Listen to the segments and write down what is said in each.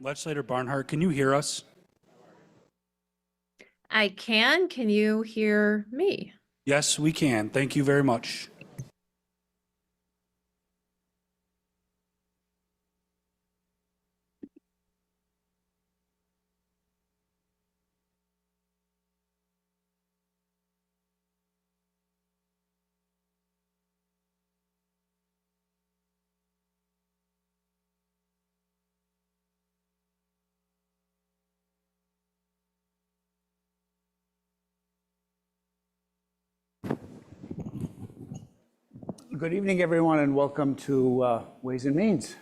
Legislator Barnhart, can you hear us? I can. Can you hear me? Yes, we can. Thank you very much. Good evening, everyone, and welcome to Ways and Means.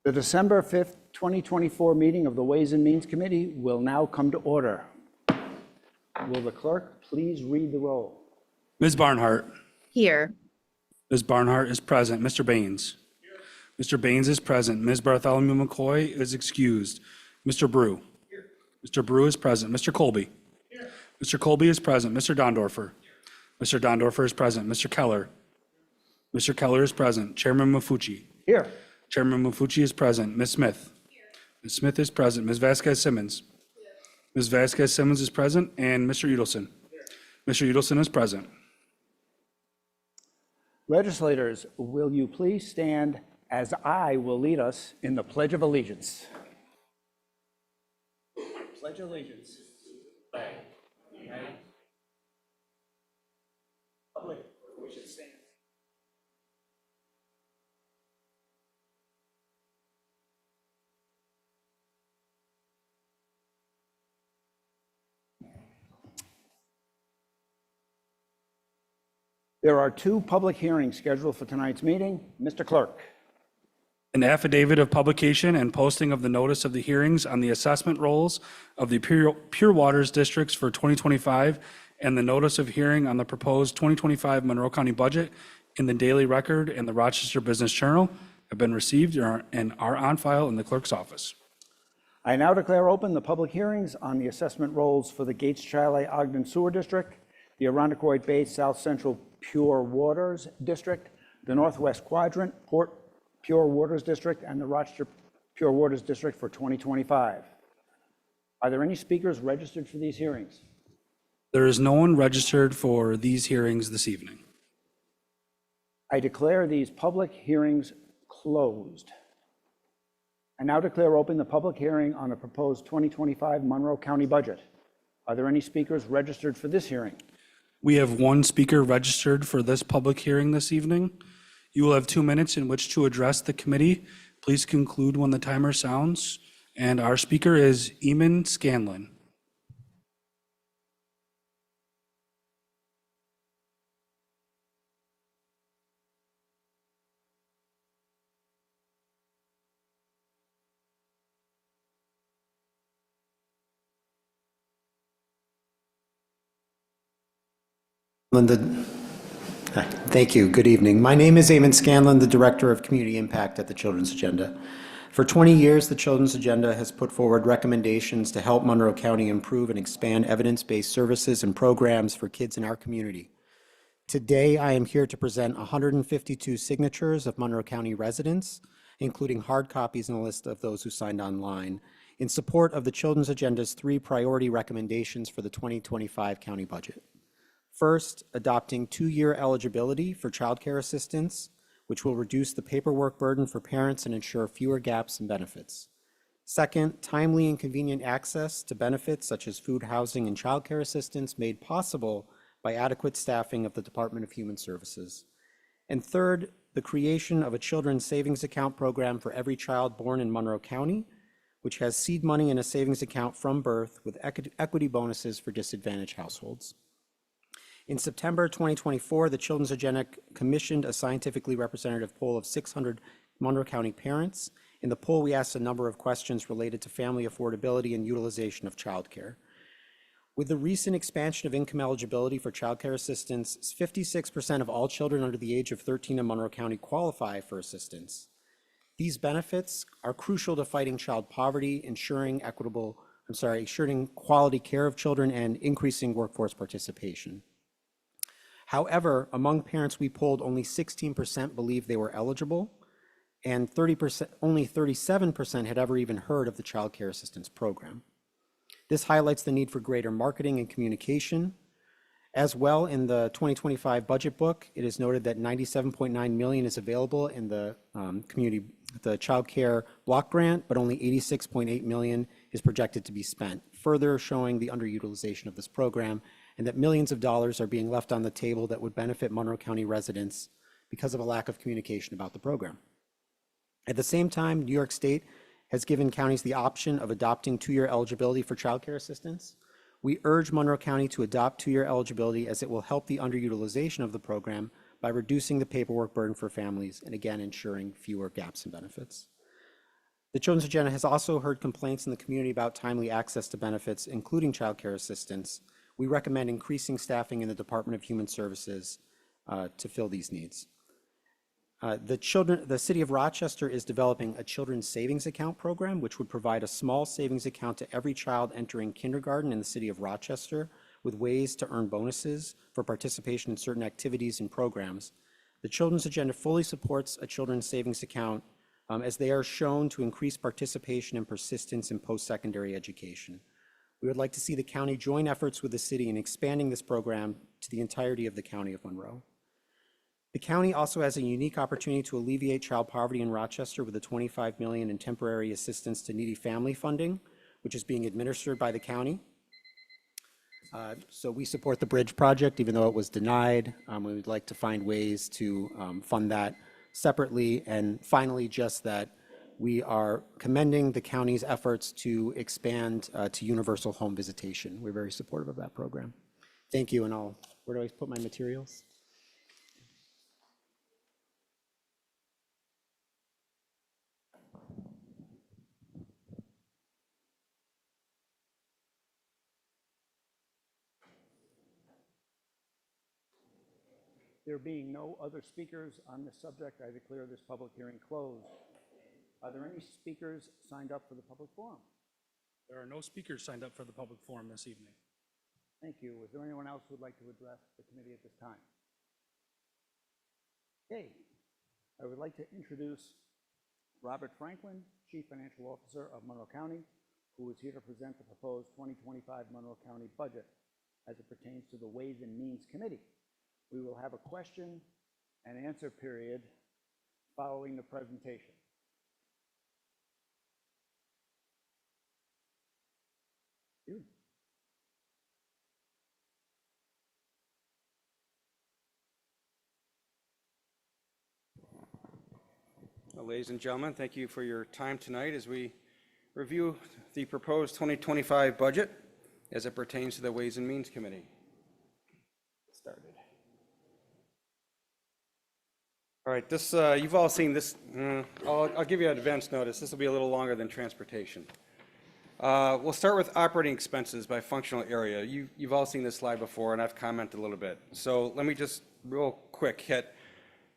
The December 5th, 2024 meeting of the Ways and Means Committee will now come to order. Will the clerk please read the roll? Ms. Barnhart. Here. Ms. Barnhart is present. Mr. Baines. Mr. Baines is present. Ms. Bartholomew McCoy is excused. Mr. Brew. Mr. Brew is present. Mr. Colby. Mr. Colby is present. Mr. Dondorfer. Mr. Dondorfer is present. Mr. Keller. Mr. Keller is present. Chairman Mafucci. Here. Chairman Mafucci is present. Ms. Smith. Ms. Smith is present. Ms. Vasquez Simmons. Ms. Vasquez Simmons is present. And Mr. Udelson. Mr. Udelson is present. Legislators, will you please stand as I will lead us in the Pledge of Allegiance? Pledge allegiance. Flag. United. Public. We should stand. There are two public hearings scheduled for tonight's meeting. Mr. Clerk. An affidavit of publication and posting of the notice of the hearings on the assessment rolls of the Pure Waters districts for 2025 and the notice of hearing on the proposed 2025 Monroe County budget in the Daily Record and the Rochester Business Journal have been received and are on file in the clerk's office. I now declare open the public hearings on the assessment rolls for the Gates-Chile-Ogden Sewer District, the Irondequoit Bay South Central Pure Waters District, the Northwest Quadrant Port Pure Waters District, and the Rochester Pure Waters District for 2025. Are there any speakers registered for these hearings? There is no one registered for these hearings this evening. I declare these public hearings closed. I now declare open the public hearing on the proposed 2025 Monroe County budget. Are there any speakers registered for this hearing? We have one speaker registered for this public hearing this evening. You will have 2 minutes in which to address the committee. Please conclude when the timer sounds. And our speaker is Eamon Scanlon. Linda, hi, thank you. Good evening. My name is Eamon Scanlon, the Director of Community Impact at the Children's Agenda. For 20 years, the Children's Agenda has put forward recommendations to help Monroe County improve and expand evidence-based services and programs for kids in our community. Today, I am here to present 152 signatures of Monroe County residents, including hard copies and a list of those who signed online, in support of the Children's Agenda's 3 priority recommendations for the 2025 county budget. First, adopting 2-year eligibility for child care assistance, which will reduce the paperwork burden for parents and ensure fewer gaps in benefits. Second, timely and convenient access to benefits such as food, housing, and child care assistance made possible by adequate staffing of the Department of Human Services. And third, the creation of a children's savings account program for every child born in Monroe County, which has seed money in a savings account from birth with equity bonuses for disadvantaged households. In September 2024, the Children's Agenda commissioned a scientifically representative poll of 600 Monroe County parents. In the poll, we asked a number of questions related to family affordability and utilization of childcare. With the recent expansion of income eligibility for childcare assistance, 56% of all children under the age of 13 in Monroe County qualify for assistance. These benefits are crucial to fighting child poverty, ensuring quality care of children, and increasing workforce participation. However, among parents we polled, only 16% believe they were eligible. and 30%, only 37% had ever even heard of the Child Care Assistance Program. This highlights the need for greater marketing and communication. As well, in the 2025 budget book, it is noted that 97.9 million is available in the the child care block grant, but only 86.8 million is projected to be spent, further showing the underutilization of this program and that millions of dollars are being left on the table that would benefit Monroe County residents because of a lack of communication about the program. At the same time, New York State has given counties the option of adopting 2-year eligibility for child care assistance. We urge Monroe County to adopt 2-year eligibility as it will help the underutilization of the program by reducing the paperwork burden for families and again ensuring fewer gaps in benefits. The Children's Agenda has also heard complaints in the community about timely access to benefits, including child care assistance. We recommend increasing staffing in the Department of Human Services to fill these needs. The City of Rochester is developing a children's savings account program, which would provide a small savings account to every child entering kindergarten in the City of Rochester with ways to earn bonuses for participation in certain activities and programs. The Children's Agenda fully supports a children's savings account as they are shown to increase participation and persistence in post-secondary education. We would like to see the county join efforts with the city in expanding this program to the entirety of the County of Monroe. The county also has a unique opportunity to alleviate child poverty in Rochester with the $25 million in temporary assistance to needy family funding, which is being administered by the county. So we support the bridge project, even though it was denied. We would like to find ways to fund that separately. And finally, just that we are commending the county's efforts to expand to universal home visitation. We're very supportive of that program. Thank you, and where do I put my materials? There being no other speakers on this subject, I declare this public hearing closed. Are there any speakers signed up for the public forum? There are no speakers signed up for the public forum this evening. Thank you. Is there anyone else who would like to address the committee at this time? Okay, I would like to introduce Robert Franklin, Chief Financial Officer of Monroe County, who is here to present the proposed 2025 Monroe County budget as it pertains to the Ways and Means Committee. We will have a question and answer period following the presentation. Well, ladies and gentlemen, thank you for your time tonight as we review the proposed 2025 budget as it pertains to the Ways and Means Committee. Get started. All right, this you've all seen this. I'll give you an advance notice. This will be a little longer than transportation. We'll start with operating expenses by functional area. You've all seen this slide before, and I've commented a little bit. So let me just real quick hit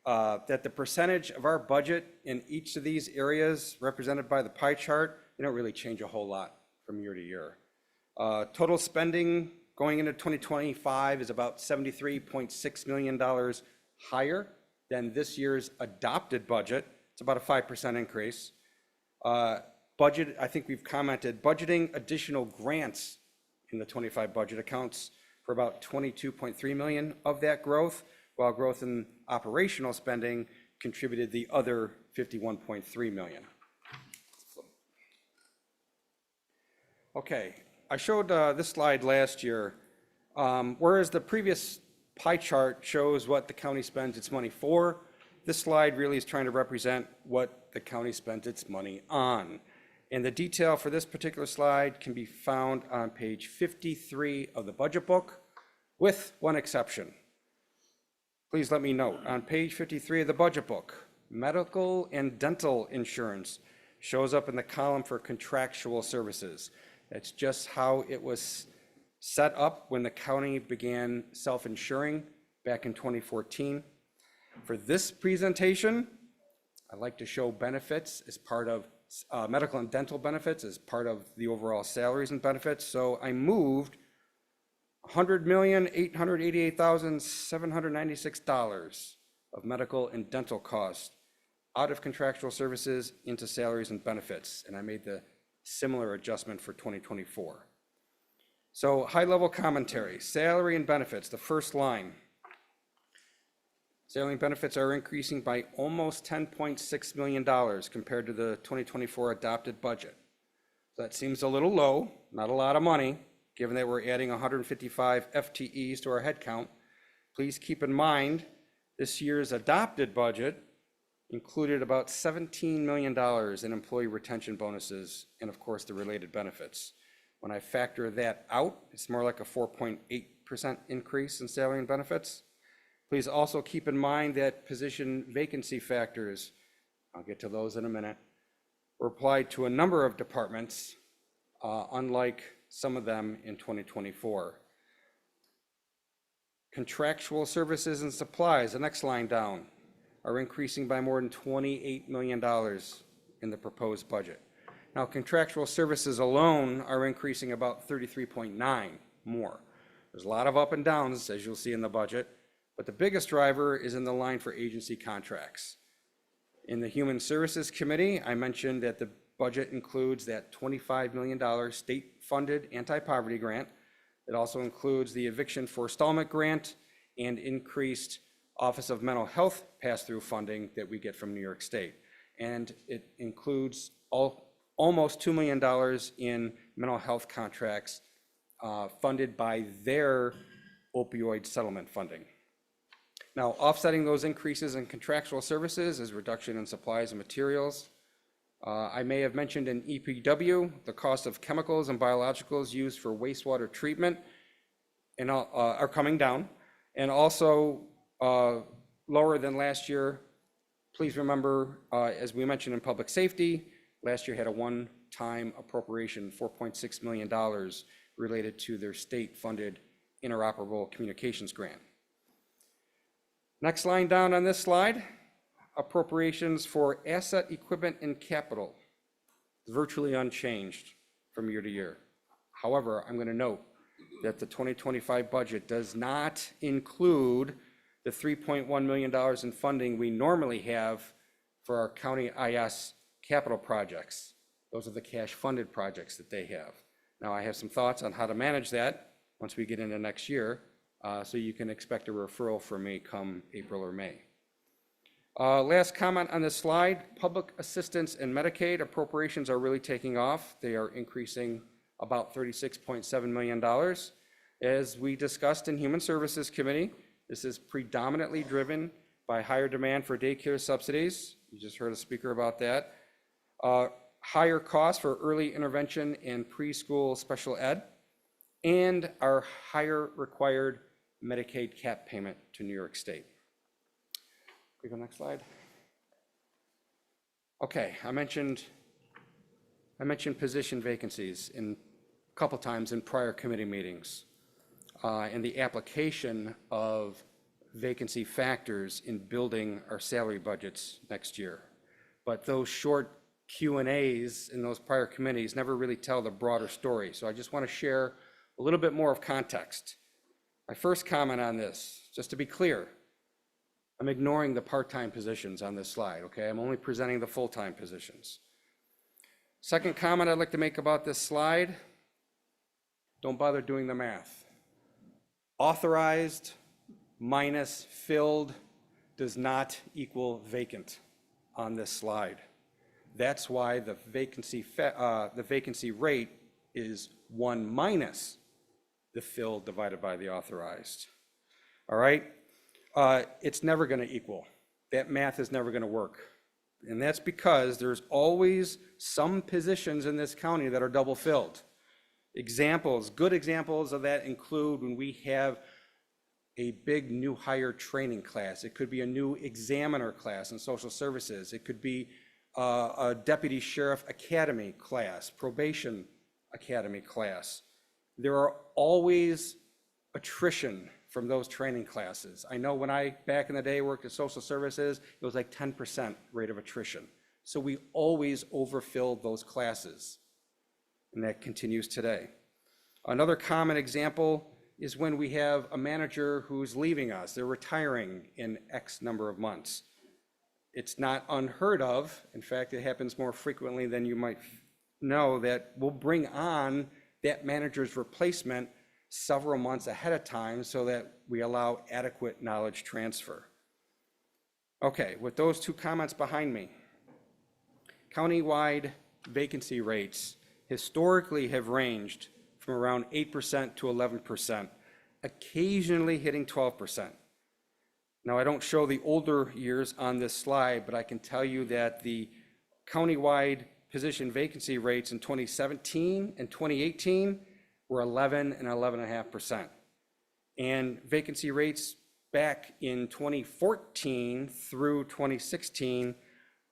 that the percentage of our budget in each of these areas represented by the pie chart, they don't really change a whole lot from year to year. Total spending going into 2025 is about $73.6 million higher than this year's adopted budget. It's about a 5% increase. Budget, I think we've commented, budgeting additional grants in the 25 budget accounts for about 22.3 million of that growth, while growth in operational spending contributed the other 51.3 million. Okay, I showed this slide last year, whereas the previous pie chart shows what the county spends its money for. This slide really is trying to represent what the county spends its money on. And the detail for this particular slide can be found on page 53 of the budget book, with one exception. Please let me note, on page 53 of the budget book, medical and dental insurance shows up in the column for contractual services. That's just how it was set up when the county began self-insuring back in 2014. For this presentation, I'd like to show benefits as part of medical and dental benefits as part of the overall salaries and benefits. So I moved $100,888,796 of medical and dental costs out of contractual services into salaries and benefits, and I made the similar adjustment for 2024. So high-level commentary, salary and benefits, the first line. Salary and benefits are increasing by almost $10.6 million compared to the 2024 adopted budget. So that seems a little low, not a lot of money, given that we're adding 155 FTEs to our headcount. Please keep in mind, this year's adopted budget included about $17 million in employee retention bonuses and, of course, the related benefits. When I factor that out, it's more like a 4.8% increase in salary and benefits. Please also keep in mind that position vacancy factors, I'll get to those in a minute, were applied to a number of departments, unlike some of them in 2024. Contractual services and supplies, the next line down, are increasing by more than $28 million in the proposed budget. Now, contractual services alone are increasing about 33.9 more. There's a lot of up and downs, as you'll see in the budget, but the biggest driver is in the line for agency contracts. In the Human Services Committee, I mentioned that the budget includes that $25 million state-funded anti-poverty grant. It also includes the eviction forestallment grant and increased Office of Mental Health pass-through funding that we get from New York State. And it includes almost $2 million in mental health contracts funded by their opioid settlement funding. Now, offsetting those increases in contractual services is reduction in supplies and materials. I may have mentioned in EPW, the cost of chemicals and biologicals used for wastewater treatment and are coming down, and also lower than last year. Please remember, as we mentioned in public safety, last year had a one-time appropriation, $4.6 million related to their state-funded interoperable communications grant. Next line down on this slide, appropriations for asset, equipment, and capital, virtually unchanged from year to year. However, I'm going to note that the 2025 budget does not include the $3.1 million in funding we normally have for our county IS capital projects. Those are the cash-funded projects that they have. Now, I have some thoughts on how to manage that once we get into next year, so you can expect a referral from me come April or May. Last comment on this slide, public assistance and Medicaid appropriations are really taking off. They are increasing about $36.7 million. As we discussed in Human Services Committee, this is predominantly driven by higher demand for daycare subsidies. You just heard a speaker about that. Higher costs for early intervention and preschool special ed, and our higher required Medicaid cap payment to New York State. We go next slide. Okay, I mentioned position vacancies a couple times in prior committee meetings, and the application of vacancy factors in building our salary budgets next year. But those short Q&As in those prior committees never really tell the broader story. So I just want to share a little bit more of context. My first comment on this, just to be clear, I'm ignoring the part-time positions on this slide, okay? I'm only presenting the full-time positions. Second comment I'd like to make about this slide, don't bother doing the math. Authorized minus filled does not equal vacant on this slide. That's why the vacancy rate is 1 minus the filled divided by the authorized. All right? It's never going to equal. That math is never going to work. And that's because there's always some positions in this county that are double filled. Examples, good examples of that include when we have a big new hire training class. It could be a new examiner class in social services. It could be a deputy sheriff academy class, probation academy class. There are always attrition from those training classes. I know when I, back in the day, worked at social services, it was like 10% rate of attrition. So we always overfilled those classes, and that continues today. Another common example is when we have a manager who's leaving us, they're retiring in X number of months. it's not unheard of. In fact, it happens more frequently than you might know that we'll bring on that manager's replacement several months ahead of time so that we allow adequate knowledge transfer. Okay, with those two comments behind me, countywide vacancy rates historically have ranged from around 8% to 11%, occasionally hitting 12%. Now, I don't show the older years on this slide, but I can tell you that the countywide position vacancy rates in 2017 and 2018 were 11 and 11.5%. And vacancy rates back in 2014 through 2016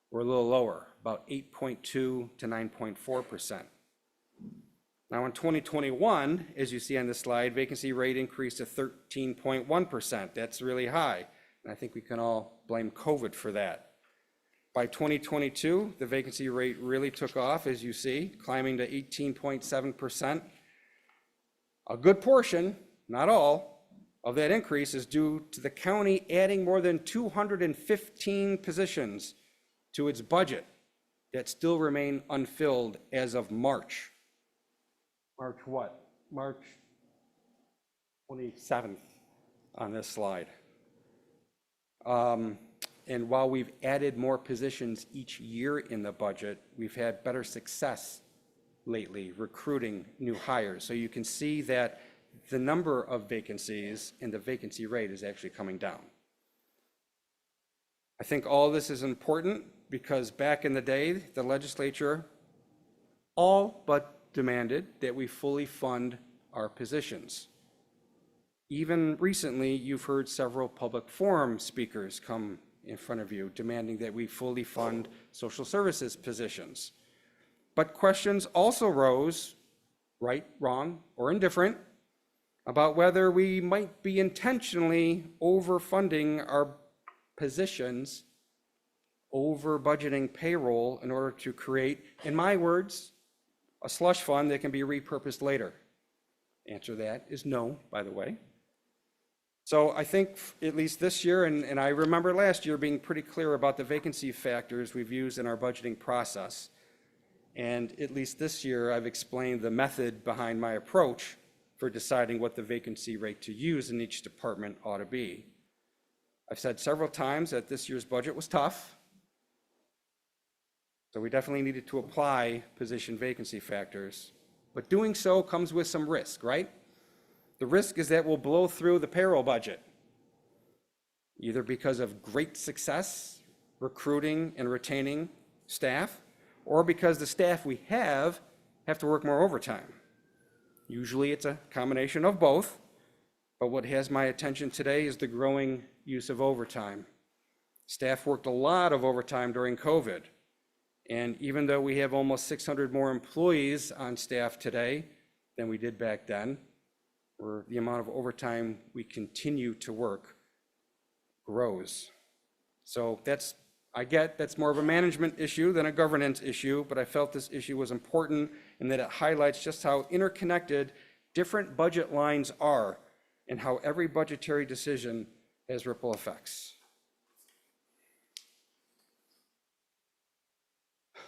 were a little lower, about 8.2 to 9.4%. Now in 2021, as you see on this slide, vacancy rate increased to 13.1%. That's really high. And I think we can all blame COVID for that. By 2022, the vacancy rate really took off, as you see, climbing to 18.7%. A good portion, not all, of that increase is due to the county adding more than 215 positions to its budget that still remain unfilled as of March. March what? March 27th on this slide. And while we've added more positions each year in the budget, we've had better success lately recruiting new hires. So you can see that the number of vacancies and the vacancy rate is actually coming down. I think all this is important because back in the day, the legislature all but demanded that we fully fund our positions. Even recently, you've heard several public forum speakers come in front of you demanding that we fully fund social services positions. But questions also rose, right, wrong, or indifferent, about whether we might be intentionally overfunding our positions, over budgeting payroll in order to create, in my words, a slush fund that can be repurposed later. Answer to that is no, by the way. So I think at least this year, and I remember last year being pretty clear about the vacancy factors we've used in our budgeting process. And at least this year, I've explained the method behind my approach for deciding what the vacancy rate to use in each department ought to be. I've said several times that this year's budget was tough. So we definitely needed to apply position vacancy factors, but doing so comes with some risk, right? The risk is that we'll blow through the payroll budget, either because of great success recruiting and retaining staff, or because the staff we have to work more overtime. Usually it's a combination of both, but what has my attention today is the growing use of overtime. Staff worked a lot of overtime during COVID, and even though we have almost 600 more employees on staff today than we did back then, or the amount of overtime we continue to work grows. So that's more of a management issue than a governance issue, but I felt this issue was important in that it highlights just how interconnected different budget lines are and how every budgetary decision has ripple effects.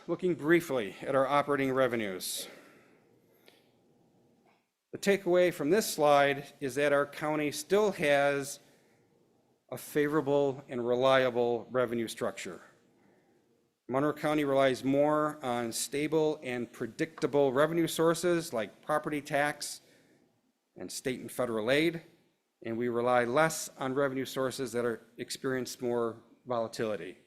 Looking briefly at our operating revenues. The takeaway from this slide is that our county still has a favorable and reliable revenue structure. Monroe County relies more on stable and predictable revenue sources like property tax and state and federal aid, and we rely less on revenue sources that experience more volatility.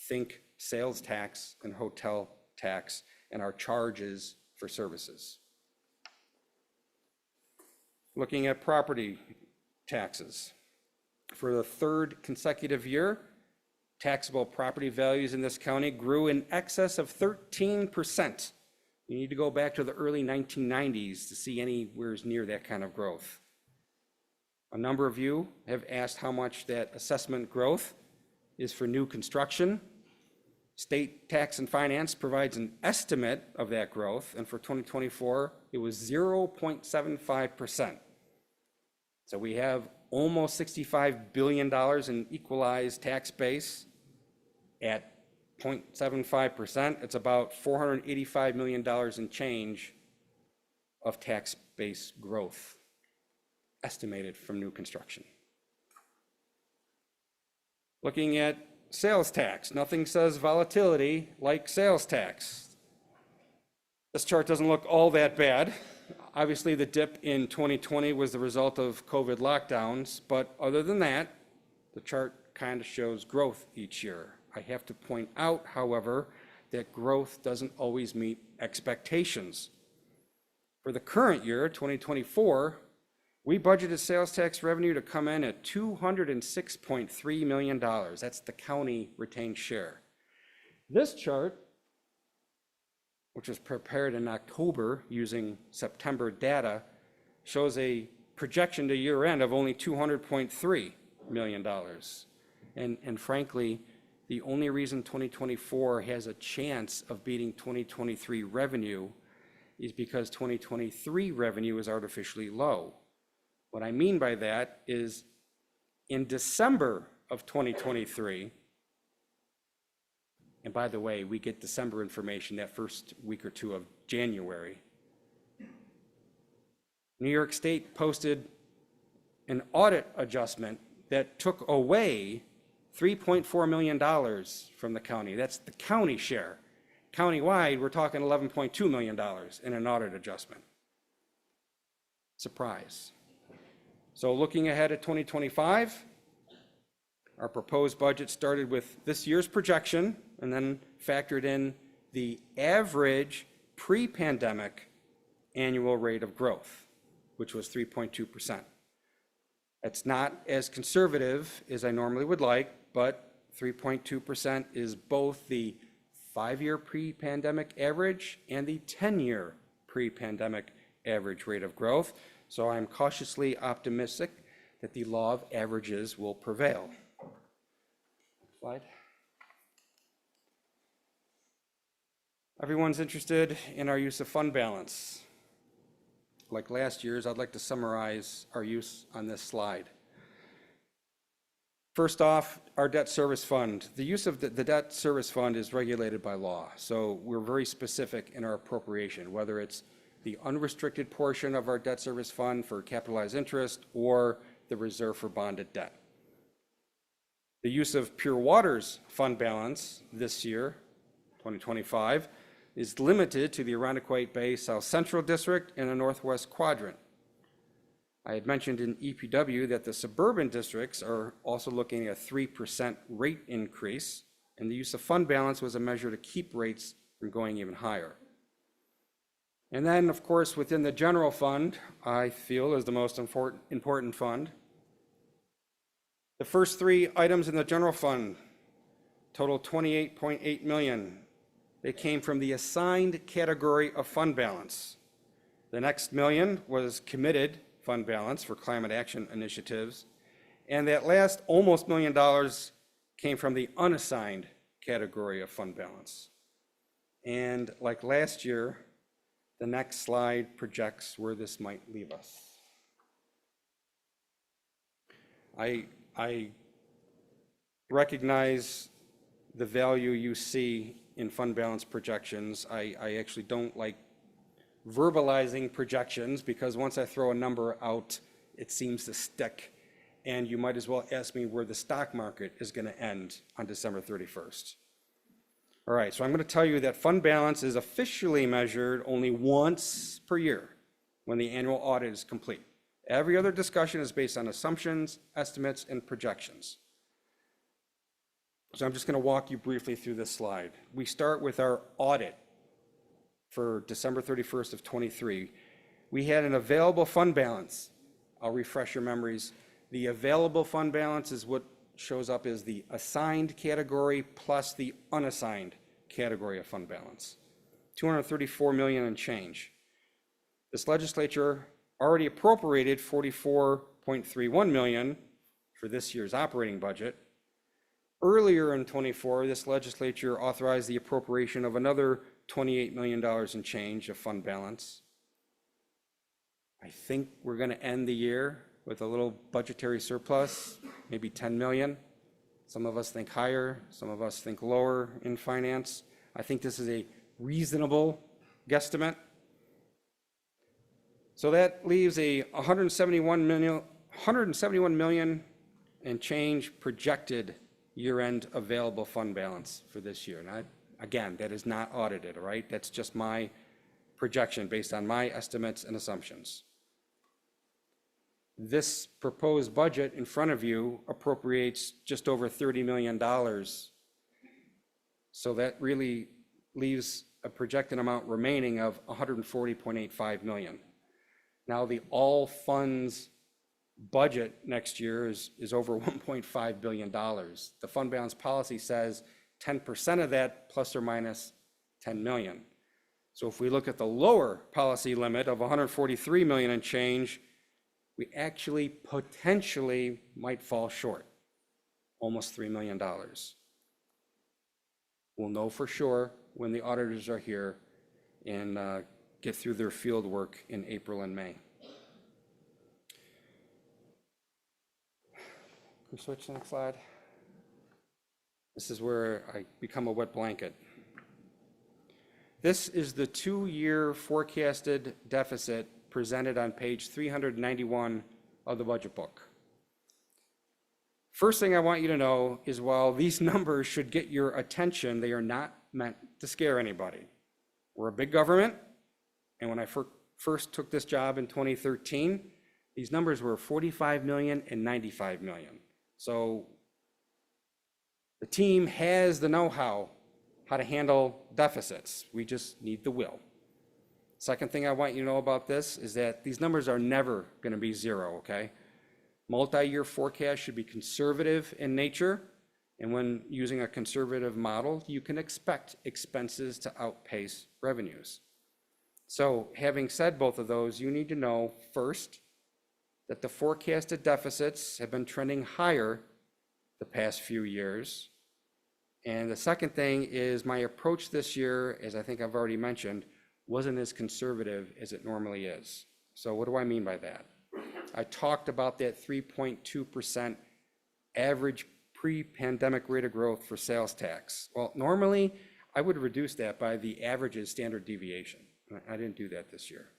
Think sales tax and hotel tax and our charges for services. Looking at property taxes. For the third consecutive year, taxable property values in this county grew in excess of 13%. You need to go back to the early 1990s to see anywhere near that kind of growth. A number of you have asked how much that assessment growth is for new construction. State Tax and Finance provides an estimate of that growth, and for 2024, it was 0.75%. So we have almost $65 billion in equalized tax base at 0.75%, it's about $485 million in change of tax base growth estimated from new construction. Looking at sales tax, nothing says volatility like sales tax. This chart doesn't look all that bad. Obviously, the dip in 2020 was the result of COVID lockdowns, but other than that, the chart kind of shows growth each year. I have to point out, however, that growth doesn't always meet expectations. For the current year, 2024, we budgeted sales tax revenue to come in at $206.3 million. That's the county retained share. This chart, which was prepared in October using September data, shows a projection to year end of only $200.3 million. And frankly, the only reason 2024 has a chance of beating 2023 revenue is because 2023 revenue is artificially low. What I mean by that is in December of 2023, and by the way, we get December information that first week or two of January, New York State posted an audit adjustment that took away $3.4 million from the county. That's the county share. Countywide, we're talking $11.2 million in an audit adjustment. Surprise. So looking ahead at 2025, our proposed budget started with this year's projection and then factored in the average pre-pandemic annual rate of growth, which was 3.2%. It's not as conservative as I normally would like, but 3.2% is both the 5-year pre-pandemic average and the 10-year pre-pandemic average rate of growth. So I'm cautiously optimistic that the law of averages will prevail. Slide. Everyone's interested in our use of fund balance. Like last year's, I'd like to summarize our use on this slide. First off, our debt service fund. The use of the debt service fund is regulated by law, so we're very specific in our appropriation, whether it's the unrestricted portion of our debt service fund for capitalized interest or the reserve for bonded debt. The use of Pure Water's fund balance this year, 2025, is limited to the Irondequoit Bay South Central District and the Northwest Quadrant. I had mentioned in EPW that the suburban districts are also looking at a 3% rate increase, and the use of fund balance was a measure to keep rates from going even higher. And then, of course, within the general fund, I feel is the most important fund. The first three items in the general fund total $28.8 million. They came from the assigned category of fund balance. The next million was committed fund balance for climate action initiatives. And that last almost $1 million came from the unassigned category of fund balance. And like last year, the next slide projects where this might leave us. I recognize the value you see in fund balance projections. I actually don't like verbalizing projections because once I throw a number out, it seems to stick. And you might as well ask me where the stock market is going to end on December 31st. All right, so I'm going to tell you that fund balance is officially measured only once per year when the annual audit is complete. Every other discussion is based on assumptions, estimates, and projections. So I'm just going to walk you briefly through this slide. We start with our audit for December 31st of 23. We had an available fund balance. I'll refresh your memories. The available fund balance is what shows up as the assigned category plus the unassigned category of fund balance. $234 million and change. This legislature already appropriated $44.31 million for this year's operating budget. Earlier in 24, this legislature authorized the appropriation of another $28 million in change of fund balance. I think we're going to end the year with a little budgetary surplus, maybe $10 million, Some of us think higher, some of us think lower in finance. I think this is a reasonable guesstimate. So that leaves a 171 million and change projected year-end available fund balance for this year. Now, again, that is not audited, all right? That's just my projection based on my estimates and assumptions. This proposed budget in front of you appropriates just over $30 million. So that really leaves a projected amount remaining of $140.85 million. Now, the all funds budget next year is over $1.5 billion. The fund balance policy says 10% of that plus or minus 10 million. So if we look at the lower policy limit of 143 million and change, we actually potentially might fall short, almost $3 million. We'll know for sure when the auditors are here and get through their field work in April and May. Can we switch to the next slide? This is where I become a wet blanket. This is the 2-year forecasted deficit presented on page 391 of the budget book. First thing I want you to know is while these numbers should get your attention, they are not meant to scare anybody. We're a big government, and when I first took this job in 2013, these numbers were 45 million and 95 million. So the team has the know-how how to handle deficits. We just need the will. Second thing I want you to know about this is that these numbers are never going to be zero, okay? Multi-year forecast should be conservative in nature, and when using a conservative model, you can expect expenses to outpace revenues. So having said both of those, you need to know first that the forecasted deficits have been trending higher the past few years. And the second thing is my approach this year, as I think I've already mentioned, wasn't as conservative as it normally is. So what do I mean by that? I talked about that 3.2% average pre-pandemic rate of growth for sales tax. Well, normally I would reduce that by the average's standard deviation. I didn't do that this year.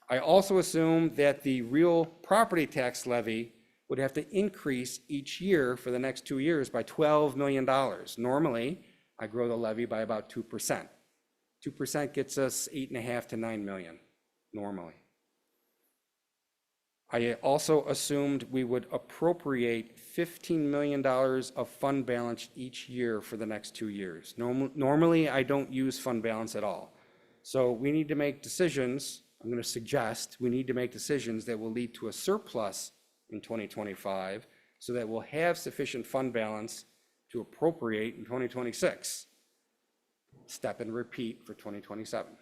I also assumed that the real property tax levy would have to increase each year for the next 2 years by $12 million. Normally, I grow the levy by about 2%. 2% gets us 8.5 to 9 million, normally. I also assumed we would appropriate $15 million of fund balance each year for the next 2 years. Normally, I don't use fund balance at all. So we need to make decisions. I'm going to suggest we need to make decisions that will lead to a surplus in 2025 so that we'll have sufficient fund balance to appropriate in 2026. Step and repeat for 2027.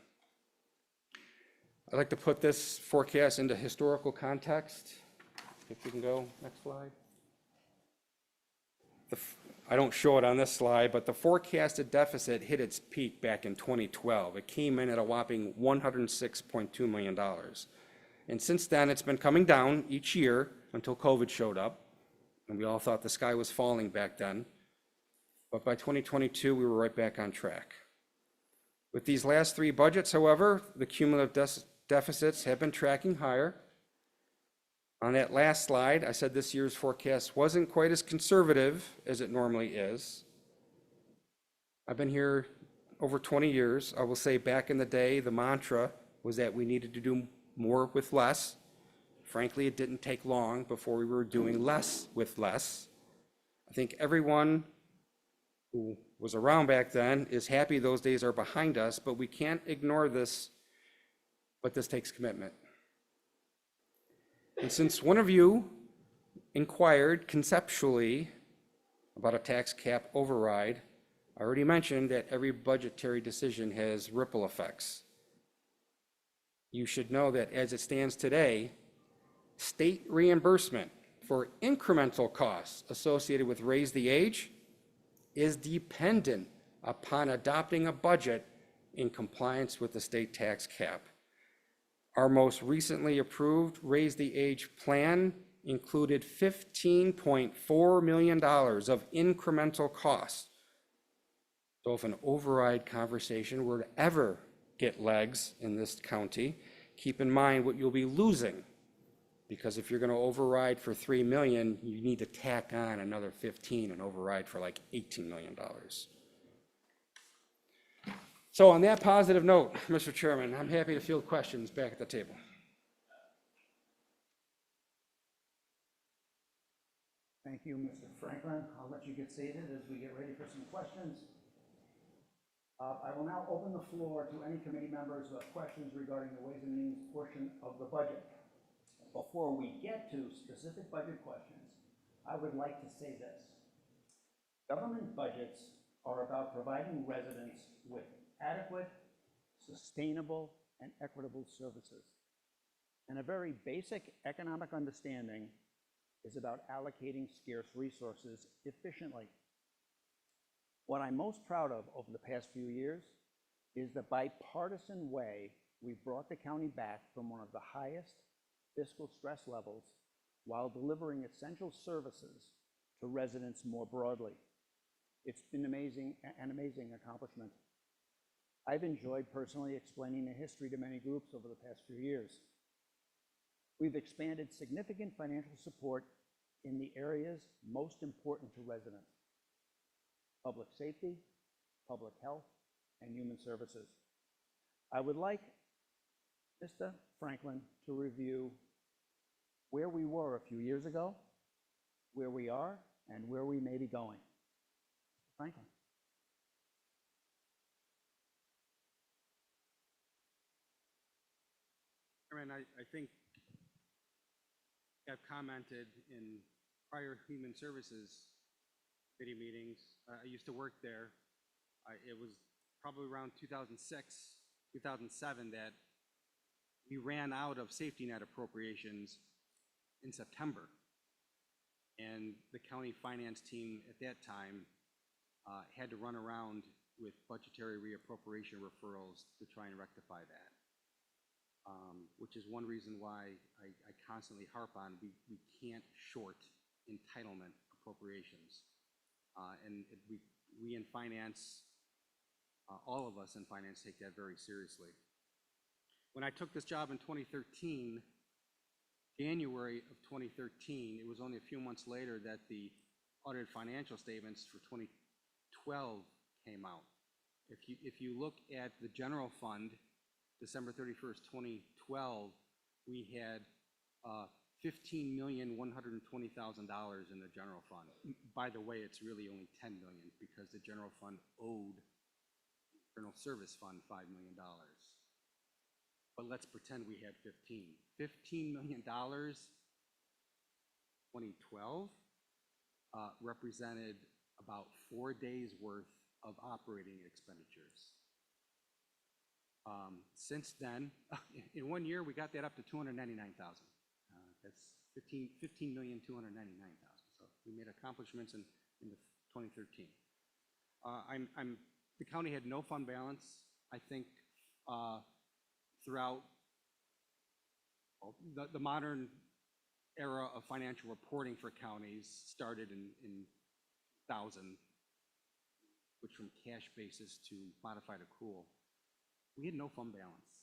I'd like to put this forecast into historical context. If we can go, next slide. I don't show it on this slide, but the forecasted deficit hit its peak back in 2012. It came in at a whopping $106.2 million. And since then, it's been coming down each year until COVID showed up, and we all thought the sky was falling back then. But by 2022, we were right back on track. With these last 3 budgets, however, the cumulative deficits have been tracking higher. On that last slide, I said this year's forecast wasn't quite as conservative as it normally is. I've been here over 20 years. I will say back in the day, the mantra was that we needed to do more with less. Frankly, it didn't take long before we were doing less with less. I think everyone who was around back then is happy those days are behind us, but we can't ignore this, but this takes commitment. And since one of you inquired conceptually about a tax cap override, I already mentioned that every budgetary decision has ripple effects. You should know that as it stands today, state reimbursement for incremental costs associated with Raise the Age is dependent upon adopting a budget in compliance with the state tax cap. Our most recently approved Raise the Age plan included $15.4 million of incremental costs. So if an override conversation were to ever get legs in this county, keep in mind what you'll be losing. Because if you're going to override for $3 million, you need to tack on another 15 and override for like $18 million. So on that positive note, Mr. Chairman, I'm happy to field questions back at the table. Thank you, Mr. Franklin. I'll let you get seated as we get ready for some questions. I will now open the floor to any committee members who have questions regarding the Ways and Means portion of the budget. Before we get to specific budget questions, I would like to say this. Government budgets are about providing residents with adequate, sustainable, and equitable services. And a very basic economic understanding is about allocating scarce resources efficiently. What I'm most proud of over the past few years is the bipartisan way we've brought the county back from one of the highest fiscal stress levels while delivering essential services to residents more broadly. It's been an amazing accomplishment. I've enjoyed personally explaining the history to many groups over the past few years. We've expanded significant financial support in the areas most important to residents: public safety, public health, and human services. I would like Mr. Franklin to review where we were a few years ago, where we are, and where we may be going. Franklin. I think I've commented in prior Human Services Committee meetings. I used to work there. It was probably around 2006, 2007 that we ran out of safety net appropriations in September. And the county finance team at that time had to run around with budgetary reappropriation referrals to try and rectify that. Which is one reason why I constantly harp on we can't short entitlement appropriations. And we in finance, all of us in finance take that very seriously. When I took this job in 2013, January of 2013, it was only a few months later that the audited financial statements for 2012 came out. If you look at the general fund, December 31st, 2012, we had $15,120,000 in the general fund. By the way, it's really only $10 million because the general fund owed the Internal Service Fund $5 million. But let's pretend we had 15. $15 million, 2012, represented about 4 days worth of operating expenditures. Since then, in 1 year, we got that up to 299,000. That's 15,299,000. So we made accomplishments in 2013. The county had no fund balance. I think throughout the modern era of financial reporting for counties started in 2000, which from cash basis to modified accrual. We had no fund balance.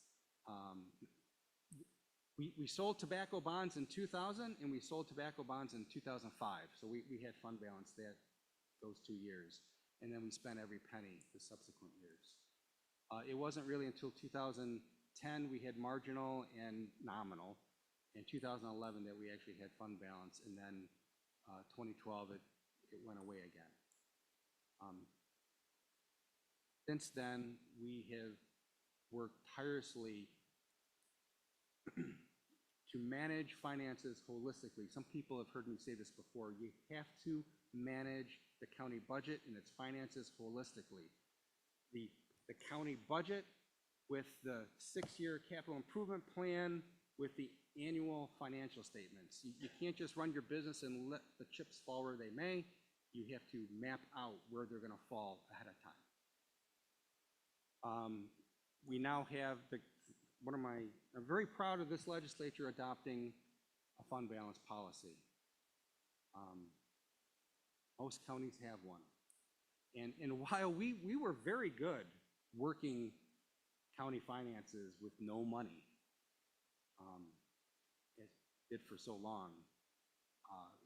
We sold tobacco bonds in 2000 and we sold tobacco bonds in 2005. So we had fund balance those 2 years. And then we spent every penny the subsequent years. It wasn't really until 2010 we had marginal and nominal. In 2011 that we actually had fund balance, and then 2012 it went away again. Since then, we have worked tirelessly to manage finances holistically. Some people have heard me say this before. You have to manage the county budget and its finances holistically. The county budget with the 6-year capital improvement plan, with the annual financial statements. You can't just run your business and let the chips fall where they may. You have to map out where they're going to fall ahead of time. We now have I'm very proud of this legislature adopting a fund balance policy. Most counties have one. And while we were very good working county finances with no money, it did for so long,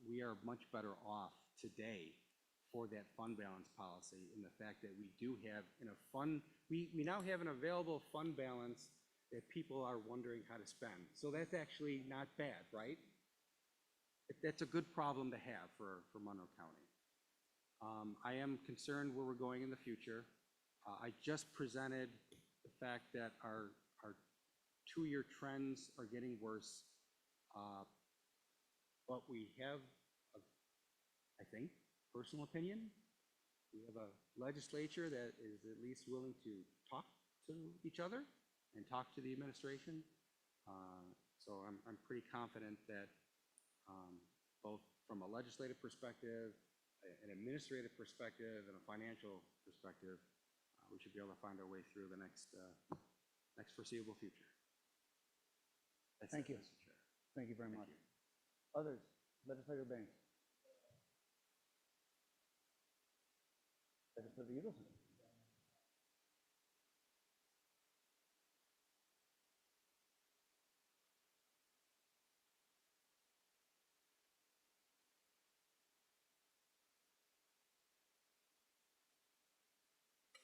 we are much better off today for that fund balance policy, in the fact that we do have in a fund, we now have an available fund balance that people are wondering how to spend. So that's actually not bad, right? That's a good problem to have for Monroe County. I am concerned where we're going in the future. I just presented the fact that our 2-year trends are getting worse. But we have, I think, personal opinion. We have a legislature that is at least willing to talk to each other and talk to the administration. So I'm pretty confident that both from a legislative perspective, an administrative perspective, and a financial perspective, we should be able to find our way through the next foreseeable future. Thank you. Mr. Chair. Thank you very much. Others, Legislator Banks. Legislator Udelson.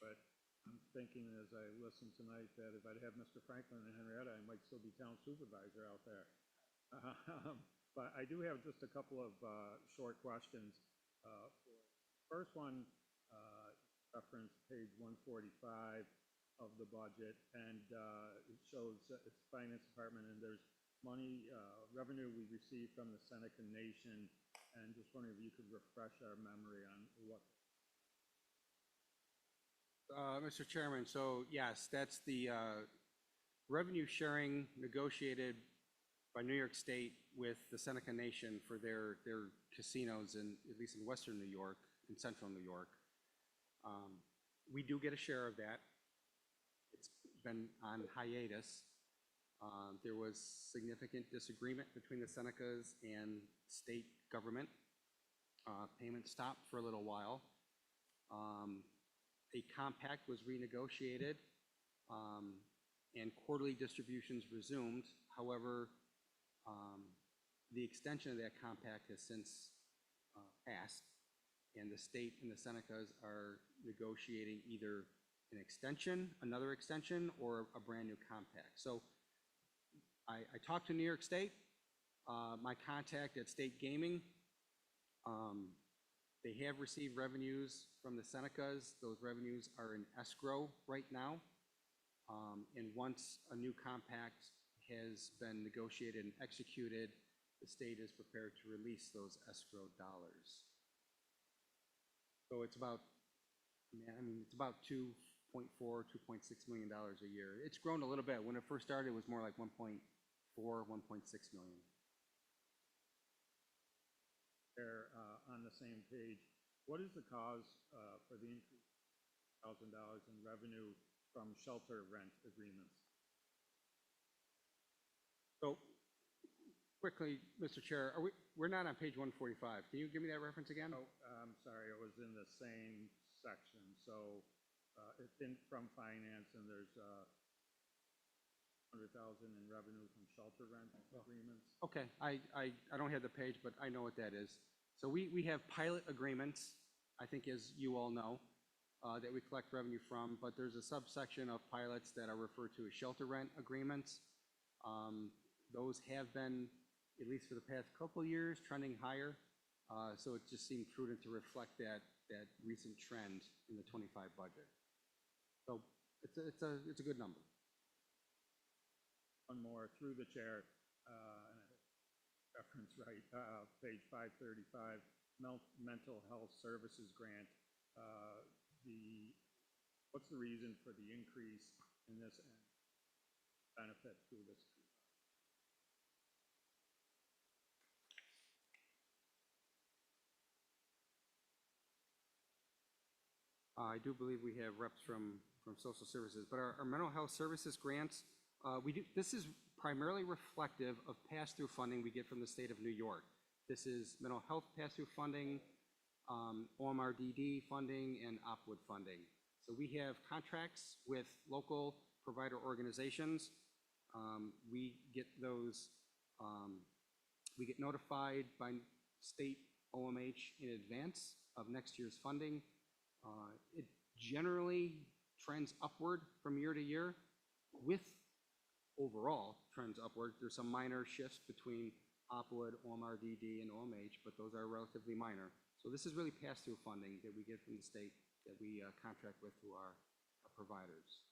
But I'm thinking as I listen tonight that if I'd have Mr. Franklin and Henrietta, I might still be town supervisor out there. But I do have just a couple of short questions. First one, reference page 145 of the budget, and it shows it's Finance Department, and there's money, revenue we received from the Seneca Nation, and just wondering if you could refresh our memory on what. Mr. Chairman, so yes, that's the revenue sharing negotiated by New York State with the Seneca Nation for their casinos, in, at least in Western New York and Central New York. We do get a share of that. It's been on hiatus. There was significant disagreement between the Senecas and state government. Payments stopped for a little while. A compact was renegotiated, and quarterly distributions resumed. However, the extension of that compact has since passed, and the state and the Senecas are negotiating either an extension, another extension, or a brand new compact. So I talked to New York State, my contact at State Gaming. They have received revenues from the Senecas. Those revenues are in escrow right now. And once a new compact has been negotiated and executed, the state is prepared to release those escrow dollars. So it's about, it's about $2.4, $2.6 million a year. It's grown a little bit. When it first started, it was more like 1.4, 1.6 million. There, on the same page, what is the cause for the increase of $1,000 in revenue from shelter rent agreements? So quickly, Mr. Chair, we're not on page 145. Can you give me that reference again? Oh, I'm sorry, it was in the same section. So it's in from finance, and there's 100,000 in revenue from shelter rent agreements. Okay, I don't have the page, but I know what that is. So we have pilot agreements, I think, as you all know, that we collect revenue from, but there's a subsection of pilots that are referred to as shelter rent agreements. Those have been, at least for the past couple of years, trending higher. So it just seemed prudent to reflect that recent trend in the 25 budget. So it's a good number. One more through the chair, reference right, page 535, mental health services grant. What's the reason for the increase in this benefit through this? I do believe we have reps from social services, but our mental health services grants, this is primarily reflective of pass-through funding we get from the state of New York. This is mental health pass-through funding, OMRDD funding, and Opwood funding. So we have contracts with local provider organizations. We get those, we get notified by state OMH in advance of next year's funding. It generally trends upward from year to year with overall trends upward. There's some minor shifts between Opwood, OMRDD, and OMH, but those are relatively minor. So this is really pass-through funding that we get from the state that we contract with through our providers.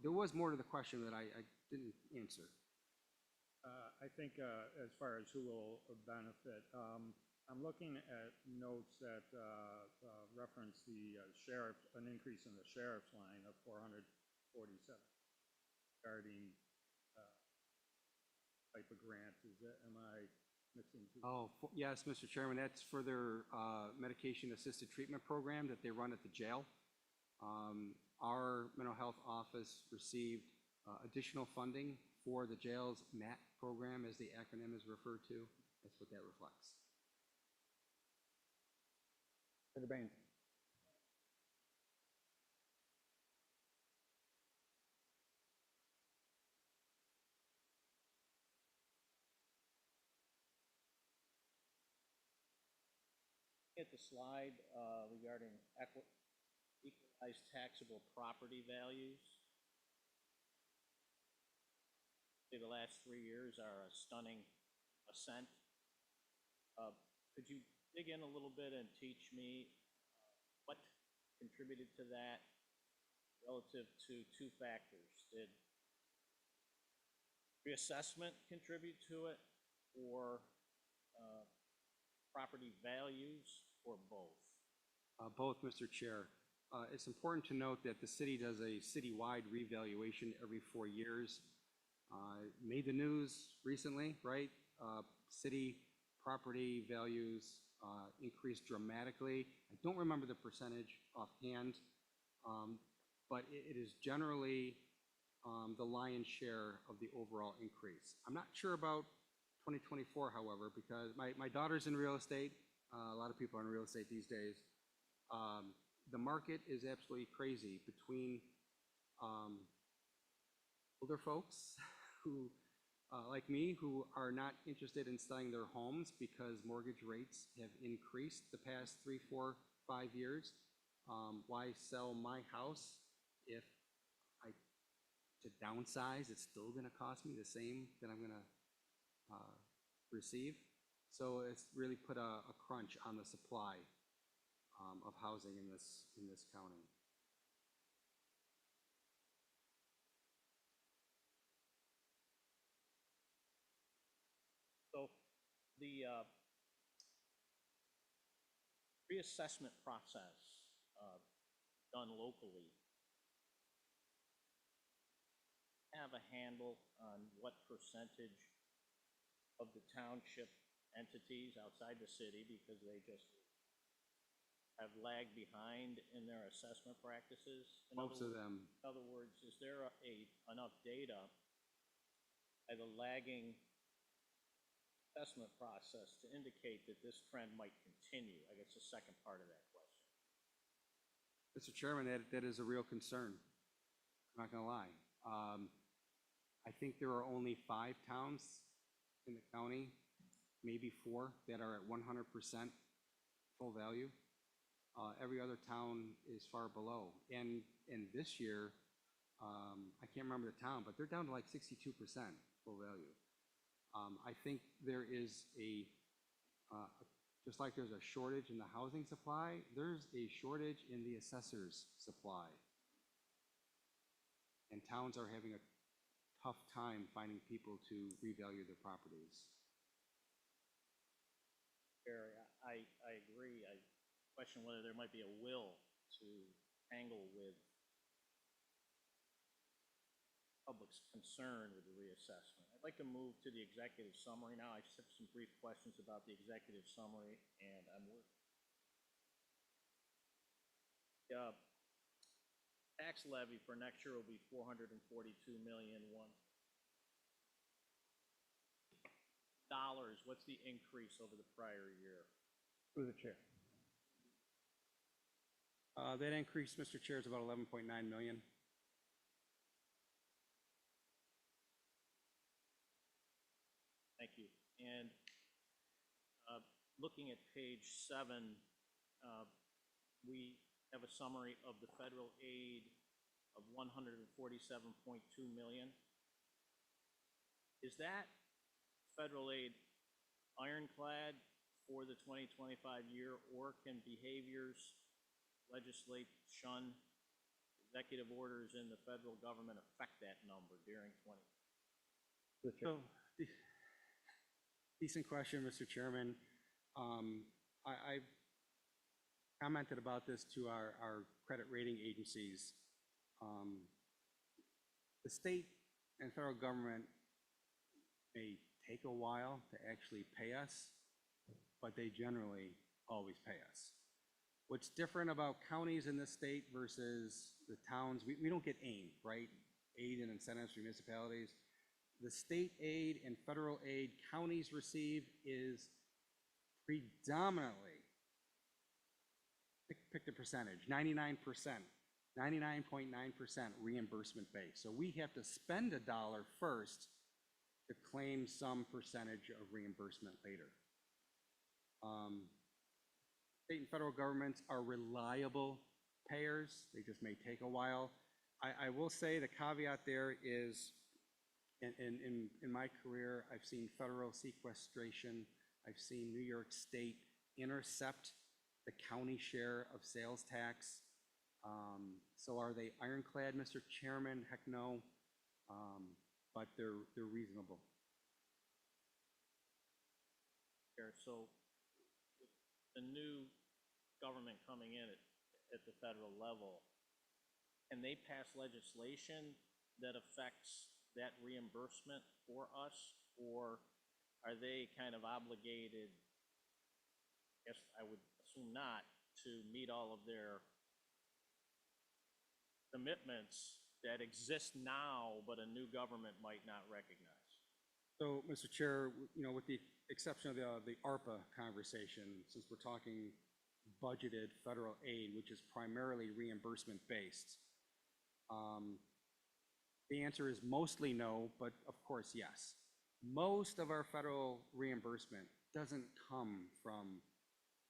There was more to the question that I didn't answer. I think as far as who will benefit, I'm looking at notes that reference the sheriff, an increase in the sheriff's line of 447 regarding type of grant. Is that, am I mixing two? Oh, yes, Mr. Chairman, that's for their medication-assisted treatment program that they run at the jail. Our mental health office received additional funding for the jail's MAT program, as the acronym is referred to. That's what that reflects. Senator Baines. At the slide regarding equalized taxable property values. The last 3 years are a stunning ascent. Could you dig in a little bit and teach me what contributed to that relative to two factors? Did reassessment contribute to it, or property values, or both? Both, Mr. Chair. It's important to note that the city does a citywide revaluation every 4 years. Made the news recently, right? City property values increased dramatically. I don't remember the percentage offhand, but it is generally the lion's share of the overall increase. I'm not sure about 2024, however, because my daughter's in real estate. A lot of people are in real estate these days. The market is absolutely crazy between older folks who, like me, who are not interested in selling their homes because mortgage rates have increased the past 3, 4, 5 years. Why sell my house if to downsize, it's still going to cost me the same that I'm going to receive? So it's really put a crunch on the supply of housing in this county. So the reassessment process done locally, have a handle on what percentage of the township entities outside the city, because they just have lagged behind in their assessment practices? Most of them. In other words, is there enough data by the lagging assessment process to indicate that this trend might continue? I guess the second part of that question. Mr. Chairman, that is a real concern. I'm not going to lie. I think there are only 5 towns in the county, maybe 4, that are at 100% full value. Every other town is far below. And this year, I can't remember the town, but they're down to like 62% full value. I think there is just like there's a shortage in the housing supply, there's a shortage in the assessor's supply. And towns are having a tough time finding people to revalue their properties. Barry, I agree. I question whether there might be a will to tangle with public's concern with the reassessment. I'd like to move to the executive summary now. I just have some brief questions about the executive summary, and I'm working. Tax levy for next year will be $442,000,001. dollars, what's the increase over the prior year? Through the chair. That increase, Mr. Chair, is about 11.9 million. Thank you. And looking at page 7, we have a summary of the federal aid of 147.2 million. Is that federal aid ironclad for the 2025 year, or can behaviors, legislation, executive orders in the federal government affect that number during 20? So, decent question, Mr. Chairman. I've commented about this to our credit rating agencies. The state and federal government may take a while to actually pay us, but they generally always pay us. What's different about counties in this state versus the towns, we don't get AIM, right? Aid and incentives for municipalities. The state aid and federal aid counties receive is predominantly, pick the percentage, 99%, 99.9% reimbursement based. So we have to spend $1 first to claim some percentage of reimbursement later. State and federal governments are reliable payers. They just may take a while. I will say the caveat there is, in my career, I've seen federal sequestration. I've seen New York State intercept the county share of sales tax. So are they ironclad, Mr. Chairman? Heck no. But they're reasonable. So with the new government coming in at the federal level, can they pass legislation that affects that reimbursement for us, or are they kind of obligated, I guess I would assume not, to meet all of their commitments that exist now, but a new government might not recognize? So, Mr. Chair, with the exception of the ARPA conversation, since we're talking budgeted federal aid, which is primarily reimbursement based, the answer is mostly no, but of course, yes. Most of our federal reimbursement doesn't come from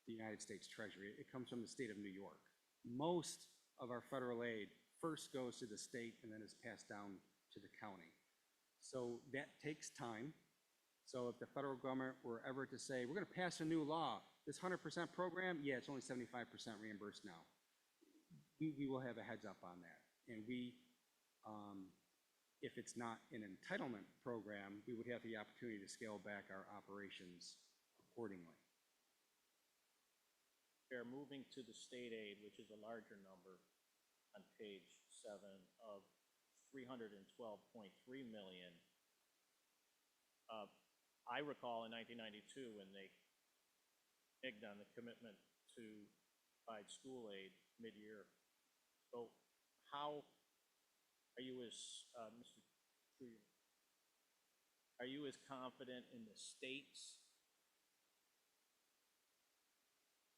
the United States Treasury. It comes from the state of New York. Most of our federal aid first goes to the state and then is passed down to the county. So that takes time. So if the federal government were ever to say, we're going to pass a new law, this 100% program, yeah, it's only 75% reimbursed now. We will have a heads up on that. And if it's not an entitlement program, we would have the opportunity to scale back our operations accordingly. They're moving to the state aid, which is a larger number on page 7 of 312.3 million. I recall in 1992 when they egged on the commitment to provide school aid mid-year. So how are you as, Mr. Truitt, are you as confident in the state's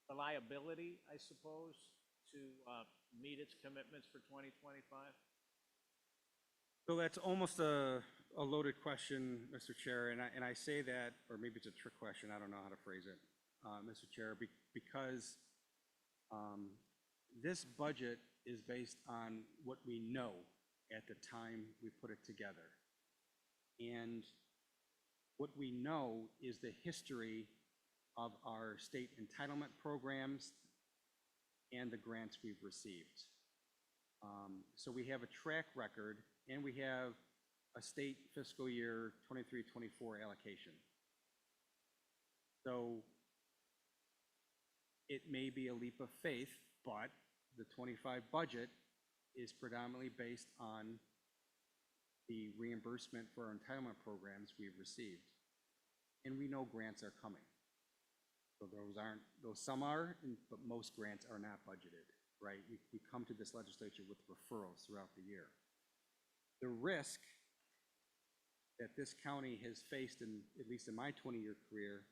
reliability, I suppose, to meet its commitments for 2025? So that's almost a loaded question, Mr. Chair, and I say that, or maybe it's a trick question, I don't know how to phrase it, Mr. Chair, because this budget is based on what we know at the time we put it together. And what we know is the history of our state entitlement programs and the grants we've received. So we have a track record, and we have a state fiscal year 23-24 allocation. So it may be a leap of faith, but the 25 budget is predominantly based on the reimbursement for our entitlement programs we've received. And we know grants are coming. So some are, but most grants are not budgeted, right? We come to this legislature with referrals throughout the year. The risk that this county has faced, in, at least in my 20-year career,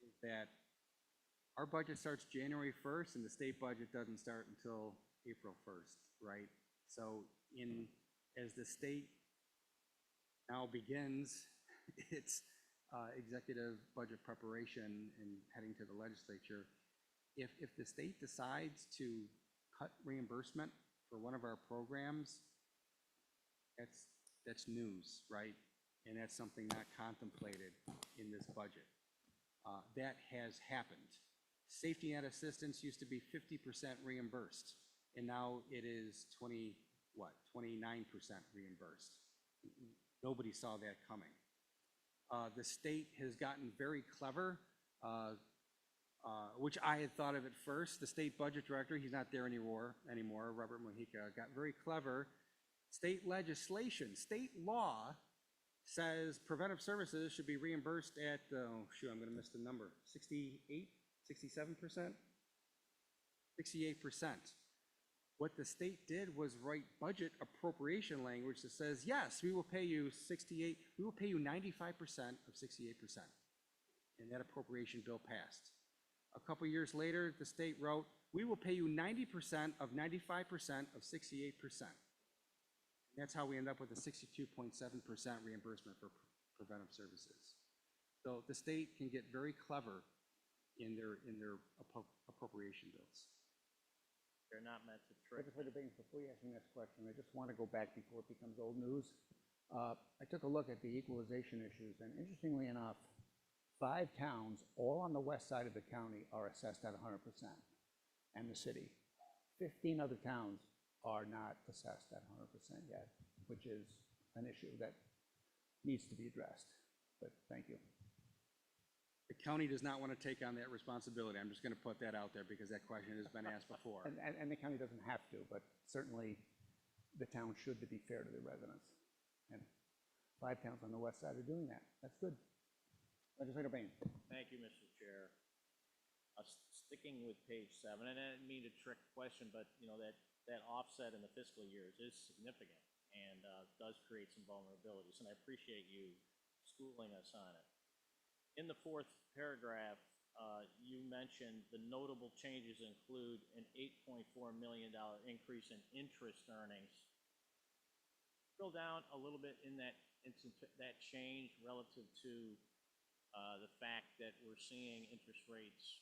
is that our budget starts January 1st and the state budget doesn't start until April 1st, right? So as the state now begins its executive budget preparation and heading to the legislature, if the state decides to cut reimbursement for one of our programs, that's news, right? And that's something not contemplated in this budget. That has happened. Safety net assistance used to be 50% reimbursed, and now it is 29% reimbursed. Nobody saw that coming. The state has gotten very clever, which I had thought of at first. The state budget director, he's not there anymore, Robert Mojica, got very clever. State legislation, state law says preventive services should be reimbursed at, oh shoot, I'm gonna miss the number, 68, 67%? 68%. What the state did was write budget appropriation language that says, yes, we will pay you 68, we will pay you 95% of 68%. And that appropriation bill passed. A couple years later, the state wrote, we will pay you 90% of 95% of 68%. And that's how we end up with a 62.7% reimbursement for preventive services. So the state can get very clever in their appropriation bills. They're not meant to trick. Legislator Baines, before you ask me the next question, I just want to go back before it becomes old news. I took a look at the equalization issues, and interestingly enough, 5 towns, all on the west side of the county, are assessed at 100%, and the city. 15 other towns are not assessed at 100% yet, which is an issue that needs to be addressed. But thank you. The county does not want to take on that responsibility. I'm just going to put that out there because that question has been asked before. And the county doesn't have to, but certainly the town should, to be fair to the residents. And 5 towns on the west side are doing that. That's good. Legislator Baines. Thank you, Mr. Chair. Sticking with page 7, and I didn't mean to trick the question, but you know that offset in the fiscal years is significant and does create some vulnerabilities, and I appreciate you schooling us on it. In the 4th paragraph, you mentioned the notable changes include an $8.4 million increase in interest earnings. Drill down a little bit in that change relative to the fact that we're seeing interest rates,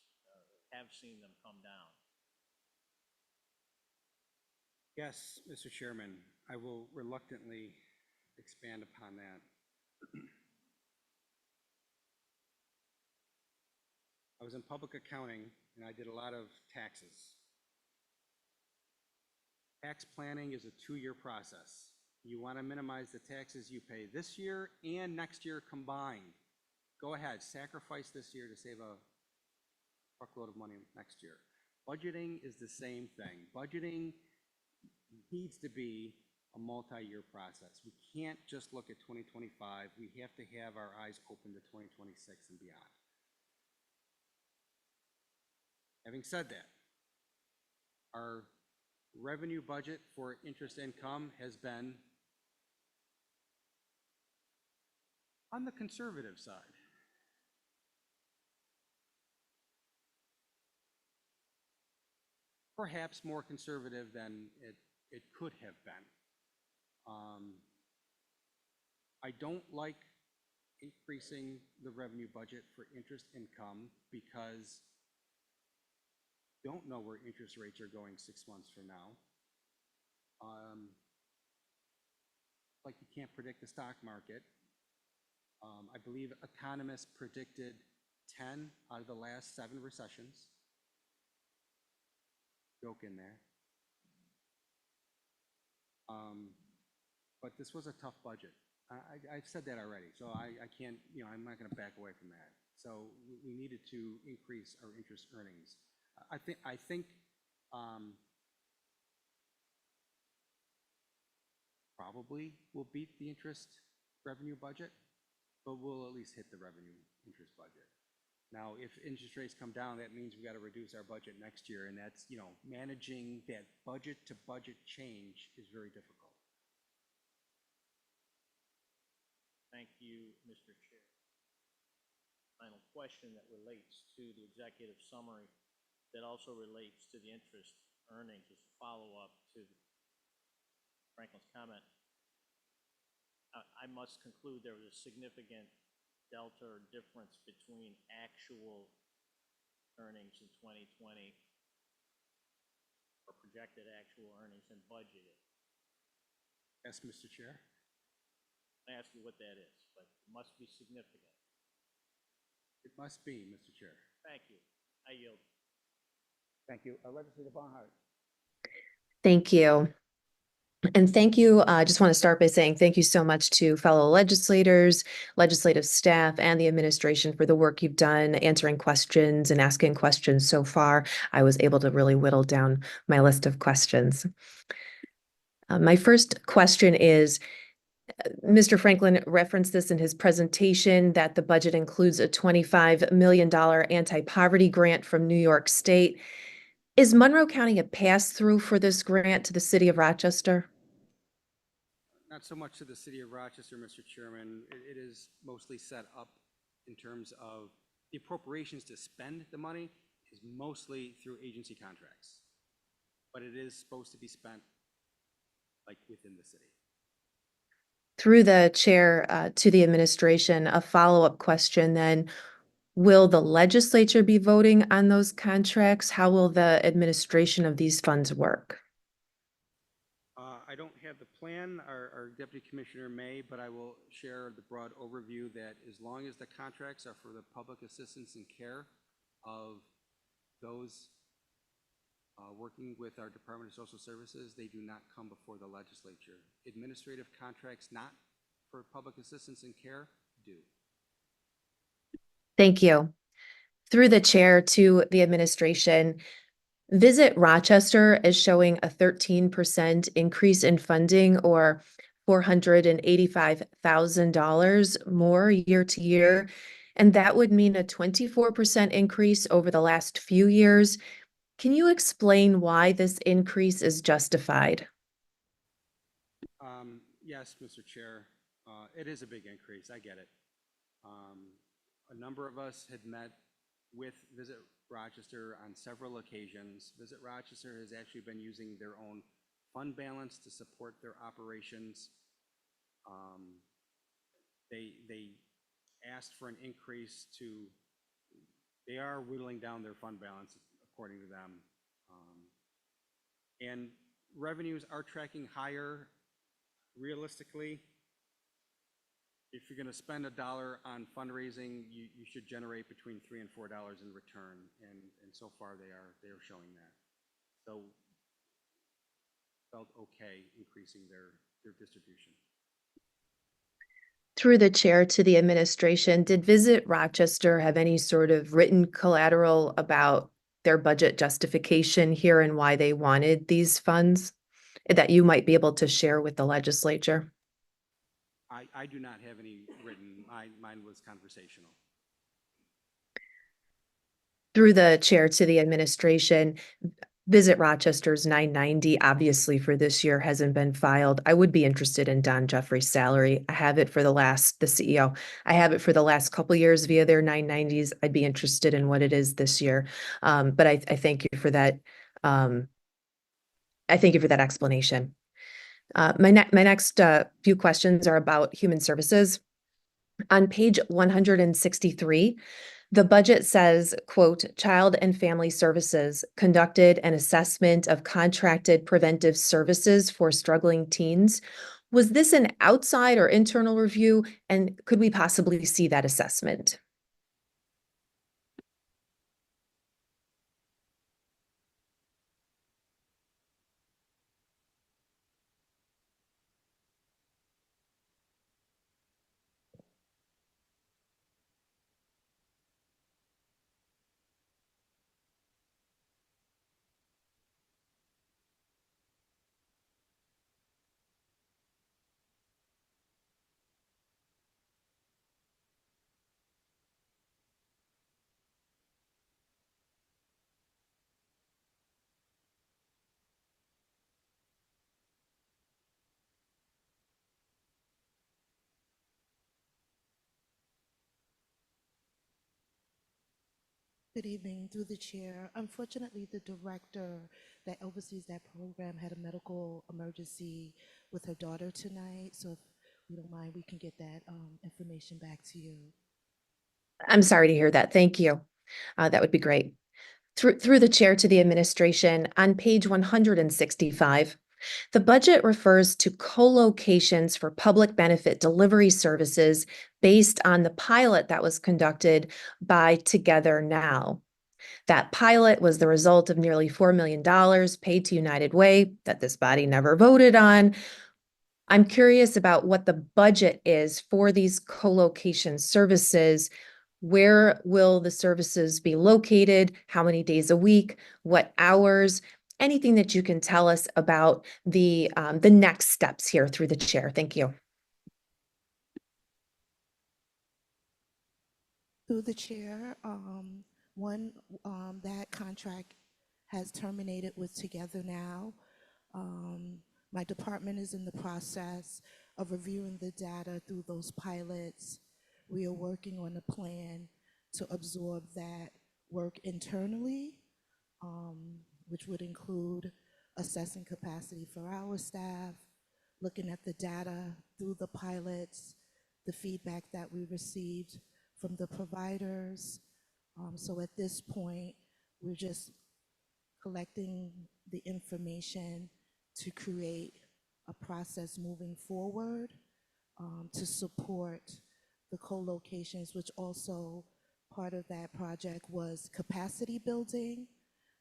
have seen them come down. Yes, Mr. Chairman, I will reluctantly expand upon that. I was in public accounting and I did a lot of taxes. Tax planning is a 2-year process. You want to minimize the taxes you pay this year and next year combined. Go ahead, sacrifice this year to save a truckload of money next year. Budgeting is the same thing. Budgeting needs to be a multi-year process. We can't just look at 2025. We have to have our eyes open to 2026 and beyond. Having said that, our revenue budget for interest income has been on the conservative side. Perhaps more conservative than it could have been. I don't like increasing the revenue budget for interest income because don't know where interest rates are going 6 months from now. Like you can't predict the stock market. I believe economists predicted 10 out of the last 7 recessions. Joke in there. But this was a tough budget. I've said that already, so I can't, I'm not going to back away from that. So we needed to increase our interest earnings. I think probably we'll beat the interest revenue budget, but we'll at least hit the revenue interest budget. Now, if interest rates come down, that means we got to reduce our budget next year, and that's, managing that budget to budget change is very difficult. Thank you, Mr. Chair. Final question that relates to the executive summary that also relates to the interest earnings as a follow-up to Franklin's comment. I must conclude there was a significant delta or difference between actual earnings in 2020 or projected actual earnings and budgeted. Yes, Mr. Chair. I ask you what that is, but it must be significant. It must be, Mr. Chair. Thank you. I yield. Thank you. Legislator Barnhart. Thank you. And thank you. I just want to start by saying thank you so much to fellow legislators, legislative staff, and the administration for the work you've done answering questions and asking questions so far. I was able to really whittle down my list of questions. My first question is, Mr. Franklin referenced this in his presentation that the budget includes a $25 million anti-poverty grant from New York State. Is Monroe County a pass-through for this grant to the city of Rochester? Not so much to the city of Rochester, Mr. Chairman. It is mostly set up in terms of the appropriations to spend the money is mostly through agency contracts. But it is supposed to be spent like within the city. Through the chair to the administration, a follow-up question then. Will the legislature be voting on those contracts? How will the administration of these funds work? I don't have the plan. Our deputy commissioner may, but I will share the broad overview that as long as the contracts are for the public assistance and care of those working with our Department of Social Services, they do not come before the legislature. Administrative contracts not for public assistance and care do. Thank you. Through the chair to the administration, Visit Rochester is showing a 13% increase in funding, or $485,000 more year to year. And that would mean a 24% increase over the last few years. Can you explain why this increase is justified? Yes, Mr. Chair, it is a big increase. I get it. A number of us had met with Visit Rochester on several occasions. Visit Rochester has actually been using their own fund balance to support their operations. They asked for an increase to, they are whittling down their fund balance according to them. And revenues are tracking higher. Realistically, if you're going to spend $1 on fundraising, you should generate between $3 and $4 in return, and so far they are showing that. So felt okay increasing their distribution. Through the chair to the administration, did Visit Rochester have any sort of written collateral about their budget justification here and why they wanted these funds that you might be able to share with the legislature? I do not have any written. Mine was conversational. Through the chair to the administration, Visit Rochester's 990 obviously for this year hasn't been filed. I would be interested in Don Jeffrey's salary. I have it for the CEO. I have it for the last couple of years via their 990s. I'd be interested in what it is this year. But I thank you for that. I thank you for that explanation. My next few questions are about human services. On page 163, the budget says, quote, Child and Family Services conducted an assessment of contracted preventive services for struggling teens. Was this an outside or internal review? And could we possibly see that assessment? Good evening, through the chair. Unfortunately, the director that oversees that program had a medical emergency with her daughter tonight. So if you don't mind, we can get that information back to you. I'm sorry to hear that. Thank you. That would be great. Through the chair to the administration, on page 165, the budget refers to co-locations for public benefit delivery services based on the pilot that was conducted by Together Now. That pilot was the result of nearly $4 million paid to United Way that this body never voted on. I'm curious about what the budget is for these co-location services. Where will the services be located? How many days a week? What hours? Anything that you can tell us about the next steps here through the chair. Thank you. Through the chair, that contract has terminated with Together Now. My department is in the process of reviewing the data through those pilots. We are working on a plan to absorb that work internally, which would include assessing capacity for our staff, looking at the data through the pilots, the feedback that we received from the providers. So at this point, we're just collecting the information to create a process moving forward to support the co-locations, which also part of that project was capacity building,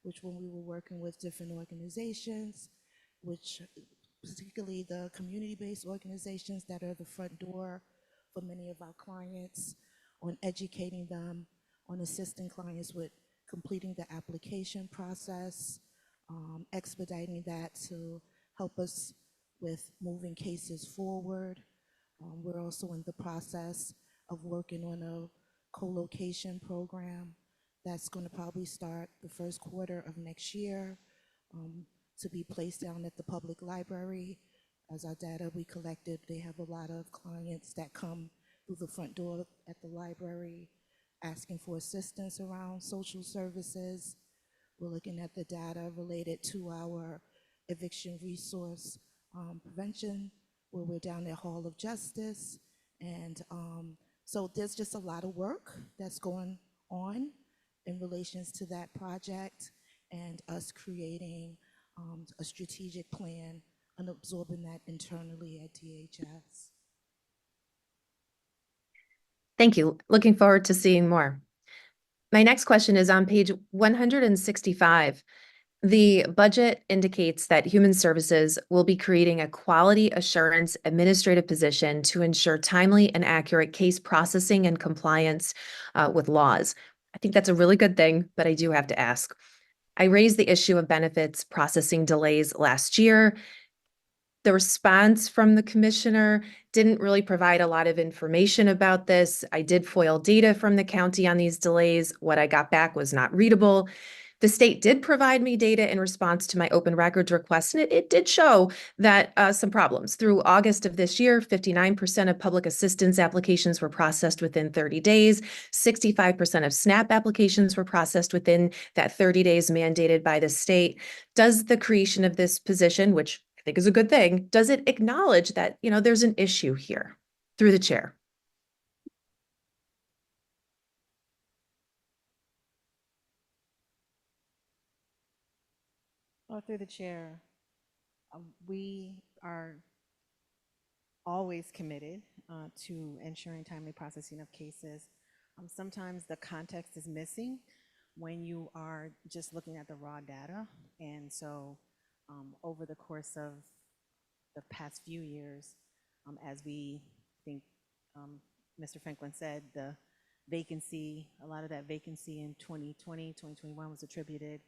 which when we were working with different organizations, which particularly the community-based organizations that are the front door for many of our clients, on educating them, on assisting clients with completing the application process, expediting that to help us with moving cases forward. We're also in the process of working on a co-location program that's going to probably start the first quarter of next year to be placed down at the public library. As our data we collected, they have a lot of clients that come through the front door at the library asking for assistance around social services. We're looking at the data related to our eviction resource prevention, where we're down at Hall of Justice. And so there's just a lot of work that's going on in relations to that project and us creating a strategic plan and absorbing that internally at DHS. Thank you. Looking forward to seeing more. My next question is on page 165. The budget indicates that Human Services will be creating a quality assurance administrative position to ensure timely and accurate case processing and compliance with laws. I think that's a really good thing, but I do have to ask. I raised the issue of benefits processing delays last year. The response from the commissioner didn't really provide a lot of information about this. I did FOIL data from the county on these delays. What I got back was not readable. The state did provide me data in response to my open records request, and it did show that some problems. Through August of this year, 59% of public assistance applications were processed within 30 days. 65% of SNAP applications were processed within that 30 days mandated by the state. Does the creation of this position, which I think is a good thing, does it acknowledge that, there's an issue here? Through the chair. Well, through the chair, we are always committed to ensuring timely processing of cases. Sometimes the context is missing when you are just looking at the raw data. And so over the course of the past few years, as we think Mr. Franklin said, the vacancy, a lot of that vacancy in 2020, 2021 was attributed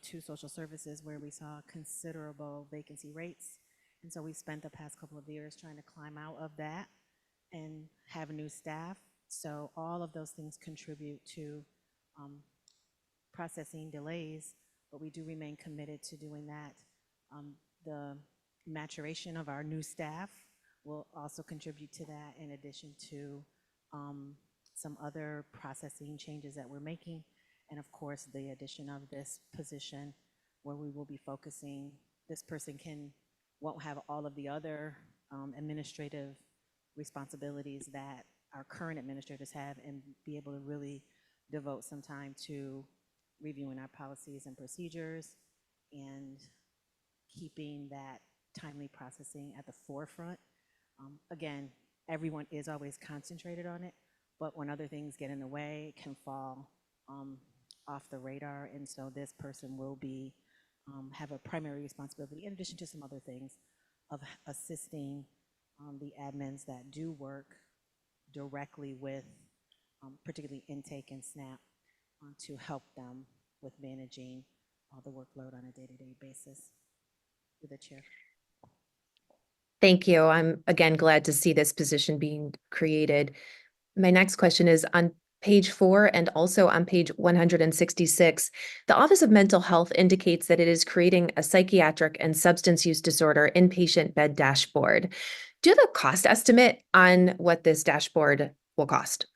to social services, where we saw considerable vacancy rates. And so we spent the past couple of years trying to climb out of that and have new staff. So all of those things contribute to processing delays, but we do remain committed to doing that. The maturation of our new staff will also contribute to that, in addition to some other processing changes that we're making. And of course, the addition of this position where we will be focusing, this person won't have all of the other administrative responsibilities that our current administrators have and be able to really devote some time to reviewing our policies and procedures and keeping that timely processing at the forefront. Again, everyone is always concentrated on it, but when other things get in the way, it can fall off the radar. And so this person will be have a primary responsibility, in addition to some other things, of assisting the admins that do work directly with particularly intake and SNAP to help them with managing the workload on a day-to-day basis. Through the chair. Thank you. I'm again glad to see this position being created. My next question is on page 4 and also on page 166. The Office of Mental Health indicates that it is creating a psychiatric and substance use disorder inpatient bed dashboard. Do you have a cost estimate on what this dashboard will cost?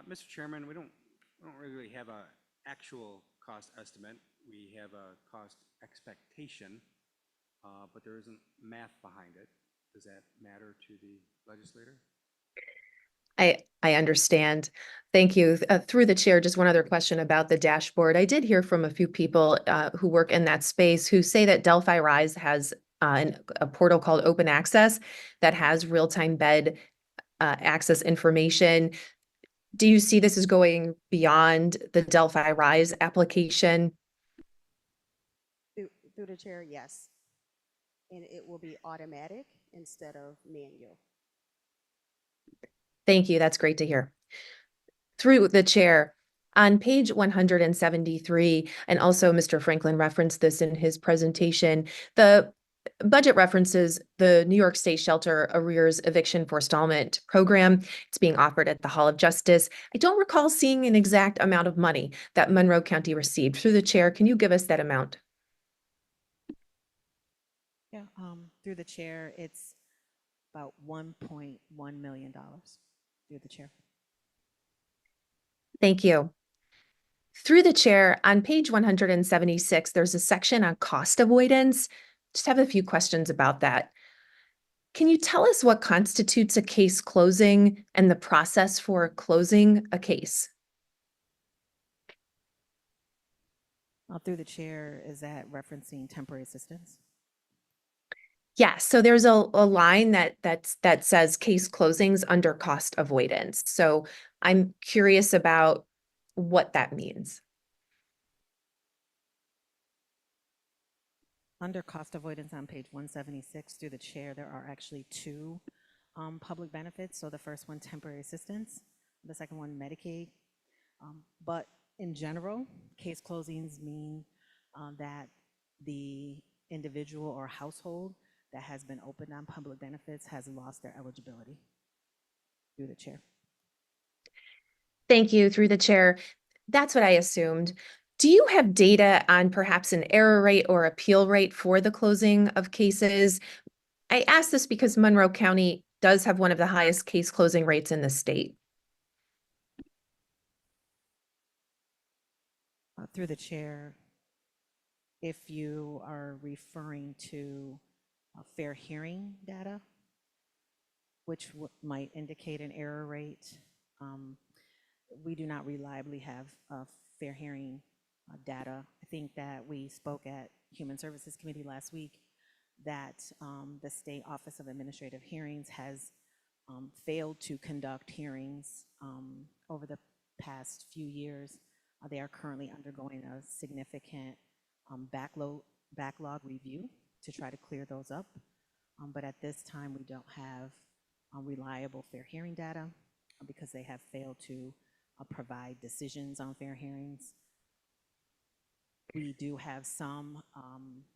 Mr. Chairman, we don't really have a actual cost estimate. We have a cost expectation, but there isn't math behind it. Does that matter to the legislator? I understand. Thank you. Through the chair, just one other question about the dashboard. I did hear from a few people who work in that space who say that Delphi Rise has a portal called Open Access that has real-time bed access information. Do you see this as going beyond the Delphi Rise application? Through the chair, yes. And it will be automatic instead of manual. Thank you. That's great to hear. Through the chair, on page 173, and also Mr. Franklin referenced this in his presentation, the budget references the New York State Shelter Arrears Eviction Forestallment Program. It's being offered at the Hall of Justice. I don't recall seeing an exact amount of money that Monroe County received. Through the chair, can you give us that amount? Yeah, through the chair, it's about $1.1 million. Through the chair. Thank you. Through the chair, on page 176, there's a section on cost avoidance. Just have a few questions about that. Can you tell us what constitutes a case closing and the process for closing a case? Through the chair, is that referencing temporary assistance? Yes, so there's a line that says case closings under cost avoidance. So I'm curious about what that means. Under cost avoidance on page 176 through the chair, there are actually two public benefits. So the first one, temporary assistance, the second one, Medicaid. But in general, case closings mean that the individual or household that has been opened on public benefits has lost their eligibility. Through the chair. Thank you. Through the chair. That's what I assumed. Do you have data on perhaps an error rate or appeal rate for the closing of cases? I ask this because Monroe County does have one of the highest case closing rates in the state. Through the chair, if you are referring to fair hearing data, which might indicate an error rate, we do not reliably have fair hearing data. I think that we spoke at Human Services Committee last week that the State Office of Administrative Hearings has failed to conduct hearings over the past few years. They are currently undergoing a significant backlog review to try to clear those up. But at this time, we don't have reliable fair hearing data because they have failed to provide decisions on fair hearings. We do have some,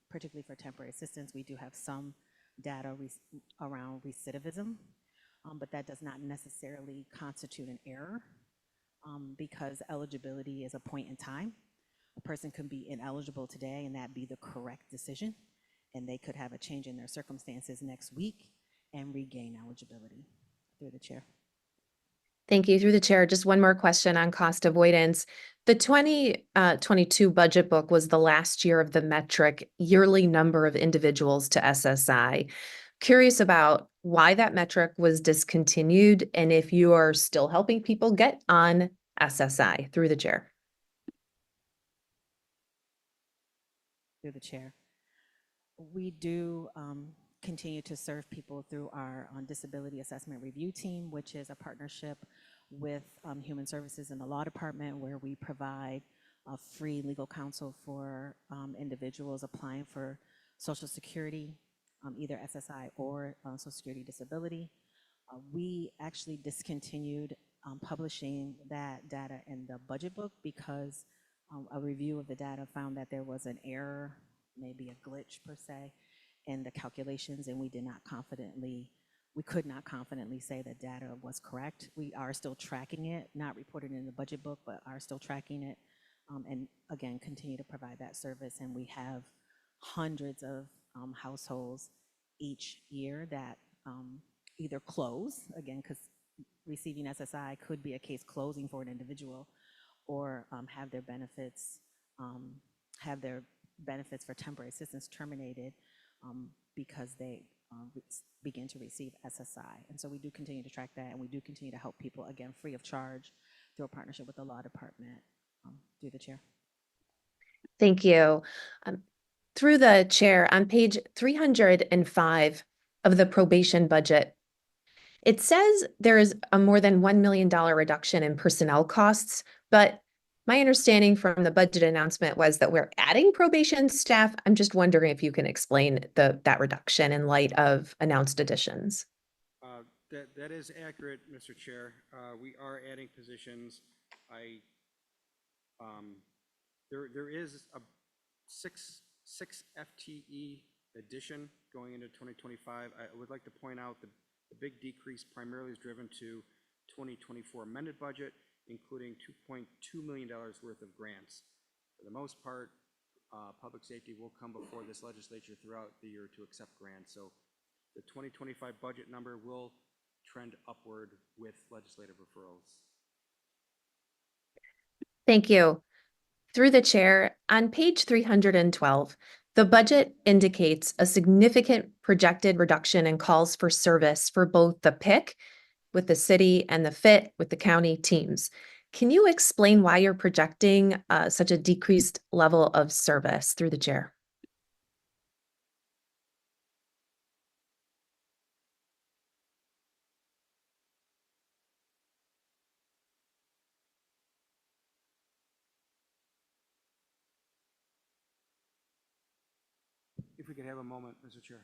particularly for temporary assistance, we do have some data around recidivism, but that does not necessarily constitute an error because eligibility is a point in time. A person can be ineligible today and that be the correct decision, and they could have a change in their circumstances next week and regain eligibility. Through the chair. Thank you. Through the chair, just one more question on cost avoidance. The 2022 budget book was the last year of the metric yearly number of individuals to SSI. Curious about why that metric was discontinued and if you are still helping people get on SSI. Through the chair. Through the chair. We do continue to serve people through our disability assessment review team, which is a partnership with Human Services and the Law Department, where we provide free legal counsel for individuals applying for Social Security, either SSI or Social Security disability. We actually discontinued publishing that data in the budget book because a review of the data found that there was an error, maybe a glitch per se, in the calculations, and we could not confidently say that data was correct. We are still tracking it, not reported in the budget book, but are still tracking it, and again, continue to provide that service. And we have hundreds of households each year that either close, again, because receiving SSI could be a case closing for an individual, or have their benefits for temporary assistance terminated because they begin to receive SSI. And so we do continue to track that, and we do continue to help people, again, free of charge through a partnership with the Law Department. Through the chair. Thank you. Through the chair, on page 305 of the probation budget, it says there is a more than $1 million reduction in personnel costs, but my understanding from the budget announcement was that we're adding probation staff. I'm just wondering if you can explain that reduction in light of announced additions. That is accurate, Mr. Chair. We are adding positions. There is a six FTE addition going into 2025. I would like to point out the big decrease primarily is driven to 2024 amended budget, including $2.2 million worth of grants. For the most part, public safety will come before this legislature throughout the year to accept grants. So the 2025 budget number will trend upward with legislative referrals. Thank you. Through the chair, on page 312, the budget indicates a significant projected reduction in calls for service for both the PIC with the city and the FIT with the county teams. Can you explain why you're projecting such a decreased level of service? Through the chair. If we could have a moment, Mr. Chair.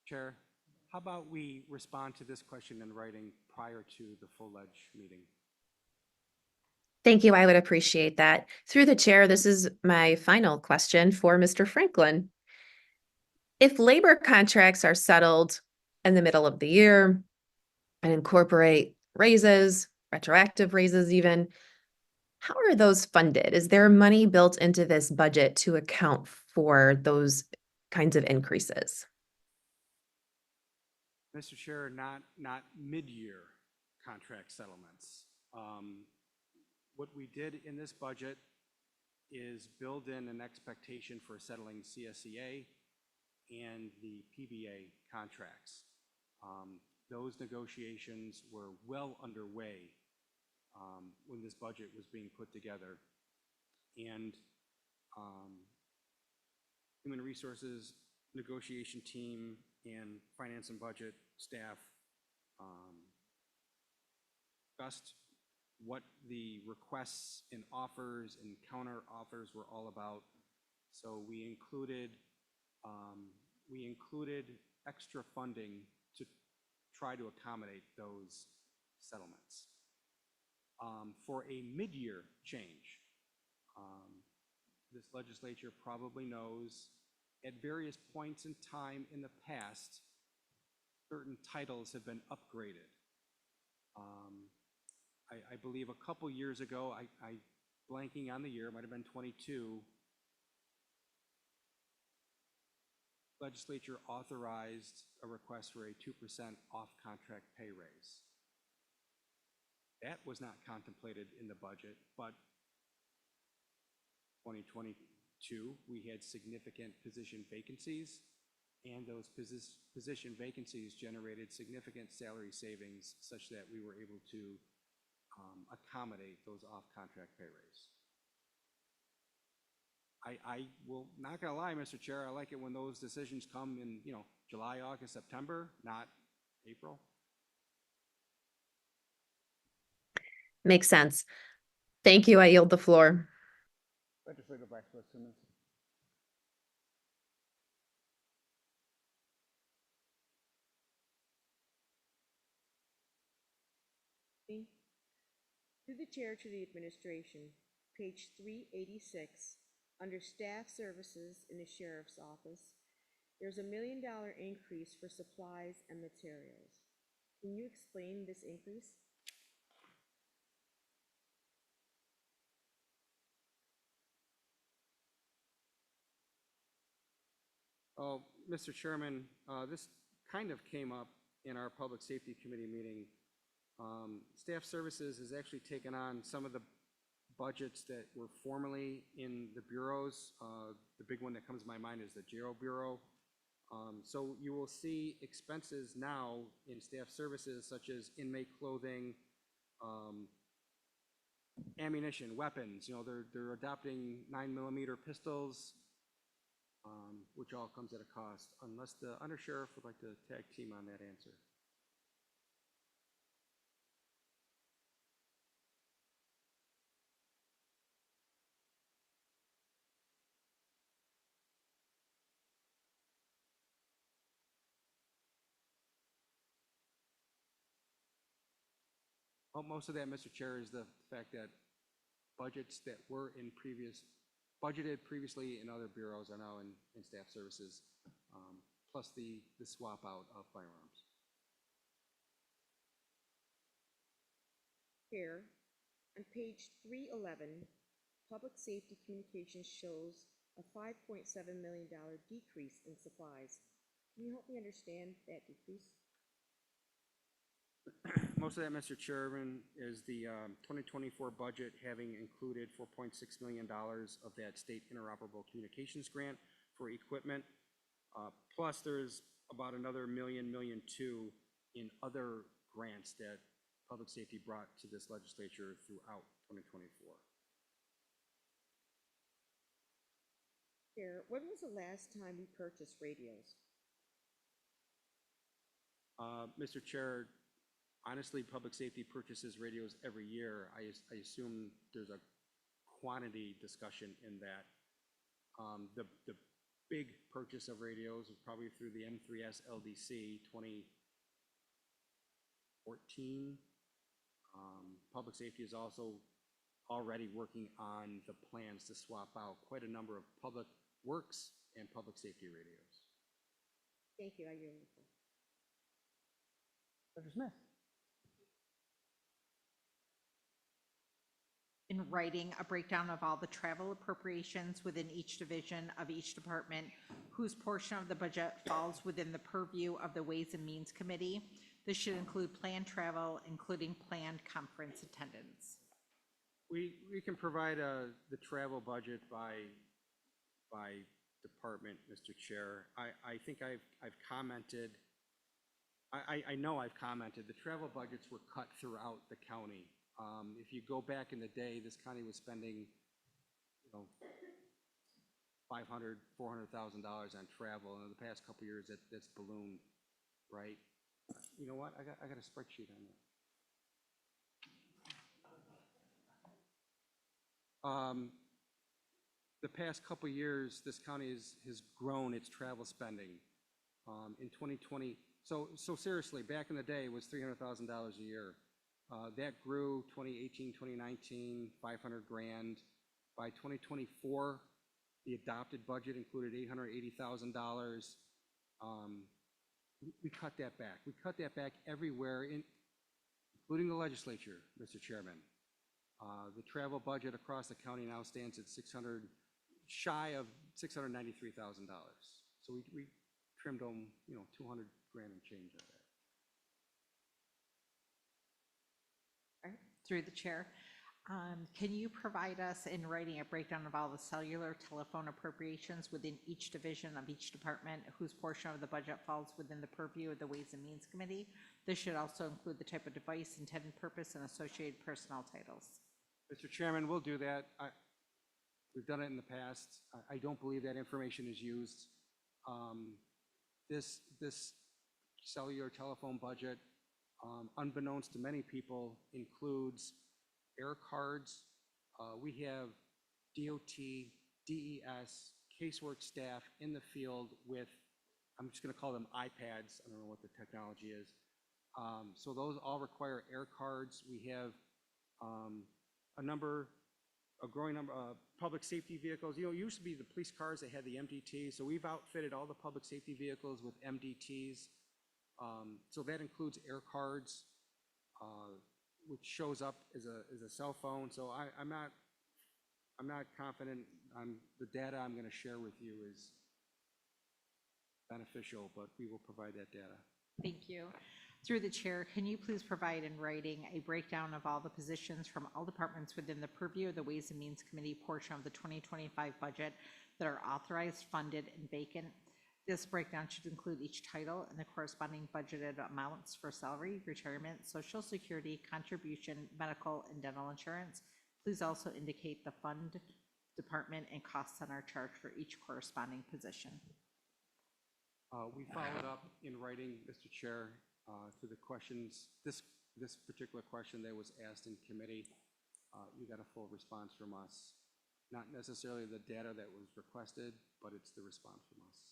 Chair, how about we respond to this question in writing prior to the full ledge meeting? Thank you. I would appreciate that. Through the chair, this is my final question for Mr. Franklin. If labor contracts are settled in the middle of the year and incorporate raises, retroactive raises even, how are those funded? Is there money built into this budget to account for those kinds of increases? Mr. Chair, not mid-year contract settlements. What we did in this budget is build in an expectation for settling CSEA and the PBA contracts. Those negotiations were well underway when this budget was being put together. And Human Resources negotiation team and finance and budget staff discussed what the requests and offers and counter offers were all about. So we included extra funding to try to accommodate those settlements. For a mid-year change, this legislature probably knows at various points in time in the past, certain titles have been upgraded. I believe a couple years ago, I blanking on the year, it might have been 22, legislature authorized a request for a 2% off-contract pay raise. That was not contemplated in the budget, but 2022, we had significant position vacancies, and those position vacancies generated significant salary savings such that we were able to accommodate those off-contract pay raise. I will not gonna lie, Mr. Chair, I like it when those decisions come in, July, August, September, not April. Makes sense. Thank you. I yield the floor. Legislative Vice President Simmons. Through the chair to the administration, page 386, under staff services in the sheriff's office, there's $1 million increase for supplies and materials. Can you explain this increase? Oh, Mr. Chairman, this kind of came up in our Public Safety Committee meeting. Staff Services has actually taken on some of the budgets that were formerly in the bureaus. The big one that comes to my mind is the Jail Bureau. So you will see expenses now in Staff Services such as inmate clothing, ammunition, weapons. They're adopting 9mm pistols, which all comes at a cost, unless the undersheriff would like to tag team on that answer. Well, most of that, Mr. Chair, is the fact that budgets that were budgeted previously in other bureaus are now in Staff Services, plus the swap out of firearms. Chair, on page 311, Public Safety Communications shows a $5.7 million decrease in supplies. Can you help me understand that decrease? Most of that, Mr. Chairman, is the 2024 budget having included $4.6 million of that state interoperable communications grant for equipment. Plus there's about another $1 million in other grants that public safety brought to this legislature throughout 2024. Chair, when was the last time we purchased radios? Mr. Chair, honestly, public safety purchases radios every year. I assume there's a quantity discussion in that. The big purchase of radios was probably through the M3S LDC 2014. Public safety is also already working on the plans to swap out quite a number of public works and public safety radios. Thank you, I yield the floor. Dr. Smith? In writing, a breakdown of all the travel appropriations within each division of each department whose portion of the budget falls within the purview of the Ways and Means Committee. This should include planned travel, including planned conference attendance. We can provide the travel budget by department, Mr. Chair. I think I've commented, I know I've commented, the travel budgets were cut throughout the county. If you go back in the day, this county was spending, you know, $500,000, $400,000 on travel, and in the past couple of years, that's ballooned, right? You know what? I got a spreadsheet on that. The past couple of years, this county has grown its travel spending. In 2020, so seriously, back in the day, it was $300,000 a year. That grew 2018, 2019, 500 grand. By 2024, the adopted budget included $880,000. We cut that back. We cut that back everywhere, including the legislature, Mr. Chairman. The travel budget across the county now stands at shy of $693,000. So we trimmed them, you know, 200 grand and change of that. Through the chair, can you provide us in writing a breakdown of all the cellular telephone appropriations within each division of each department whose portion of the budget falls within the purview of the Ways and Means Committee? This should also include the type of device, intended purpose, and associated personnel titles. Mr. Chairman, we'll do that. We've done it in the past. I don't believe that information is used. This cellular telephone budget, unbeknownst to many people, includes air cards. We have DOT, DES, casework staff in the field with, I'm just going to call them iPads. I don't know what the technology is. So those all require air cards. We have a growing number of public safety vehicles. You know, it used to be the police cars that had the MDT, so we've outfitted all the public safety vehicles with MDTs. So that includes air cards, which shows up as a cell phone. So I'm not confident on the data I'm going to share with you is beneficial, but we will provide that data. Thank you. Through the chair, can you please provide in writing a breakdown of all the positions from all departments within the purview of the Ways and Means Committee portion of the 2025 budget that are authorized, funded, and vacant? This breakdown should include each title and the corresponding budgeted amounts for salary, retirement, social security, contribution, medical, and dental insurance. Please also indicate the fund, department, and costs on our chart for each corresponding position. We followed up in writing, Mr. Chair, to the questions, this particular question that was asked in committee. You got a full response from us. Not necessarily the data that was requested, but it's the response from us.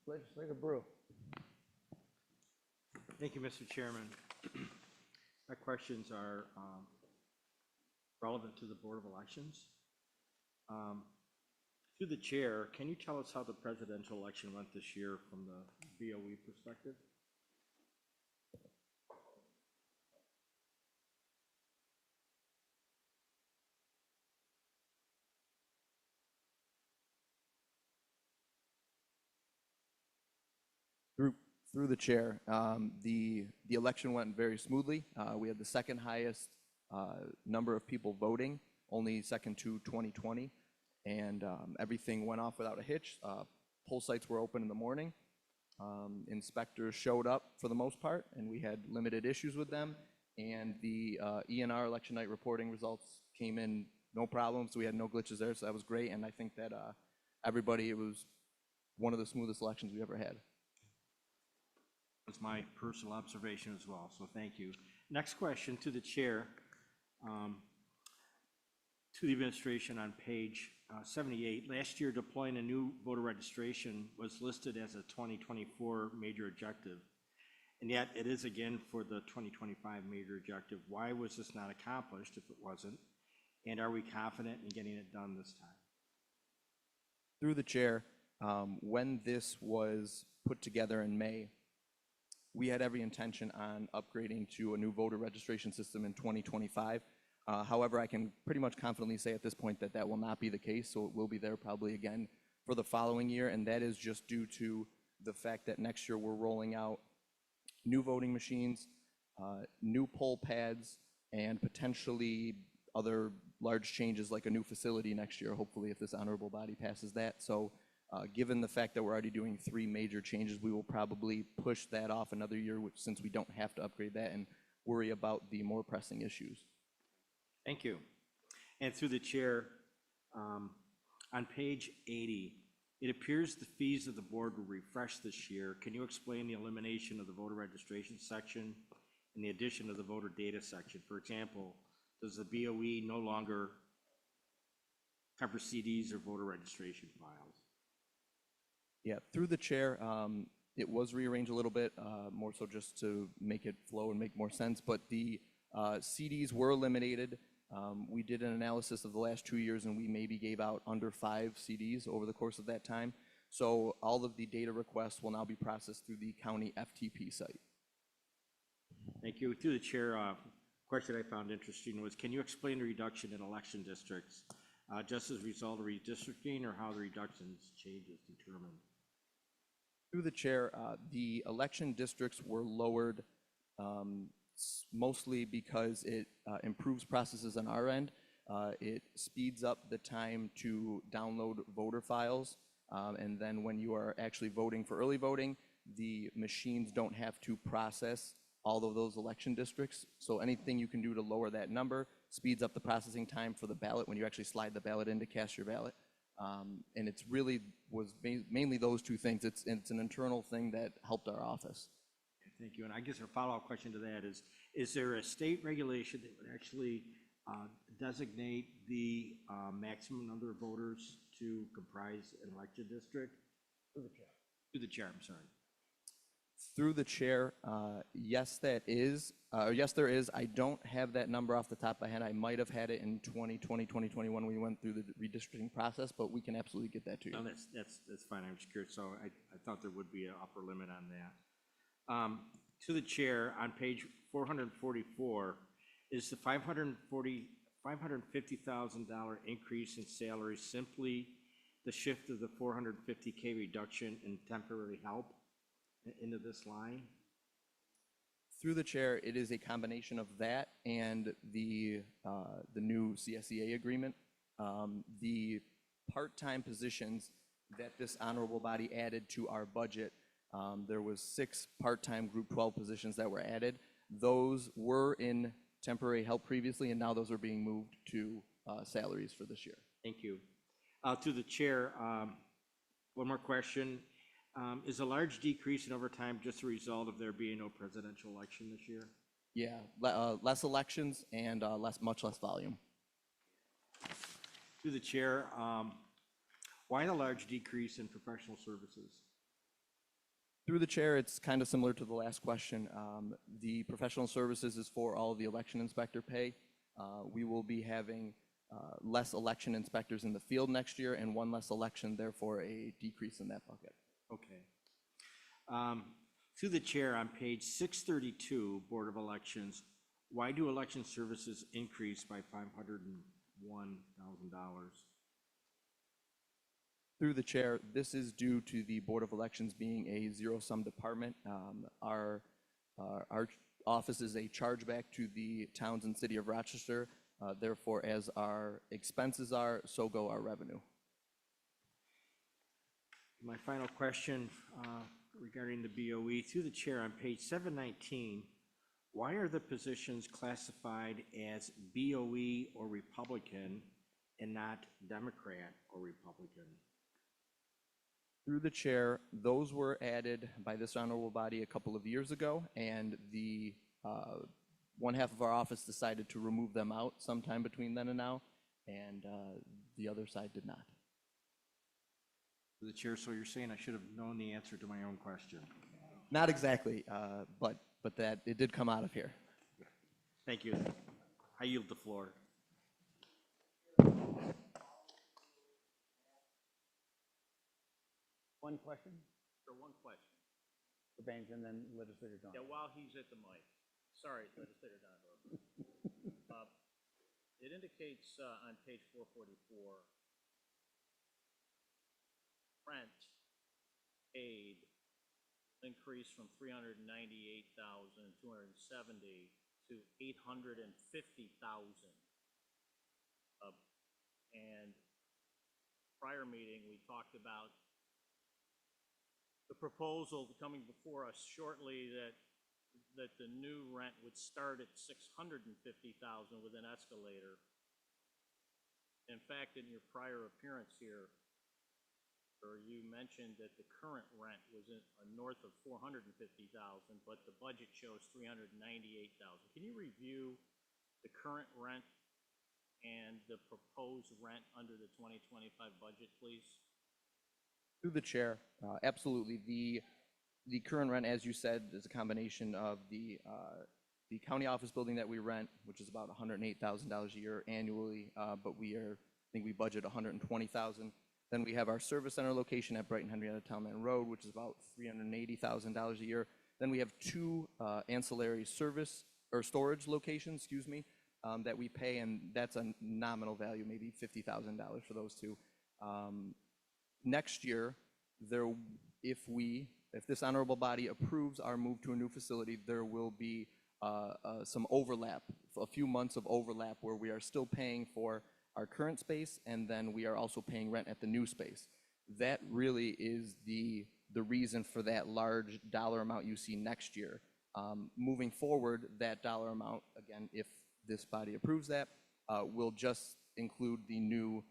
Legislator Brew. Thank you, Mr. Chairman. My questions are relevant to the Board of Elections. To the chair, can you tell us how the presidential election went this year from the BOE perspective? Through the chair, the election went very smoothly. We had the second highest number of people voting, only second to 2020, and everything went off without a hitch. Poll sites were open in the morning. Inspectors showed up for the most part, and we had limited issues with them. And the ENR election night reporting results came in no problems. We had no glitches there, so that was great. And I think that it was one of the smoothest elections we ever had. That's my personal observation as well, so thank you. Next question to the chair. To the administration on page 78, last year deploying a new voter registration was listed as a 2024 major objective, and yet it is again for the 2025 major objective. Why was this not accomplished if it wasn't? And are we confident in getting it done this time? Through the chair, when this was put together in May, we had every intention on upgrading to a new voter registration system in 2025. However, I can pretty much confidently say at this point that that will not be the case, so it will be there probably again for the following year, and that is just due to the fact that next year we're rolling out new voting machines, new poll pads, and potentially other large changes like a new facility next year, hopefully, if this honorable body passes that. So given the fact that we're already doing 3 major changes, we will probably push that off another year, since we don't have to upgrade that and worry about the more pressing issues. Thank you. And through the chair, on page 80, it appears the fees of the board were refreshed this year. Can you explain the elimination of the voter registration section and the addition of the voter data section? For example, does the BOE no longer cover CDs or voter registration files? Yeah, through the chair, it was rearranged a little bit, more so just to make it flow and make more sense, but the CDs were eliminated. We did an analysis of the last 2 years, and we maybe gave out under 5 CDs over the course of that time. So all of the data requests will now be processed through the county FTP site. Thank you. Through the chair, question I found interesting was, can you explain the reduction in election districts just as a result of redistricting, or how the reductions change is determined? Through the chair, the election districts were lowered mostly because it improves processes on our end. It speeds up the time to download voter files, and then when you are actually voting for early voting, the machines don't have to process all of those election districts. So anything you can do to lower that number speeds up the processing time for the ballot when you actually slide the ballot in to cast your ballot. And it's really was mainly those 2 things. It's an internal thing that helped our office. Thank you. And I guess a follow-up question to that is there a state regulation that would actually designate the maximum number of voters to comprise an election district? Through the chair. Through the chair, I'm sorry. Through the chair, yes, that is. Yes, there is. I don't have that number off the top of my head. I might have had it in 2020, 2021 when we went through the redistricting process, but we can absolutely get that to you. No, that's fine. I'm just curious. So I thought there would be an upper limit on that. To the chair, on page 444, is the $550,000 increase in salary simply the shift of the $450K reduction in temporary help into this line? Through the chair, it is a combination of that and the new CSEA agreement. The part-time positions that this honorable body added to our budget, there was 6 part-time Group 12 positions that were added. Those were in temporary help previously, and now those are being moved to salaries for this year. Thank you. To the chair, one more question. Is a large decrease in overtime just a result of there being no presidential election this year? Yeah, less elections and much less volume. To the chair, why the large decrease in professional services? Through the chair, it's kind of similar to the last question. The professional services is for all of the election inspector pay. We will be having less election inspectors in the field next year and 1 less election, therefore a decrease in that bucket. Okay. To the chair, on page 632, Board of Elections, why do election services increase by $501,000? Through the chair, this is due to the Board of Elections being a zero-sum department. Our office is a chargeback to the towns and city of Rochester. Therefore, as our expenses are, so go our revenue. My final question regarding the BOE, through the chair, on page 719, why are the positions classified as BOE or Republican and not Democrat or Republican? Through the chair, those were added by this honorable body a couple of years ago, and the one half of our office decided to remove them out sometime between then and now. and the other side did not. Through the chair, so you're saying I should have known the answer to my own question? Not exactly, but that it did come out of here. Thank you. I yield the floor. One question For one question. for Baines and then Legislator Dawn. Yeah, while he's at the mic. Sorry, Legislator Dondorf. It indicates on page 444, rent paid increased from 398,270 to 850,000. And prior meeting, we talked about the proposal coming before us shortly that the new rent would start at 650,000 with an escalator. In fact, in your prior appearance here, or you mentioned that the current rent was north of 450,000, but the budget shows 398,000. Can you review the current rent and the proposed rent under the 2025 budget, please? Through the chair, absolutely. The current rent, as you said, is a combination of the county office building that we rent, which is about $108,000 a year annually, but I think we budget $120,000. Then we have our service center location at Brighton Henrietta Townman Road, which is about $380,000 a year. Then we have two ancillary service or storage locations, that we pay, and that's a nominal value, maybe $50,000 for those two. Next year, if this honorable body approves our move to a new facility, there will be some overlap, a few months of overlap where we are still paying for our current space, and then we are also paying rent at the new space. That really is the reason for that large dollar amount you see next year. Moving forward, that dollar amount, again, if this body approves that, will just include the new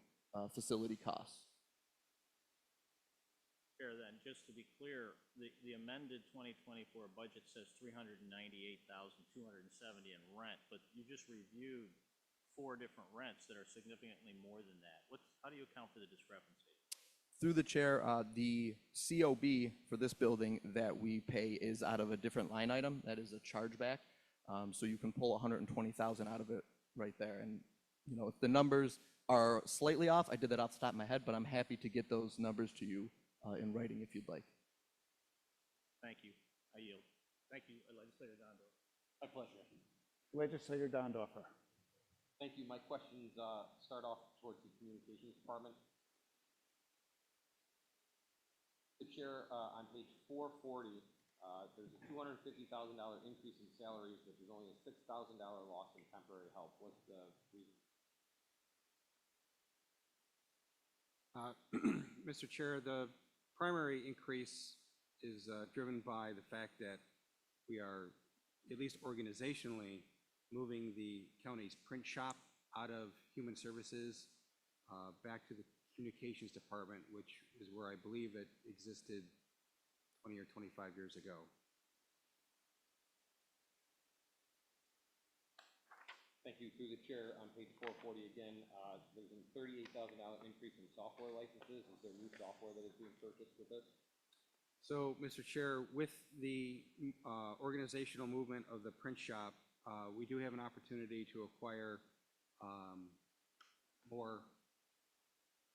facility costs. Chair, then, just to be clear, the amended 2024 budget says 398,270 in rent, but you just reviewed 4 different rents that are significantly more than that. How do you account for the discrepancy? Through the chair, the COB for this building that we pay is out of a different line item. That is a chargeback. So you can pull $120,000 out of it right there. And if the numbers are slightly off, I did that off the top of my head, but I'm happy to get those numbers to you in writing if you'd like. Thank you. I yield. Thank you, Legislator Dondorf. My pleasure. Legislator Dondorfer. Thank you. My questions start off towards the Communications Department. The chair, on page 440, there's a $250,000 increase in salaries, but there's only a $6,000 loss in temporary help. What's the reason? Mr. Chair, the primary increase is driven by the fact that we are, at least organizationally, moving the county's print shop out of Human Services back to the Communications Department, which is where I believe it existed 20 or 25 years ago. Thank you. Through the chair, on page 440 again, there's a $38,000 increase in software licenses. Is there new software that is being purchased with this? So, Mr. Chair, with the organizational movement of the print shop, we do have an opportunity to acquire more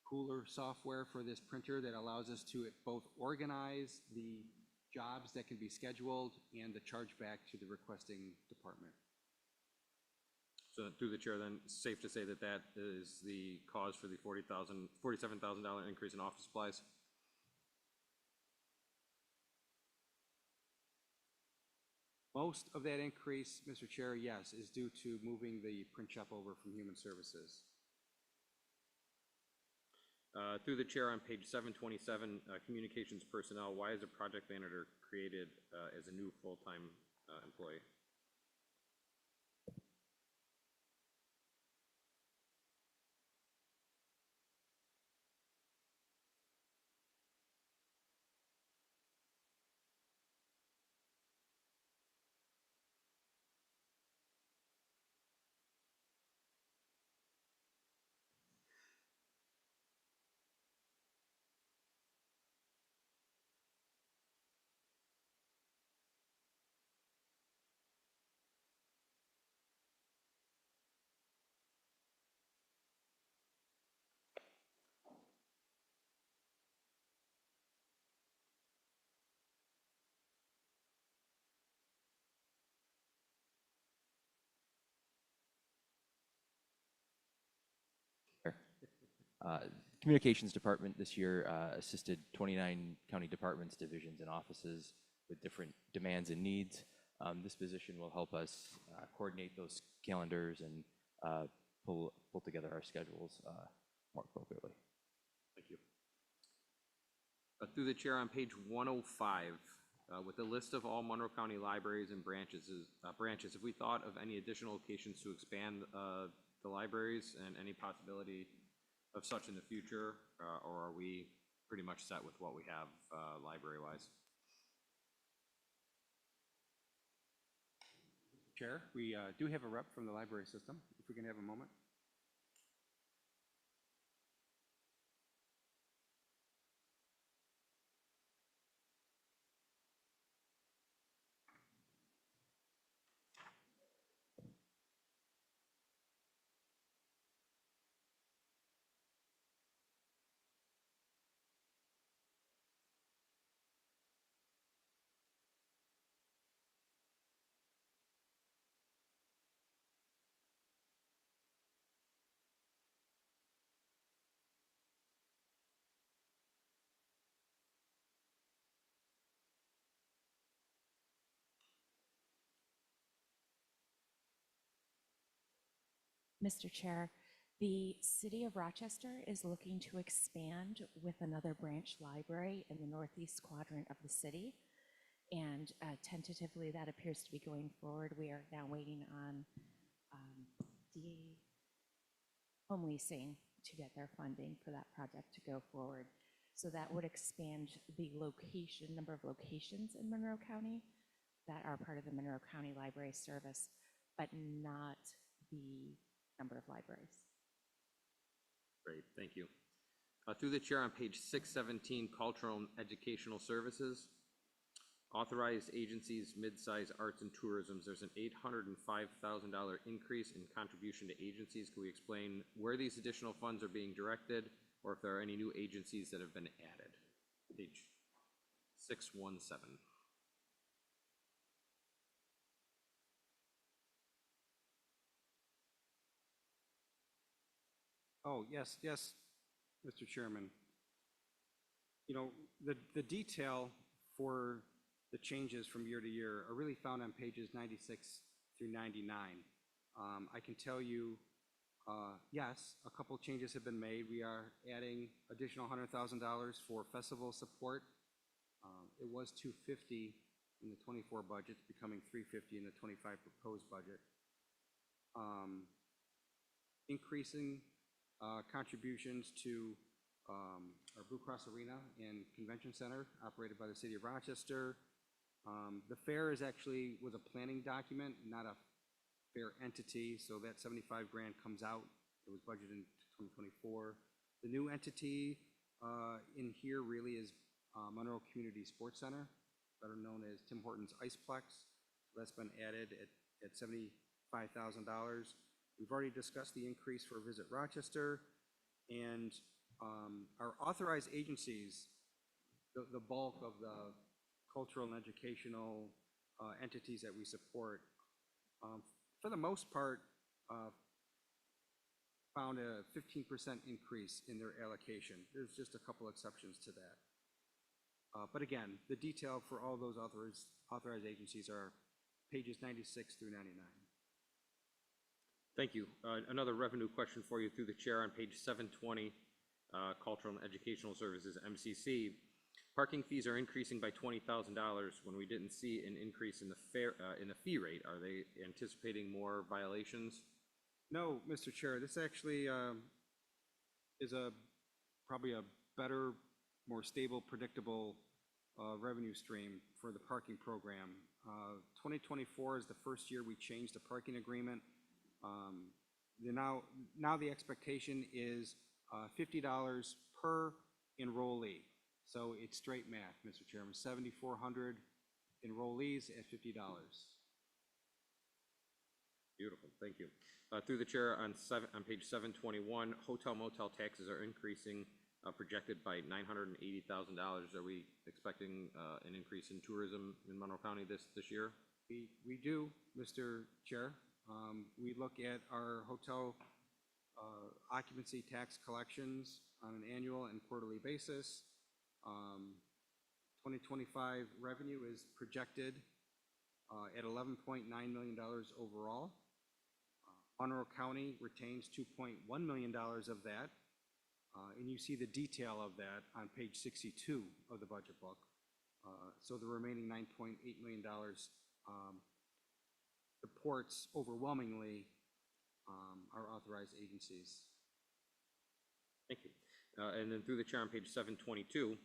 cooler software for this printer that allows us to both organize the jobs that can be scheduled and the charge back to the requesting department. So through the chair, then, it's safe to say that that is the cause for the $47,000 increase in office supplies? Most of that increase, Mr. Chair, yes, is due to moving the print shop over from Human Services. Through the chair, on page 727, communications personnel, why is a project manager created as a new full-time employee? Communications Department this year assisted 29 county departments, divisions, and offices with different demands and needs. This position will help us coordinate those calendars and pull together our schedules more appropriately. Thank you. Through the chair, on page 105, with the list of all Monroe County libraries and branches, have we thought of any additional locations to expand the libraries and any possibility of such in the future, or are we pretty much set with what we have library-wise? Chair, we do have a rep from the library system, if we can have a moment. Mr. Chair, the City of Rochester is looking to expand with another branch library in the northeast quadrant of the city. And tentatively, that appears to be going forward. We are now waiting on the home leasing to get their funding for that project to go forward. So that would expand the number of locations in Monroe County that are part of the Monroe County Library Service, but not the number of libraries. Great, thank you. Through the chair, on page 617, Cultural and Educational Services, authorized agencies, mid-size arts and tourisms, there's an $805,000 increase in contribution to agencies. Can we explain where these additional funds are being directed, or if there are any new agencies that have been added? Page 617. Oh, yes, Mr. Chairman. You know, the detail for the changes from year to year are really found on pages 96 through 99. I can tell you, yes, a couple changes have been made. We are adding additional $100,000 for festival support. It was $250 in the 24 budget, it's becoming $350 in the 25 proposed budget. Increasing contributions to our Blue Cross Arena and Convention Center operated by the City of Rochester. The fair is actually with a planning document, not a fair entity, so that 75 grand comes out. It was budgeted in 2024. The new entity in here really is Monroe Community Sports Center, better known as Tim Hortons Iceplex. That's been added at $75,000. We've already discussed the increase for Visit Rochester, and our authorized agencies, the bulk of the cultural and educational entities that we support, for the most part, found a 15% increase in their allocation. There's just a couple exceptions to that. But again, the detail for all those authorized agencies are pages 96 through 99. Thank you. Another revenue question for you through the chair on page 720, Cultural and Educational Services, MCC. Parking fees are increasing by $20,000 when we didn't see an increase in the fee rate. Are they anticipating more violations? No, Mr. Chair, this actually is probably a better, more stable, predictable revenue stream for the parking program. 2024 is the first year we changed the parking agreement. Now the expectation is $50 per enrollee. So it's straight math, Mr. Chairman, 7,400 enrollees at $50. Beautiful, thank you. Through the chair, on page 721, hotel motel taxes are increasing, projected by $980,000. Are we expecting an increase in tourism in Monroe County this year? We do, Mr. Chair. We look at our hotel occupancy tax collections on an annual and quarterly basis. 2025 revenue is projected at $11.9 million overall. Monroe County retains $2.1 million of that, and you see the detail of that on page 62 of the budget book. So the remaining $9.8 million supports overwhelmingly our authorized agencies. Thank you. And then through the chair on page 722,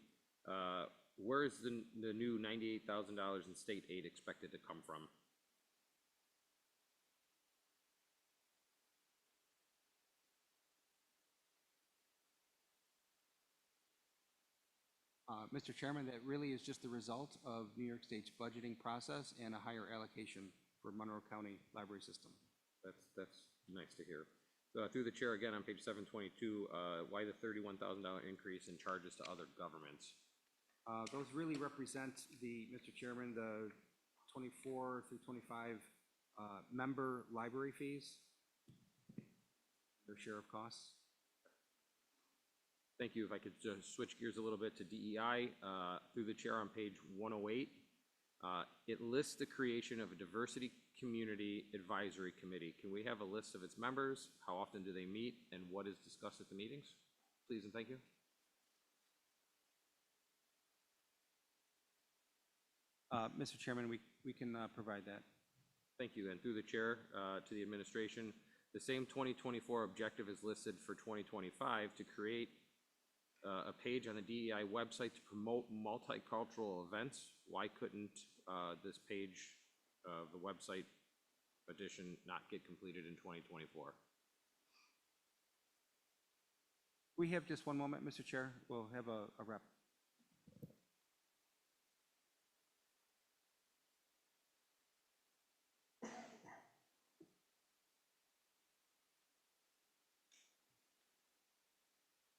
where is the new $98,000 in state aid expected to come from? Mr. Chairman, that really is just the result of New York State's budgeting process and a higher allocation for Monroe County Library System. That's nice to hear. So through the chair again on page 722, why the $31,000 increase in charges to other governments? Those really represent Mr. Chairman, the 24 through 25 member library fees, their share of costs. Thank you. If I could just switch gears a little bit to DEI, through the chair on page 108, it lists the creation of a diversity community advisory committee. Can we have a list of its members? How often do they meet, and what is discussed at the meetings? Please and thank you. Mr. Chairman, we can provide that. Thank you. And through the chair to the administration, the same 2024 objective is listed for 2025 to create a page on the DEI website to promote multicultural events. Why couldn't this page of the website addition not get completed in 2024? We have just one moment, Mr. Chair. We'll have a rep.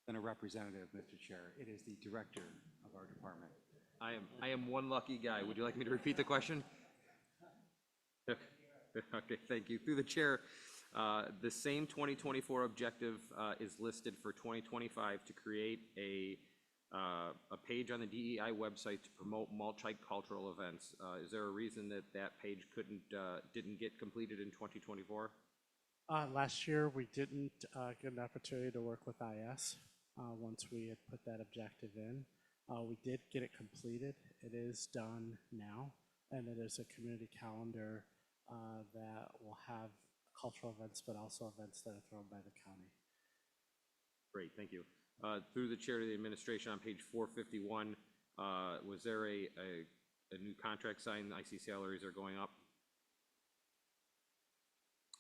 Than a representative, Mr. Chair. It is the director of our department. I am one lucky guy. Would you like me to repeat the question? Okay, thank you. Through the chair, the same 2024 objective is listed for 2025 to create a page on the DEI website to promote multicultural events. Is there a reason that that page didn't get completed in 2024? Last year, we didn't get an opportunity to work with IS once we had put that objective in. We did get it completed. It is done now, and it is a community calendar that will have cultural events, but also events that are thrown by the county. Great, thank you. Through the chair to the administration on page 451, was there a new contract signed? I see salaries are going up.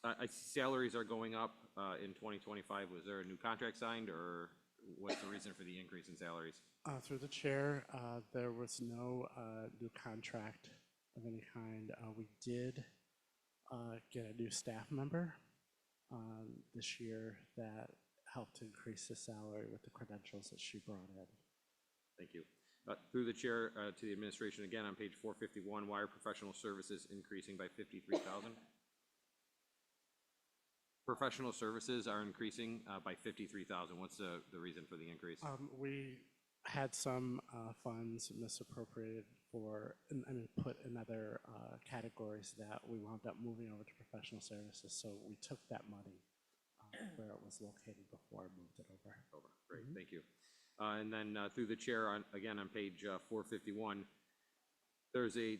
I see salaries are going up in 2025. Was there a new contract signed, or what's the reason for the increase in salaries? Through the chair, there was no new contract of any kind. We did get a new staff member this year that helped increase the salary with the credentials that she brought in. Thank you. Through the chair to the administration again on page 451, why are professional services increasing by 53,000? Professional services are increasing by 53,000. What's the reason for the increase? We had some funds misappropriated put in other categories that we wound up moving over to professional services. So we took that money where it was located before and moved it over. Great, thank you. And then through the chair, again on page 451, there's a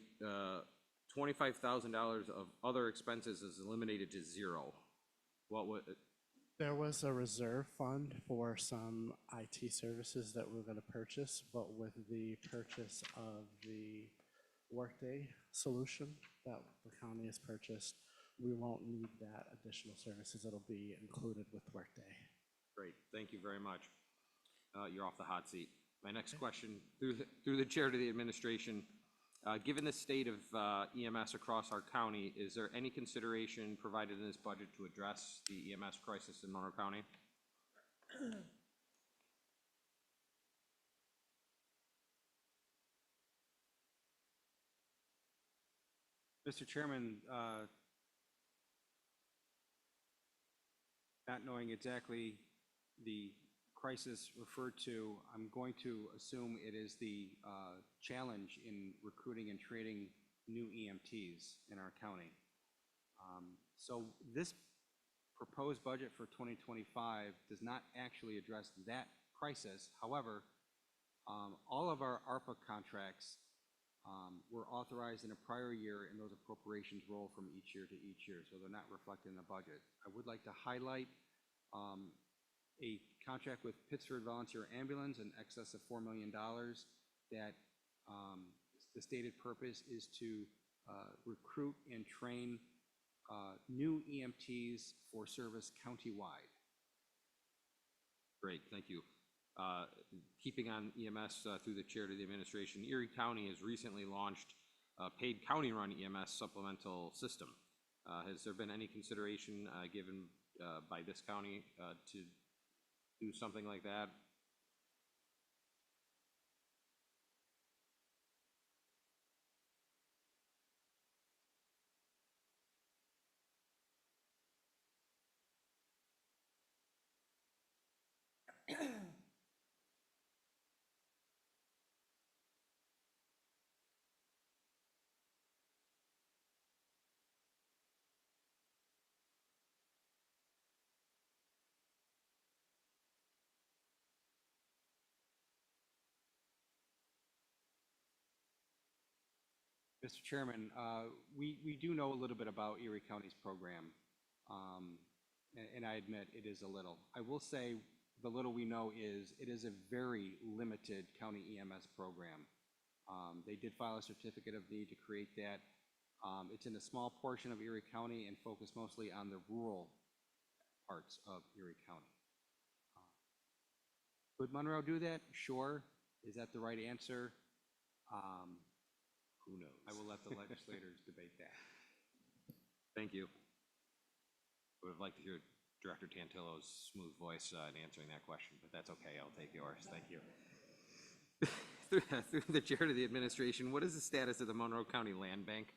$25,000 of other expenses is eliminated to zero. What would it? There was a reserve fund for some IT services that we were going to purchase, but with the purchase of the Workday solution that the county has purchased, we won't need that additional services. It'll be included with Workday. Great, thank you very much. You're off the hot seat. My next question, through the chair to the administration, given the state of EMS across our county, is there any consideration provided in this budget to address the EMS crisis in Monroe County? Mr. Chairman, not knowing exactly the crisis referred to, I'm going to assume it is the challenge in recruiting and training new EMTs in our county. So this proposed budget for 2025 does not actually address that crisis. However, all of our ARPA contracts were authorized in a prior year, and those appropriations roll from each year to each year, so they're not reflected in the budget. I would like to highlight a contract with Pittsford Volunteer Ambulance in excess of $4 million that the stated purpose is to recruit and train new EMTs for service countywide. Great, thank you. Keeping on EMS through the chair to the administration, Erie County has recently launched a paid county-run EMS supplemental system. Has there been any consideration given by this county to do something like that? Mr. Chairman, we do know a little bit about Erie County's program, and I admit it is a little. I will say the little we know is it is a very limited county EMS program. They did file a certificate of need to create that. It's in a small portion of Erie County and focused mostly on the rural parts of Erie County. Could Monroe do that? Sure. Is that the right answer? Who knows? I will let the legislators debate that. Thank you. Would have liked to hear Director Tantillo's smooth voice in answering that question, but that's okay. I'll take yours. Thank you. Through the chair to the administration, what is the status of the Monroe County Land Bank?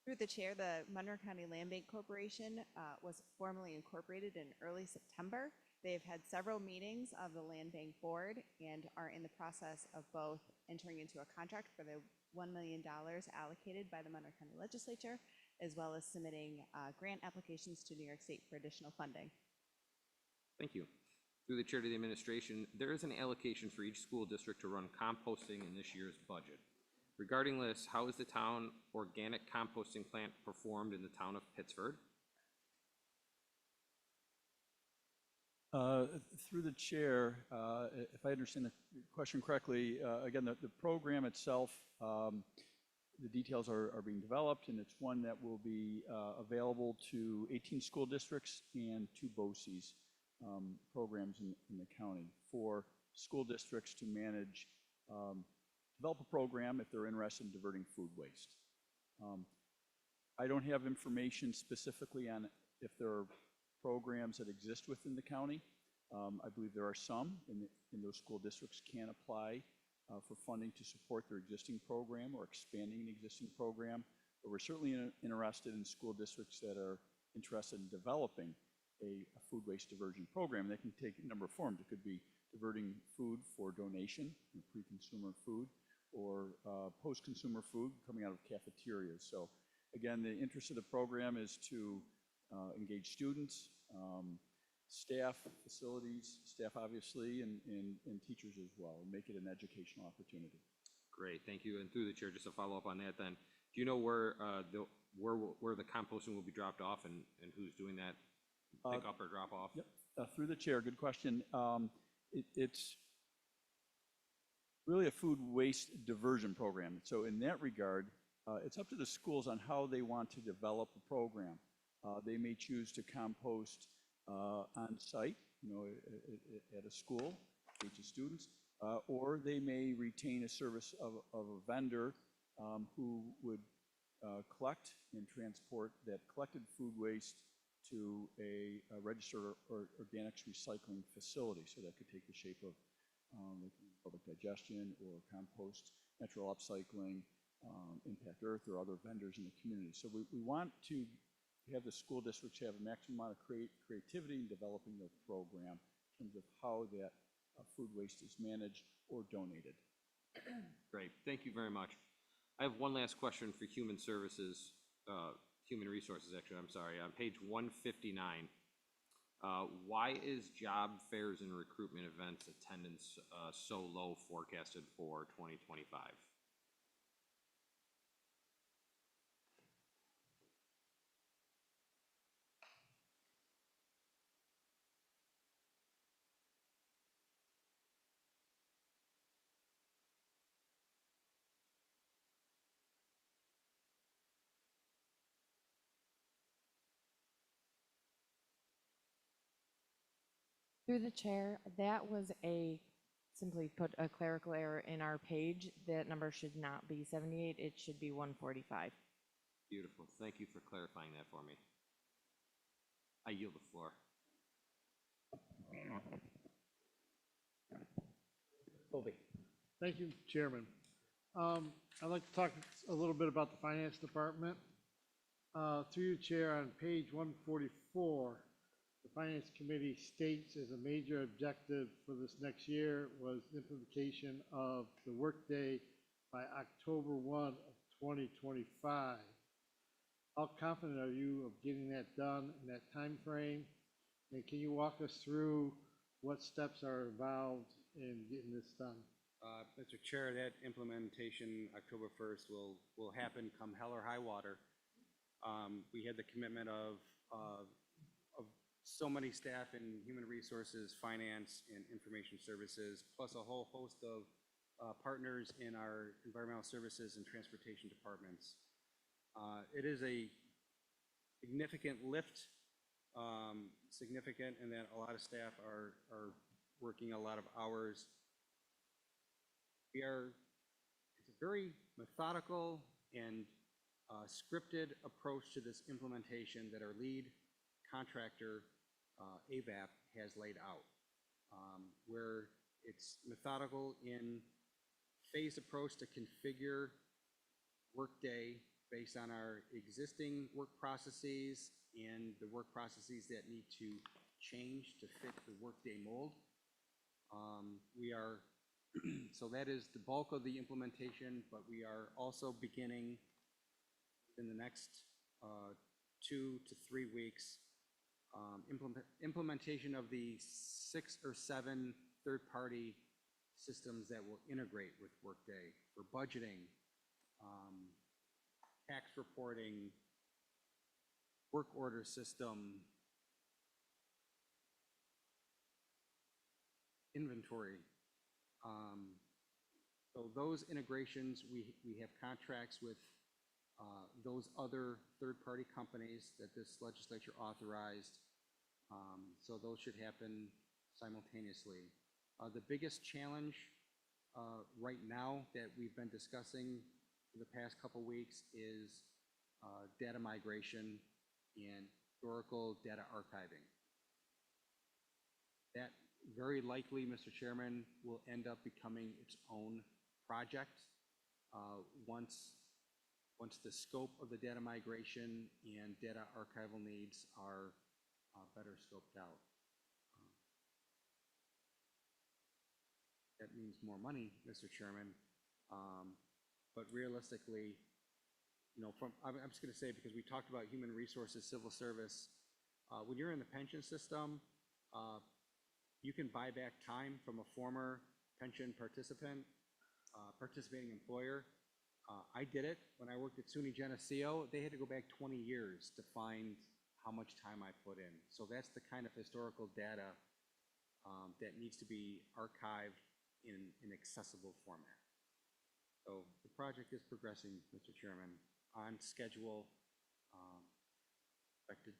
Through the chair, the Monroe County Land Bank Corporation was formally incorporated in early September. They've had several meetings of the Land Bank Board and are in the process of both entering into a contract for the $1 million allocated by the Monroe County Legislature, as well as submitting grant applications to New York State for additional funding. Thank you. Through the chair to the administration, there is an allocation for each school district to run composting in this year's budget. Regarding this, how is the town organic composting plant performed in the town of Pittsford? Through the chair, if I understand the question correctly, again, the program itself, the details are being developed, and it's one that will be available to 18 school districts and 2 BOCES programs in the county for school districts to manage, develop a program if they're interested in diverting food waste. I don't have information specifically on if there are programs that exist within the county. I believe there are some, and those school districts can apply for funding to support their existing program or expanding an existing program. But we're certainly interested in school districts that are interested in developing a food waste diversion program. That can take a number of forms. It could be diverting food for donation, pre-consumer food, or post-consumer food coming out of cafeterias. So again, the interest of the program is to engage students, staff, facilities, staff obviously, and teachers as well, and make it an educational opportunity. Great, thank you. And through the chair, just to follow up on that then, do you know where the composting will be dropped off and who's doing that pick up or drop off? Yep, through the chair, good question. It's really a food waste diversion program. So in that regard, it's up to the schools on how they want to develop a program. They may choose to compost on site, at a school, teach students, or they may retain a service of a vendor who would collect and transport that collected food waste to a registered organics recycling facility. So that could take the shape of public digestion or compost, natural upcycling, Impact Earth, or other vendors in the community. So we want to have the school districts have a maximum amount of creativity in developing their program in terms of how that food waste is managed or donated. Great, thank you very much. I have one last question for Human Services, Human Resources, actually, I'm sorry. On page 159, why is job fairs and recruitment events attendance so low forecasted for 2025? Through the chair, that was simply put, a clerical error in our page. That number should not be 78, it should be 145. Beautiful, thank you for clarifying that for me. I yield the floor. Colby. Thank you, Chairman. I'd like to talk a little bit about the Finance Department. Through your chair, on page 144, the Finance Committee states as a major objective for this next year was implementation of the workday by October 1 of 2025. How confident are you of getting that done in that time frame? And can you walk us through what steps are involved in getting this done? Mr. Chair, that implementation October 1st will happen come hell or high water. We had the commitment of so many staff in human resources, finance, and information services, plus a whole host of partners in our environmental services and transportation departments. It is a significant lift, significant in that a lot of staff are working a lot of hours. It's a very methodical and scripted approach to this implementation that our lead contractor, AVAP, has laid out, where it's methodical in phased approach to configure Workday based on our existing work processes and the work processes that need to change to fit the Workday mold. So that is the bulk of the implementation, but we are also beginning in the next 2 to 3 weeks implementation of the 6 or 7 third-party systems that will integrate with Workday for budgeting, tax reporting, work order system, inventory. So those integrations, we have contracts with those other third-party companies that this legislature authorized. So those should happen simultaneously. The biggest challenge right now that we've been discussing for the past couple weeks is data migration and historical data archiving. That very likely, Mr. Chairman, will end up becoming its own project once the scope of the data migration and data archival needs are better scoped out. That means more money, Mr. Chairman, but realistically, I'm just going to say, because we talked about human resources, civil service, when you're in the pension system, you can buy back time from a former pension participant, participating employer. I did it when I worked at SUNY Geneseo. They had to go back 20 years to find how much time I put in. So that's the kind of historical data that needs to be archived in an accessible format. So the project is progressing, Mr. Chairman, on schedule, expected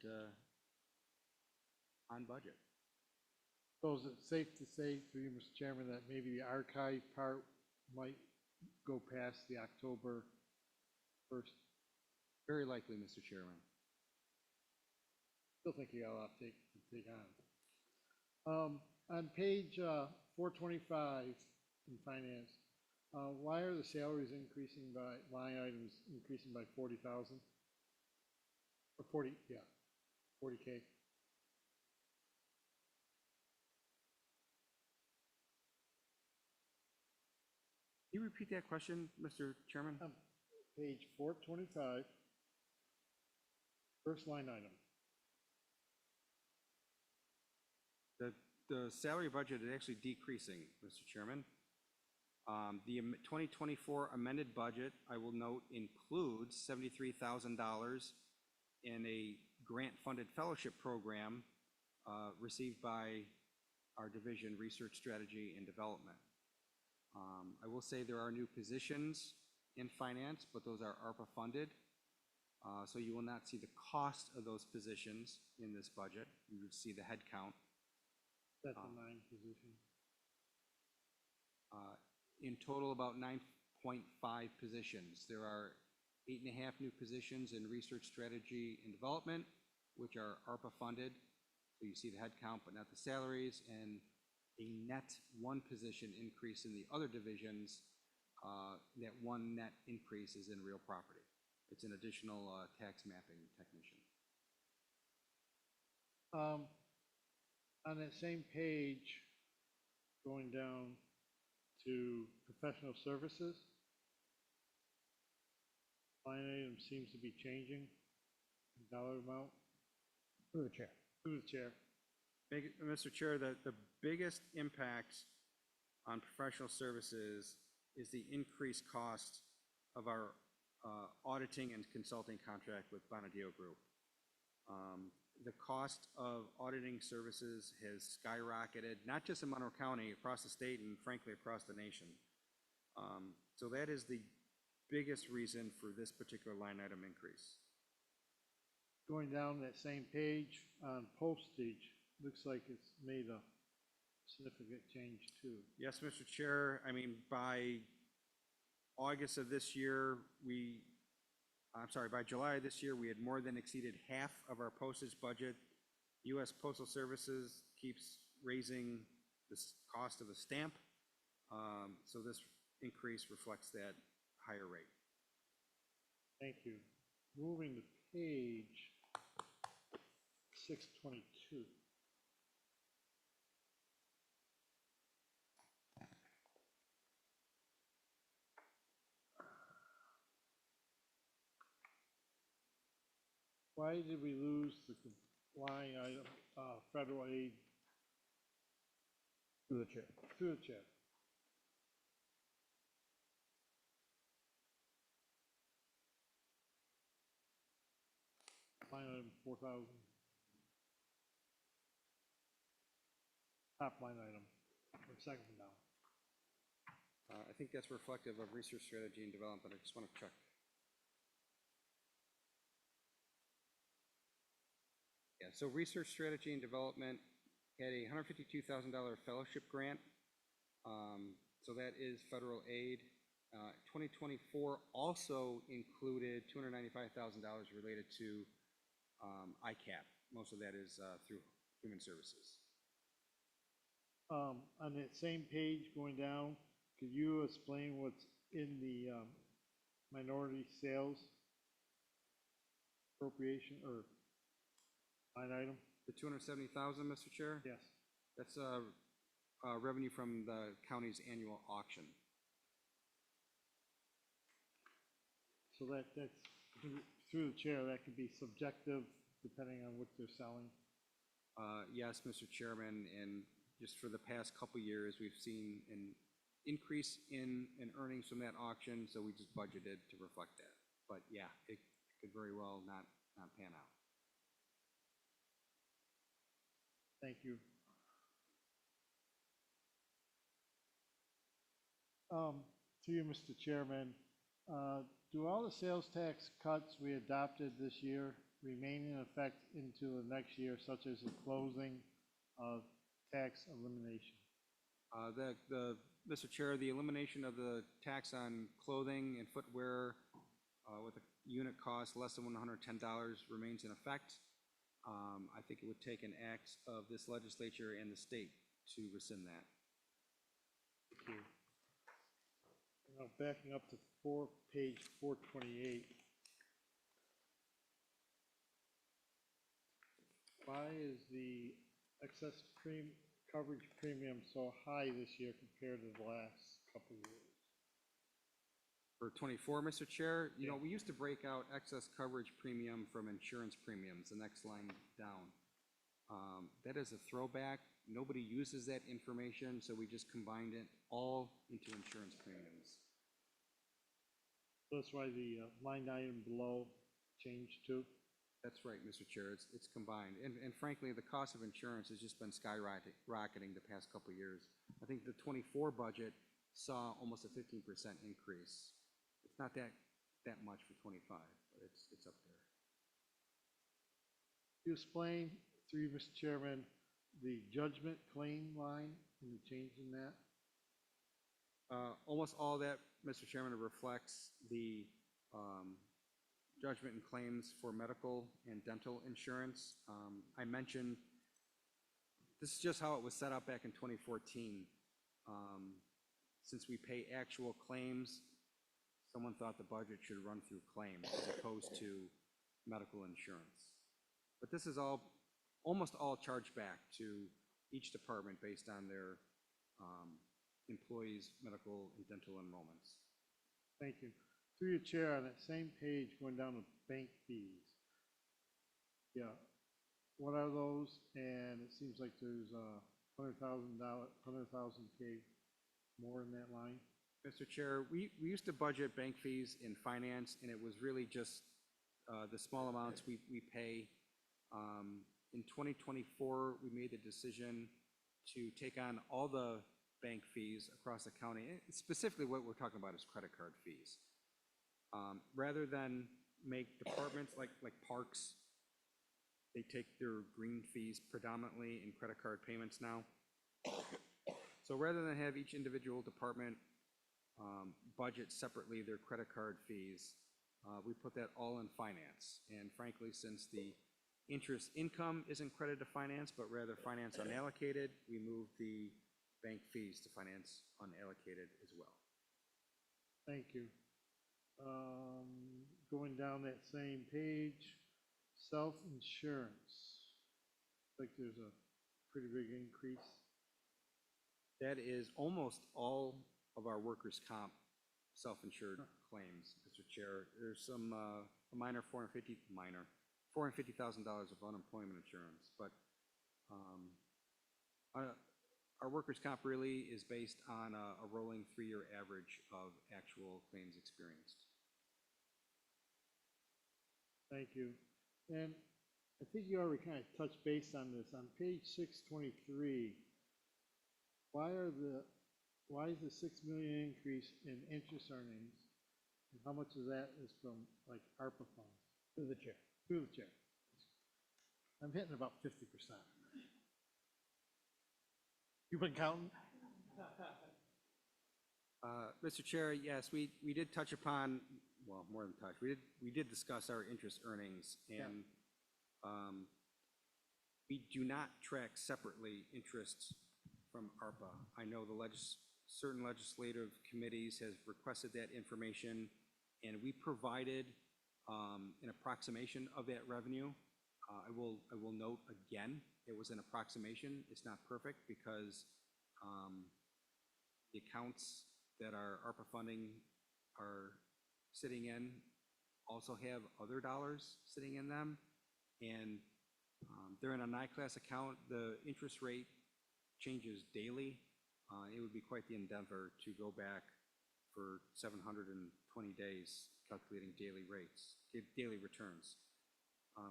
on budget. So is it safe to say, through you, Mr. Chairman, that maybe the archive part might go past the October 1st? Very likely, Mr. Chairman. Still think you got a lot to take on. On page 425 in finance, why are the salaries increasing by, line items increasing by 40,000? Or 40, yeah, 40K. Can you repeat that question, Mr. Chairman? Page 425, first line item. The salary budget is actually decreasing, Mr. Chairman. The 2024 amended budget, I will note, includes $73,000 in a grant-funded fellowship program received by our division, Research Strategy and Development. I will say there are new positions in finance, but those are ARPA funded. So you will not see the cost of those positions in this budget. You would see the head count. That's a 9 position. In total, about 9.5 positions. There are 8.5 new positions in Research Strategy and Development, which are ARPA funded. So you see the head count, but not the salaries, and a net 1 position increase in the other divisions. That 1 net increase is in real property. It's an additional tax mapping technician. On that same page, going down to professional services, line item seems to be changing, dollar amount. Through the chair. Through the chair. Mr. Chair, the biggest impact on professional services is the increased cost of our auditing and consulting contract with Bonadio Group. The cost of auditing services has skyrocketed, not just in Monroe County, across the state, and frankly, across the nation. So that is the biggest reason for this particular line item increase. Going down that same page on postage, looks like it's made a significant change too. Yes, Mr. Chair. I mean, by August of this year, by July of this year, we had more than exceeded half of our postage budget. U.S. Postal Services keeps raising the cost of the stamp. So this increase reflects that higher rate. Thank you. Moving to page 622. Why did we lose the line item, federal aid? Through the chair. Through the chair. Line item 4,000. Top line item, or second from down. I think that's reflective of Research Strategy and Development. I just want to check. Yeah, so Research Strategy and Development had a $152,000 fellowship grant. So that is federal aid. 2024 also included $295,000 related to ICAP. Most of that is through Human Services. On that same page going down, could you explain what's in the minority sales appropriation or line item? The $270,000, Mr. Chair? Yes. That's revenue from the county's annual auction. So that's through the chair, that could be subjective depending on what they're selling. Yes, Mr. Chairman, and just for the past couple years, we've seen an increase in earnings from that auction, so we just budgeted to reflect that. But yeah, it could very well not pan out. Thank you. To you, Mr. Chairman, do all the sales tax cuts we adopted this year remain in effect into the next year, such as the closing of tax elimination? Mr. Chair, the elimination of the tax on clothing and footwear with a unit cost less than $110 remains in effect. I think it would take an act of this legislature and the state to rescind that. Thank you. Now backing up to page 428. Why is the excess coverage premium so high this year compared to the last couple of years? For 24, Mr. Chair, you know, we used to break out excess coverage premium from insurance premiums, the next line down. That is a throwback. Nobody uses that information, so we just combined it all into insurance premiums. That's why the line item below changed too? That's right, Mr. Chair, it's combined. And frankly, the cost of insurance has just been skyrocketing the past couple of years. I think the 24 budget saw almost a 15% increase. It's not that much for 25, but it's up there. You explain, through you, Mr. Chairman, the judgment claim line and the change in that? Almost all that, Mr. Chairman, reflects the judgment and claims for medical and dental insurance. I mentioned, this is just how it was set up back in 2014. Since we pay actual claims, someone thought the budget should run through claims as opposed to medical insurance. But this is almost all charged back to each department based on their employees' medical and dental enrollments. Thank you. Through your chair, on that same page, going down to bank fees. Yeah, what are those? And it seems like there's $100,000 K more in that line. Mr. Chair, we used to budget bank fees in finance, and it was really just the small amounts we pay. In 2024, we made the decision to take on all the bank fees across the county. Specifically, what we're talking about is credit card fees. Rather than make departments like parks, they take their green fees predominantly in credit card payments now. So rather than have each individual department budget separately their credit card fees, we put that all in finance. And frankly, since the interest income isn't credited to finance, but rather finance unallocated, we moved the bank fees to finance unallocated as well. Thank you. Going down that same page, self-insurance. Like there's a pretty big increase. That is almost all of our workers' comp self-insured claims, Mr. Chair. There's some a minor $450,000 of unemployment insurance, but our workers' comp really is based on a rolling 3-year average of actual claims experienced. Thank you. And I think you already kind of touched base on this. On page 623, why is the $6 million increase in interest earnings, and how much of that is from like ARPA funds? Through the chair. Through the chair. I'm hitting about 50%. You've been counting? Mr. Chair, yes, we did touch upon, well, more than touch, we did discuss our interest earnings, and we do not track separately interests from ARPA. I know certain legislative committees has requested that information, and we provided an approximation of that revenue. I will note again, it was an approximation. It's not perfect because the accounts that our ARPA funding are sitting in also have other dollars sitting in them, and they're in a NICLAS account. The interest rate changes daily. It would be quite the endeavor to go back for 720 days calculating daily rates, daily returns.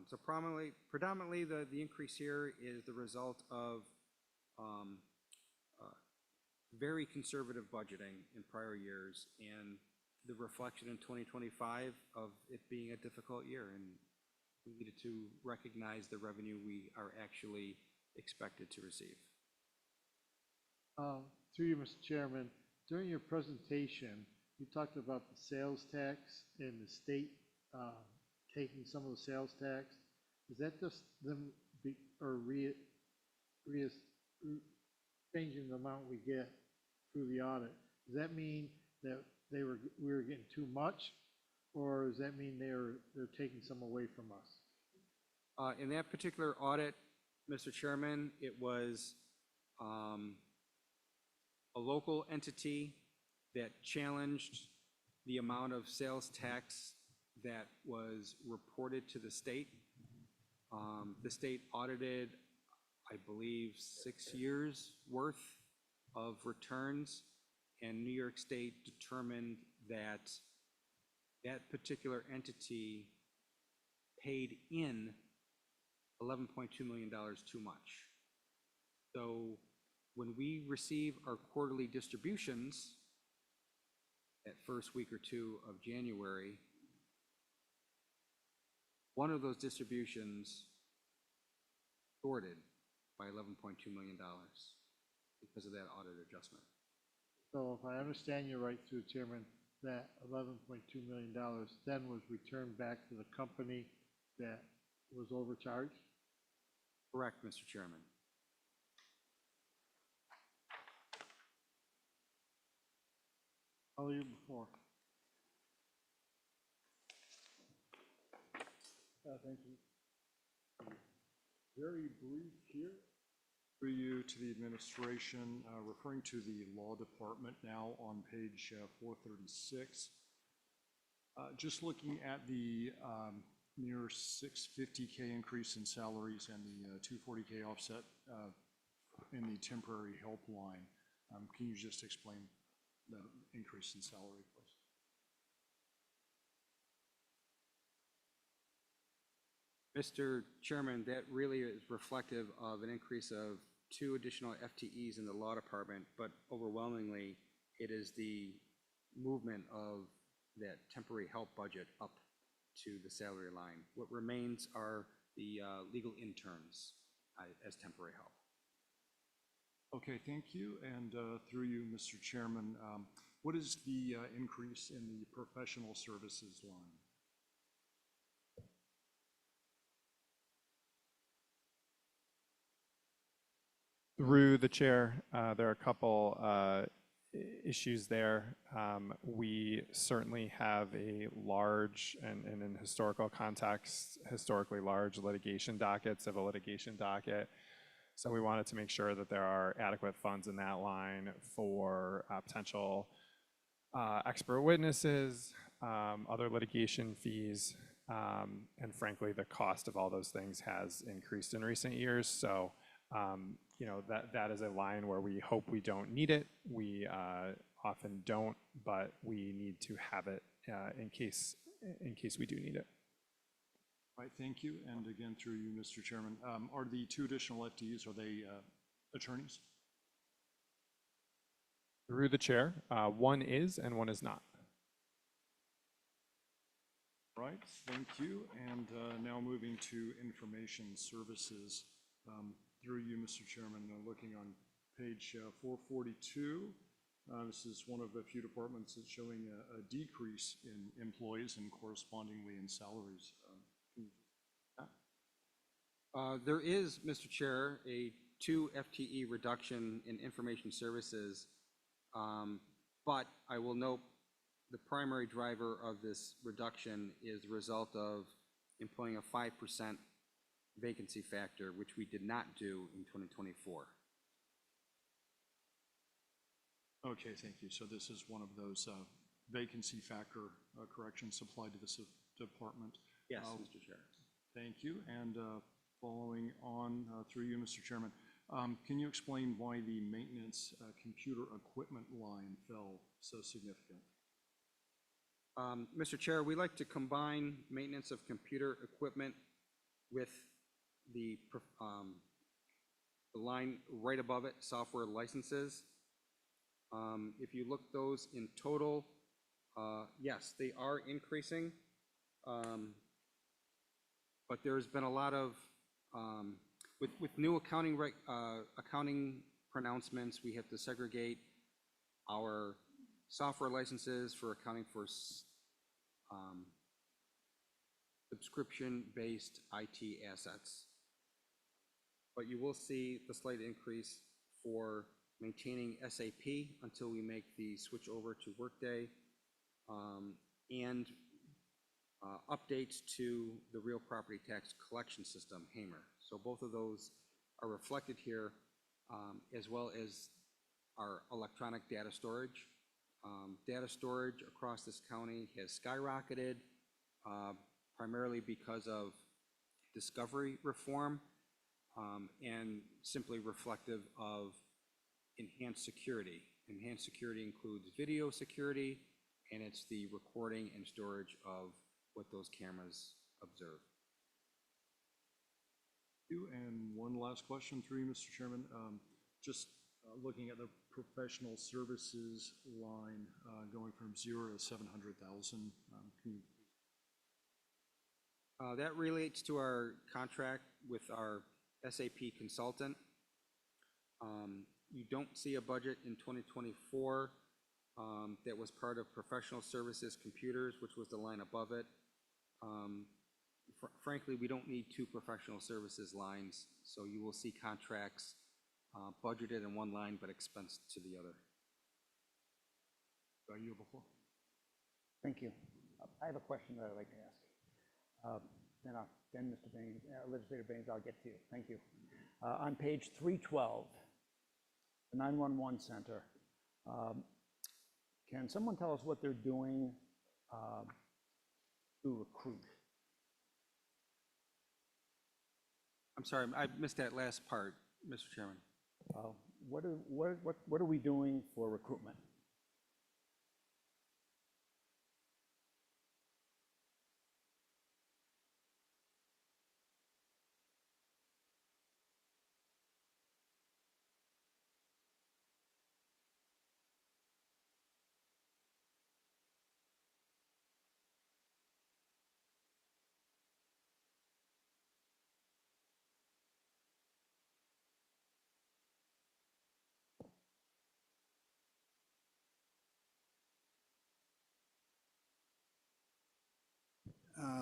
So predominantly the increase here is the result of very conservative budgeting in prior years and the reflection in 2025 of it being a difficult year, and we needed to recognize the revenue we are actually expected to receive. Through you, Mr. Chairman, during your presentation, you talked about the sales tax and the state taking some of the sales tax. is that just them changing the amount we get through the audit? Does that mean that we were getting too much, or does that mean they're taking some away from us? In that particular audit, Mr. Chairman, it was a local entity that challenged the amount of sales tax that was reported to the state. The state audited, I believe, 6 years' worth of returns, and New York State determined that that particular entity paid in $11.2 million too much. So when we receive our quarterly distributions, that first week or two of January, one of those distributions shorted by $11.2 million because of that audit adjustment. So if I understand you right, through Chairman, that $11.2 million then was returned back to the company that was overcharged? Correct, Mr. Chairman. How are you before? Thank you. Very brief here. For you to the administration, referring to the law department now on page 436. Just looking at the near $650K increase in salaries and the $240K offset in the temporary help line. Can you just explain the increase in salary, please? Mr. Chairman, that really is reflective of an increase of 2 additional FTEs in the law department, but overwhelmingly, it is the movement of that temporary help budget up to the salary line. What remains are the legal interns as temporary help. Okay, thank you. And through you, Mr. Chairman, what is the increase in the professional services line? Through the chair, there are a couple issues there. We certainly have a large, and in historical context, historically large litigation docket, civil litigation docket. So we wanted to make sure that there are adequate funds in that line for potential expert witnesses, other litigation fees, and frankly, the cost of all those things has increased in recent years. So you know, that is a line where we hope we don't need it. We often don't, but we need to have it in case we do need it. All right, thank you. And again, through you, Mr. Chairman, are the 2 additional FTEs, are they attorneys? Through the chair, one is and one is not. Right, thank you. And now moving to information services. Through you, Mr. Chairman, looking on page 442, this is one of the few departments that's showing a decrease in employees and correspondingly in salaries. There is, Mr. Chair, a 2 FTE reduction in information services, but I will note the primary driver of this reduction is the result of employing a 5% vacancy factor, which we did not do in 2024. Okay, thank you. So this is one of those vacancy factor corrections applied to this department. Yes, Mr. Chair. Thank you. And following on through you, Mr. Chairman, can you explain why the maintenance computer equipment line fell so significant? Mr. Chair, we like to combine maintenance of computer equipment with the line right above it, software licenses. If you look those in total, yes, they are increasing. But there's been a lot of, with new accounting pronouncements, we have to segregate our software licenses for accounting for subscription-based IT assets. But you will see the slight increase for maintaining SAP until we make the switch over to Workday, and updates to the real property tax collection system, Hamer. So both of those are reflected here, as well as our electronic data storage. Data storage across this county has skyrocketed, primarily because of discovery reform, and simply reflective of enhanced security. Enhanced security includes video security, and it's the recording and storage of what those cameras observe. And one last question through you, Mr. Chairman. Just looking at the professional services line, going from 0 to 700,000. Can you? That relates to our contract with our SAP consultant. You don't see a budget in 2024 that was part of professional services computers, which was the line above it. Frankly, we don't need two professional services lines, so you will see contracts budgeted in one line but expensed to the other. Are you before? Thank you. I have a question that I'd like to ask. Then Mr. Baines, Legislator Baines, I'll get to you. Thank you. On page 312, the 911 Center, can someone tell us what they're doing to recruit? I'm sorry, I missed that last part, Mr. Chairman. What are we doing for recruitment?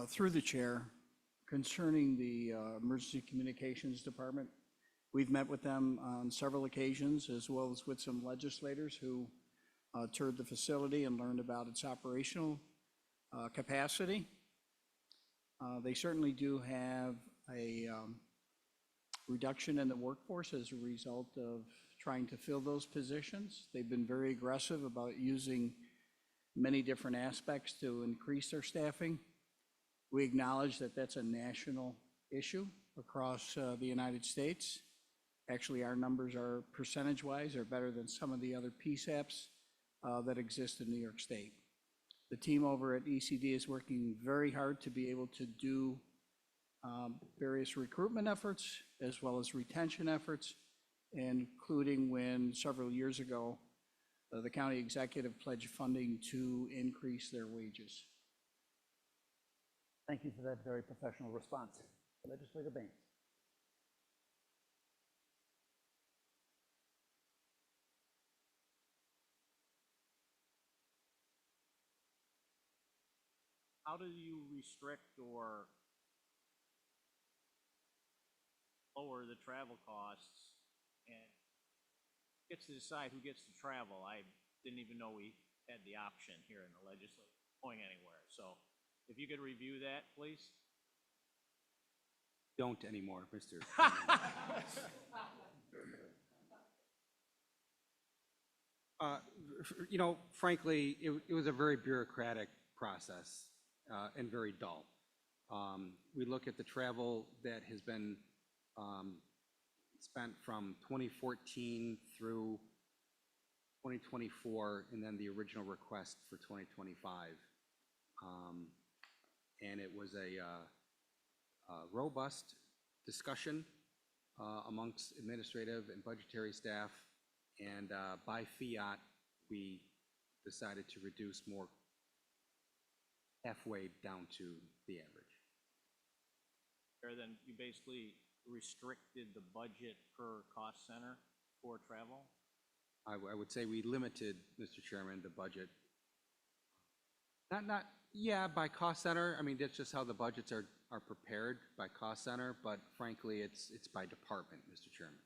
Through the chair, concerning the Emergency Communications Department, we've met with them on several occasions, as well as with some legislators who toured the facility and learned about its operational capacity. They certainly do have a reduction in the workforce as a result of trying to fill those positions. They've been very aggressive about using many different aspects to increase their staffing. We acknowledge that that's a national issue across the United States. Actually, our numbers are percentage-wise are better than some of the other PSAPs that exist in New York State. The team over at ECD is working very hard to be able to do various recruitment efforts as well as retention efforts, including when several years ago the county executive pledged funding to increase their wages. Thank you for that very professional response. Legislator Baines. How do you restrict or lower the travel costs and gets to decide who gets to travel? I didn't even know we had the option here in the legislature going anywhere. So if you could review that, please. Don't anymore, Mr. You know, frankly, it was a very bureaucratic process and very dull. We look at the travel that has been spent from 2014 through 2024, and then the original request for 2025. And it was a robust discussion amongst administrative and budgetary staff, and by fiat, we decided to reduce more halfway down to the average. Then you basically restricted the budget per cost center for travel? I would say we limited, Mr. Chairman, the budget. Yeah, by cost center, I mean, that's just how the budgets are prepared by cost center, but frankly, it's by department, Mr. Chairman.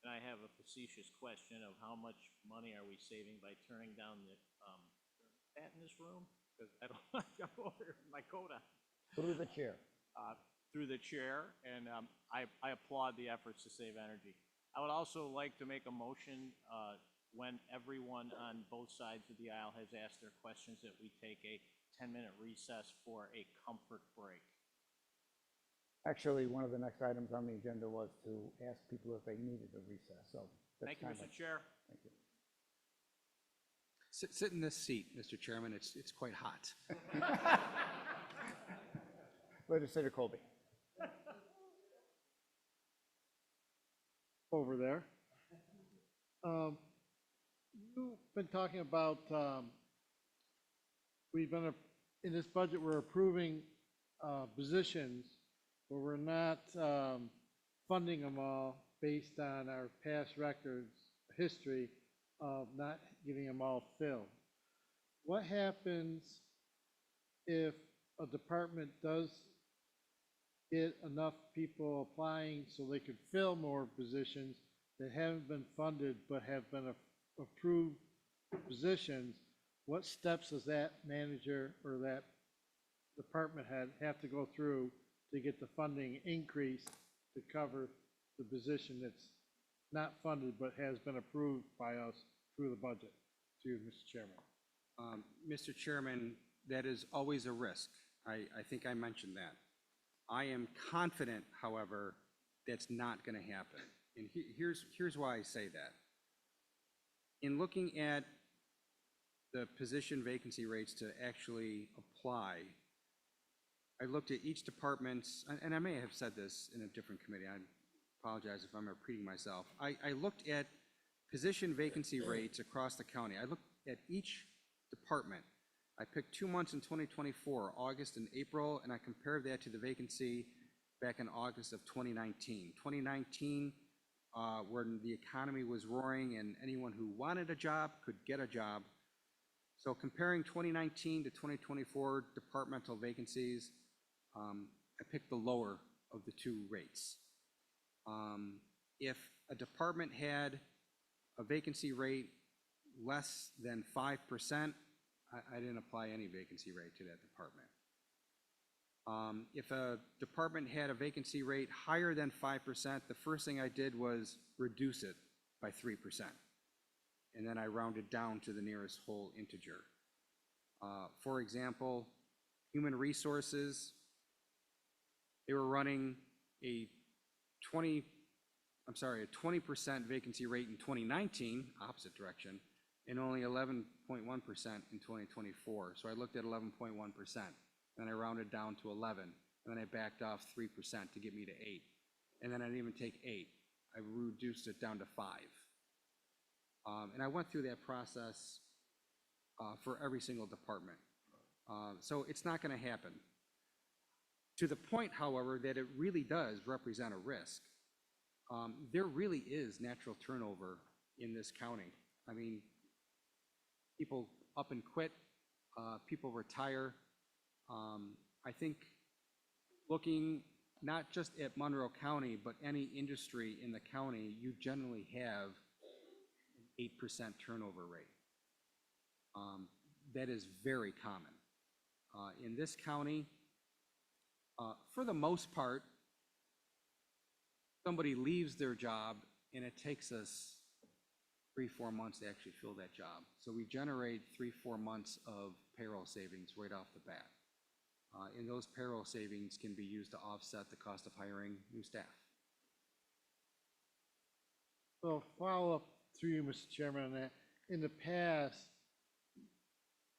And I have a facetious question of how much money are we saving by turning down the, that in this room? Because I don't want to go over here with my coat on. Through the chair. Through the chair, and I applaud the efforts to save energy. I would also like to make a motion, when everyone on both sides of the aisle has asked their questions, that we take a 10-minute recess for a comfort break. Actually, one of the next items on the agenda was to ask people if they needed a recess, so. that's Thank you, kind Mr. of- Chair. Thank you. Sit in this seat, Mr. Chairman, it's quite hot. Legislator Colby. Over there. You've been talking about, in this budget, we're approving positions, but we're not funding them all based on our past records, history of not getting them all filled. What happens if a department does get enough people applying so they could fill more positions that haven't been funded but have been approved positions? What steps does that manager or that department head have to go through to get the funding increase to cover the position that's not funded but has been approved by us through the budget? To you, Mr. Chairman. Mr. Chairman, that is always a risk. I think I mentioned that. I am confident, however, that's not going to happen. And here's why I say that. In looking at the position vacancy rates to actually apply, I looked at each department's, and I may have said this in a different committee, I apologize if I'm repeating myself. I looked at position vacancy rates across the county. I looked at each department. I picked 2 months in 2024, August and April, and I compared that to the vacancy back in August of 2019. 2019, when the economy was roaring and anyone who wanted a job could get a job. So comparing 2019 to 2024 departmental vacancies, I picked the lower of the two rates. If a department had a vacancy rate less than 5%, I didn't apply any vacancy rate to that department. If a department had a vacancy rate higher than 5%, the first thing I did was reduce it by 3%. And then I rounded down to the nearest whole integer. For example, human resources, they were running a 20% vacancy rate in 2019, opposite direction, and only 11.1% in 2024. So I looked at 11.1%, then I rounded down to 11, and then I backed off 3% to get me to 8. And then I didn't even take 8. I reduced it down to 5. And I went through that process for every single department. So it's not going to happen. To the point, however, that it really does represent a risk. There really is natural turnover in this county. I mean, people up and quit, people retire. I think looking not just at Monroe County, but any industry in the county, you generally have an 8% turnover rate. That is very common. In this county, for the most part, somebody leaves their job and it takes us 3-4 months to actually fill that job. So we generate 3-4 months of payroll savings right off the bat. And those payroll savings can be used to offset the cost of hiring new staff. So follow up through you, Mr. Chairman, on that. In the past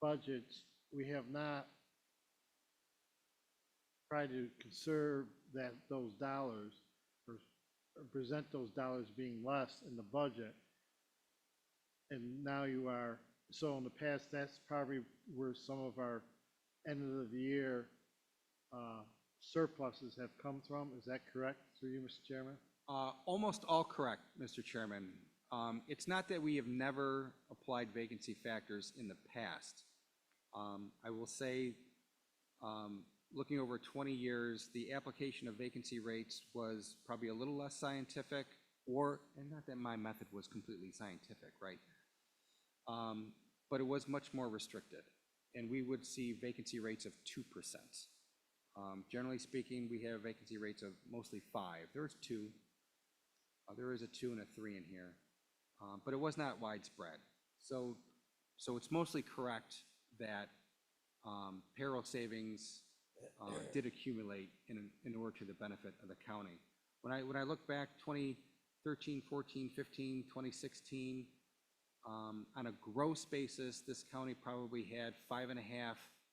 budgets, we have not tried to conserve those dollars or present those dollars being less in the budget. And now you are, so in the past, that's probably where some of our end of the year surpluses have come from. Is that correct through you, Mr. Chairman? Almost all correct, Mr. Chairman. It's not that we have never applied vacancy factors in the past. I will say, looking over 20 years, the application of vacancy rates was probably a little less scientific, and not that my method was completely scientific, right? But it was much more restricted, and we would see vacancy rates of 2%. Generally speaking, we have vacancy rates of mostly 5. There's 2. There is a 2 and a 3 in here, but it was not widespread. So it's mostly correct that payroll savings did accumulate in order to the benefit of the county. When I look back 2013, 14, 15, 2016, on a gross basis, this county probably had $5.5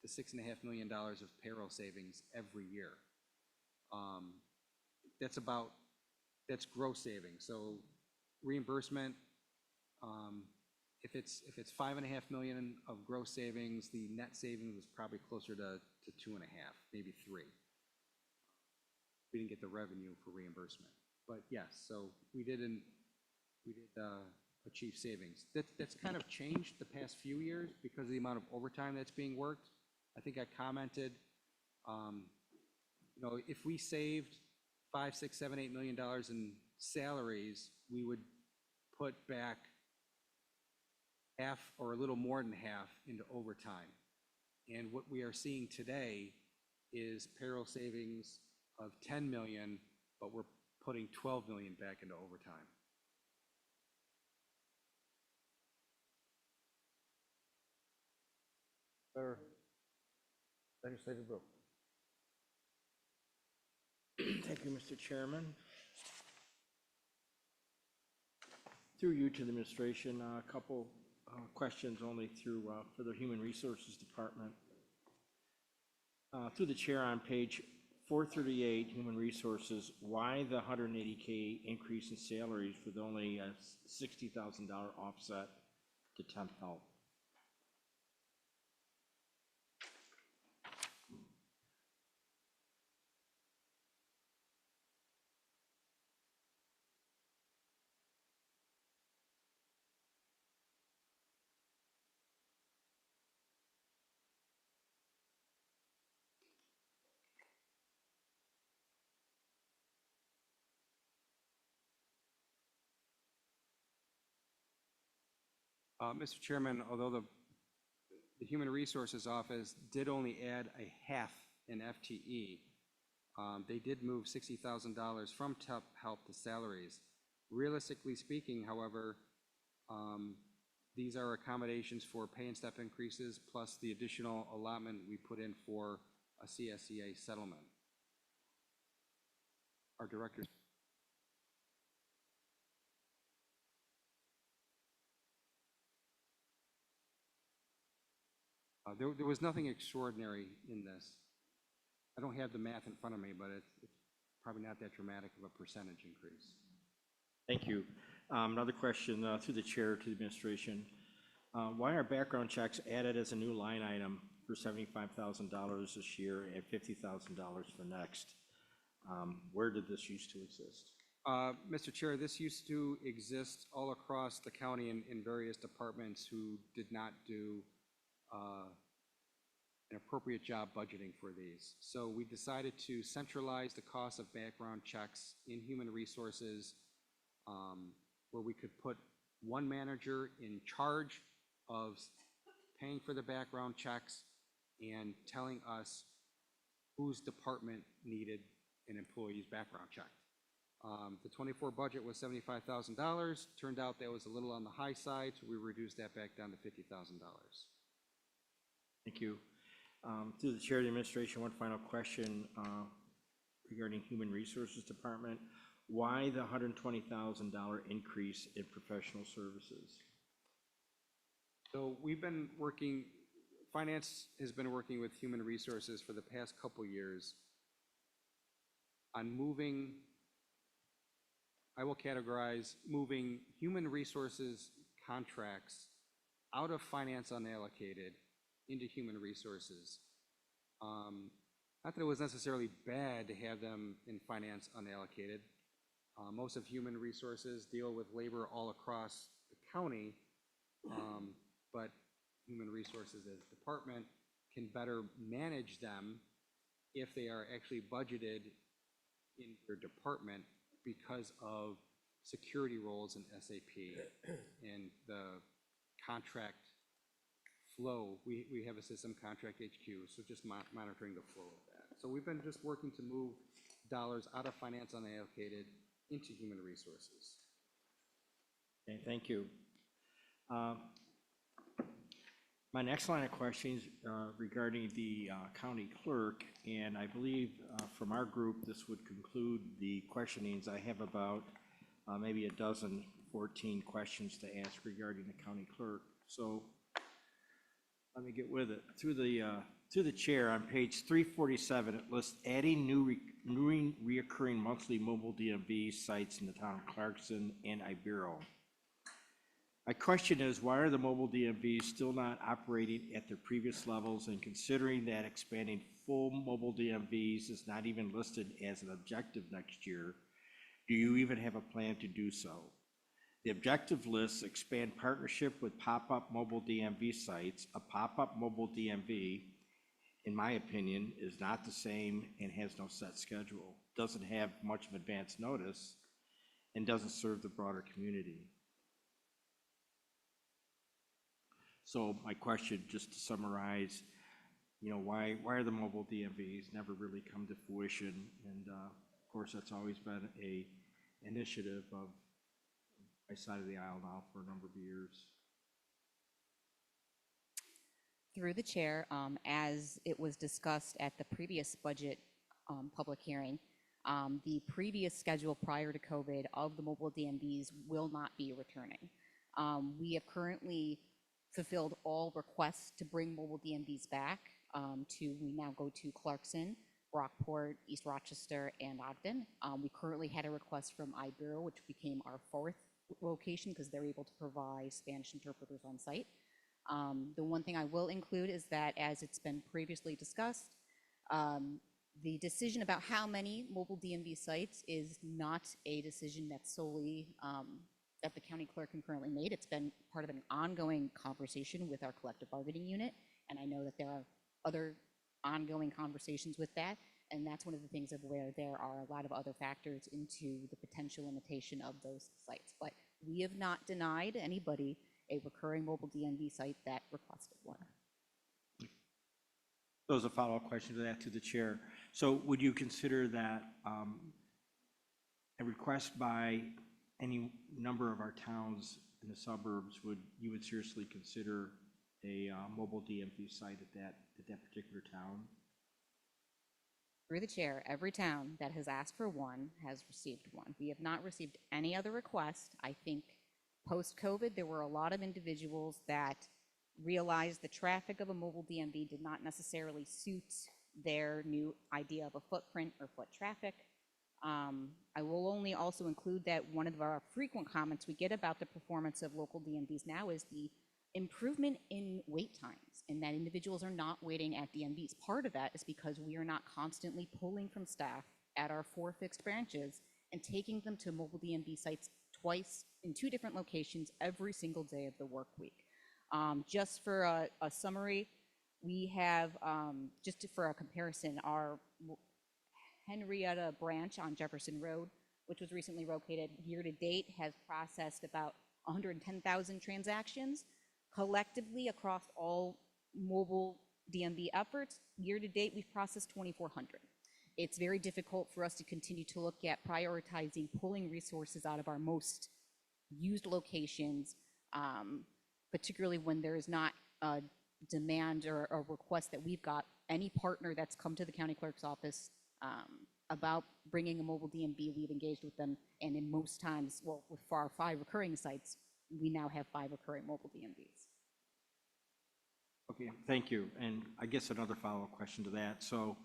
to $6.5 million of payroll savings every year. That's gross savings. So reimbursement, if it's $5.5 million of gross savings, the net savings was probably closer to 2.5, maybe 3. We didn't get the revenue for reimbursement, but yes, so we did achieve savings. That's kind of changed the past few years because of the amount of overtime that's being worked. I think I commented, if we saved $5, $6, $7, $8 million in salaries, we would put back half or a little more than half into overtime. And what we are seeing today is payroll savings of $10 million, but we're putting $12 million back into overtime. Legislative Group. Thank you, Mr. Chairman. Through you to the administration, a couple questions only for the Human Resources Department. Through the chair on page 438, Human Resources, why the $180K increase in salaries with only a $60,000 offset to temp help? Mr. Chairman, although the Human Resources Office did only add a half an FTE, they did move $60,000 from temp help to salaries. Realistically speaking, however, these are accommodations for pay and step increases plus the additional allotment we put in for a CSEA settlement. Our director. There was nothing extraordinary in this. I don't have the math in front of me, but it's probably not that dramatic of a percentage increase. Thank you. Another question through the chair to the administration. Why are background checks added as a new line item for $75,000 this year and $50,000 for next? Where did this used to exist? Mr. Chair, this used to exist all across the county in various departments who did not do an appropriate job budgeting for these. So we decided to centralize the cost of background checks in human resources, where we could put one manager in charge of paying for the background checks and telling us whose department needed an employee's background check. The 24 budget was $75,000. Turned out that was a little on the high side, so we reduced that back down to $50,000. Thank you. Through the chair of the administration, one final question regarding Human Resources Department. Why the $120,000 increase in professional services? So we've been working, finance has been working with Human Resources for the past couple years on moving, I will categorize, moving human resources contracts out of finance unallocated into human resources. Not that it was necessarily bad to have them in finance unallocated. Most of human resources deal with labor all across the county, but human resources as a department can better manage them if they are actually budgeted in their department because of security roles in SAP and the contract flow. We have a system, Contract HQ, so just monitoring the flow of that. So we've been just working to move dollars out of finance unallocated into human resources. Okay, thank you. My next line of questions regarding the county clerk, and I believe from our group, this would conclude the questionings. I have about maybe 14 questions to ask regarding the county clerk. So let me get with it. Through the chair, on page 347, it lists adding new reoccurring monthly mobile DMV sites in the town of Clarkson and Ibero. My question is, why are the mobile DMVs still not operating at their previous levels? And considering that expanding full mobile DMVs is not even listed as an objective next year, do you even have a plan to do so? The objective lists expand partnership with pop-up mobile DMV sites. A pop-up mobile DMV, in my opinion, is not the same and has no set schedule, doesn't have much of advance notice, and doesn't serve the broader community. So my question, just to summarize, why are the mobile DMVs never really come to fruition? And of course, that's always been a initiative of my side of the aisle now for a number of years. Through the chair, as it was discussed at the previous budget public hearing, the previous schedule prior to COVID of the mobile DMVs will not be returning. We have currently fulfilled all requests to bring mobile DMVs back. We now go to Clarkson, Rockport, East Rochester, and Ogden. We currently had a request from Ibero, which became our 4th location because they're able to provide Spanish interpreters on site. The one thing I will include is that, as it's been previously discussed, the decision about how many mobile DMV sites is not a decision that's solely that the county clerk can currently made. It's been part of an ongoing conversation with our collective bargaining unit, and I know that there are other ongoing conversations with that, and that's one of the things of where there are a lot of other factors into the potential limitation of those sites. But we have not denied anybody a recurring mobile DMV site that requested one. So as a follow-up question to that, to the chair, so would you consider that a request by any number of our towns in the suburbs, you would seriously consider a mobile DMV site at that particular town? Through the chair, every town that has asked for one has received one. We have not received any other request. I think post-COVID, there were a lot of individuals that realized the traffic of a mobile DMV did not necessarily suit their new idea of a footprint or foot traffic. I will only also include that one of our frequent comments we get about the performance of local DMVs now is the improvement in wait times, and that individuals are not waiting at DMVs. Part of that is because we are not constantly pulling from staff at our 4 fixed branches and taking them to mobile DMV sites twice in 2 different locations every single day of the work week. Just for a summary, we have, for a comparison, our Henrietta branch on Jefferson Road, which was recently located year to date, has processed about 110,000 transactions. Collectively, across all mobile DMV efforts, year to date, we've processed 2,400. It's very difficult for us to continue to look at prioritizing pulling resources out of our most used locations, particularly when there is not a demand or a request that we've got. Any partner that's come to the county clerk's office about bringing a mobile DMV, we've engaged with them, and in most times, well, for our 5 recurring sites, we now have 5 recurring mobile DMVs. Okay, thank you. And I guess another follow-up question to that. So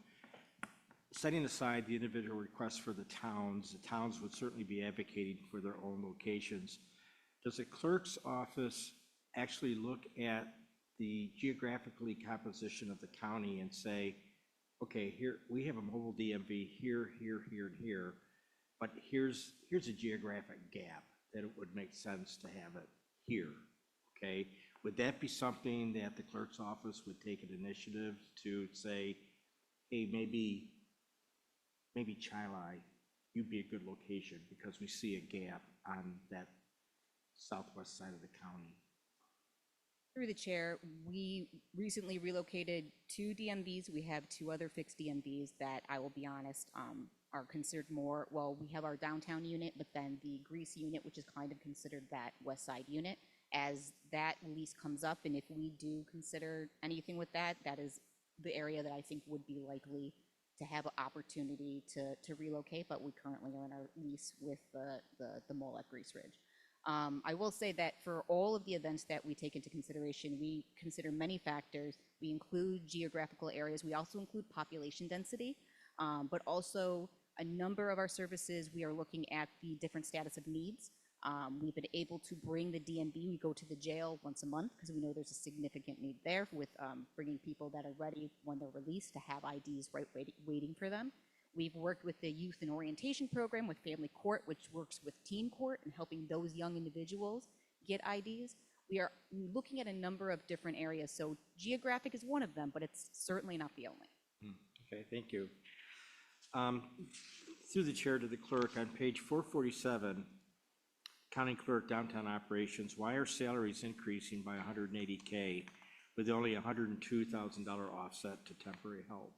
setting aside the individual requests for the towns would certainly be advocating for their own locations. Does the clerk's office actually look at the geographically composition of the county and say, okay, here we have a mobile DMV here, here, here, and here, but here's a geographic gap that it would make sense to have it here, okay? Would that be something that the clerk's office would take an initiative to say, hey, maybe Chili, you'd be a good location because we see a gap on that southwest side of the county? Through the chair, we recently relocated 2 DMVs. We have 2 other fixed DMVs that I will be honest, are considered more, well, we have our downtown unit, but then the Greece unit, which is kind of considered that west side unit. As that lease comes up, and if we do consider anything with that, that is the area that I think would be likely to have an opportunity to relocate, but we currently are in our lease with the mall at Grease Ridge. I will say that for all of the events that we take into consideration, we consider many factors. We include geographical areas. We also include population density, but also a number of our services, we are looking at the different status of needs. We've been able to bring the DMV. We go to the jail once a month because we know there's a significant need there with bringing people that are ready when they're released to have IDs waiting for them. We've worked with the Youth and Orientation Program with Family Court, which works with Teen Court and helping those young individuals get IDs. We are looking at a number of different areas. So geographic is one of them, but it's certainly not the only. Okay, thank you. Through the chair to the clerk, on page 447, County Clerk Downtown Operations, why are salaries increasing by $180K with only a $102,000 offset to temporary help?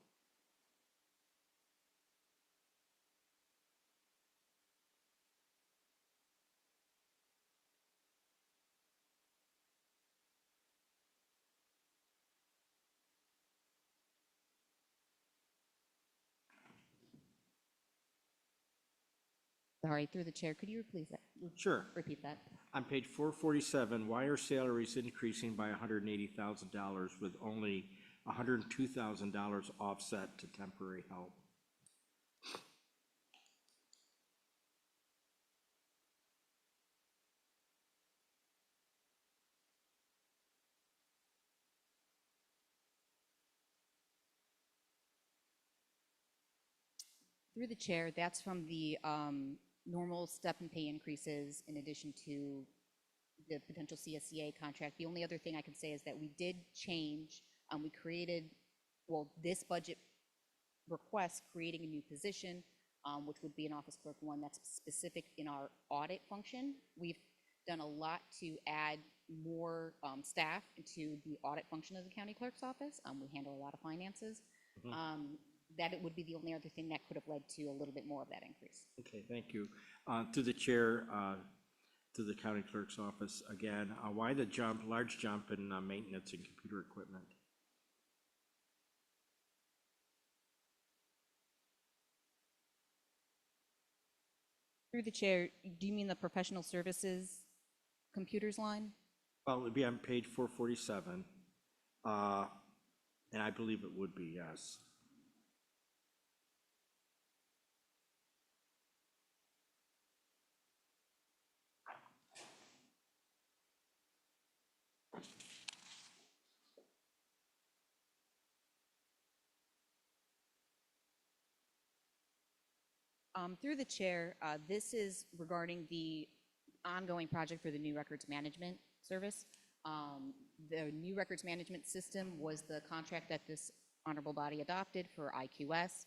Sorry, through the chair, could you please Sure. repeat that? On page 447, why are salaries increasing by $180,000 with only $102,000 offset to temporary help? Through the chair, that's from the normal step and pay increases in addition to the potential CSCA contract. The only other thing I can say is that we did change, we created, well, this budget request creating a new position, which would be an office clerk 1 that's specific in our audit function. We've done a lot to add more staff into the audit function of the county clerk's office. We handle a lot of finances. That it would be the only other thing that could have led to a little bit more of that increase. Okay, thank you. Through the chair, to the county clerk's office again, why the large jump in maintenance and computer equipment? Through the chair, do you mean the professional services computers line? Well, it would be on page 447, and I believe it would be, yes. Through the chair, this is regarding the ongoing project for the new records management service. The new records management system was the contract that this honorable body adopted for IQS,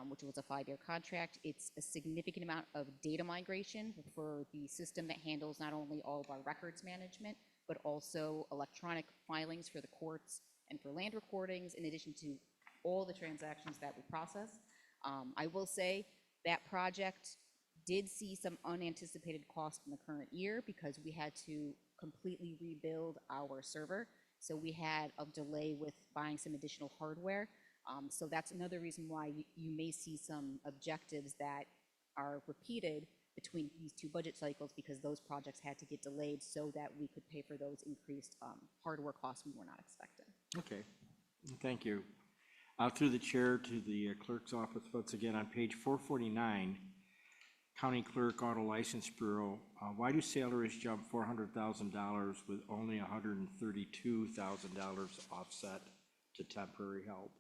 which was a 5-year contract. It's a significant amount of data migration for the system that handles not only all of our records management, but also electronic filings for the courts and for land recordings, in addition to all the transactions that we process. I will say that project did see some unanticipated cost in the current year because we had to completely rebuild our server. So we had a delay with buying some additional hardware. So that's another reason why you may see some objectives that are repeated between these 2 budget cycles, because those projects had to get delayed so that we could pay for those increased hardware costs we were not expecting. Okay, thank you. Through the chair to the clerk's office, once again, on page 449, County Clerk Auto License Bureau, why do salaries jump $400,000 with only $132,000 offset to temporary help?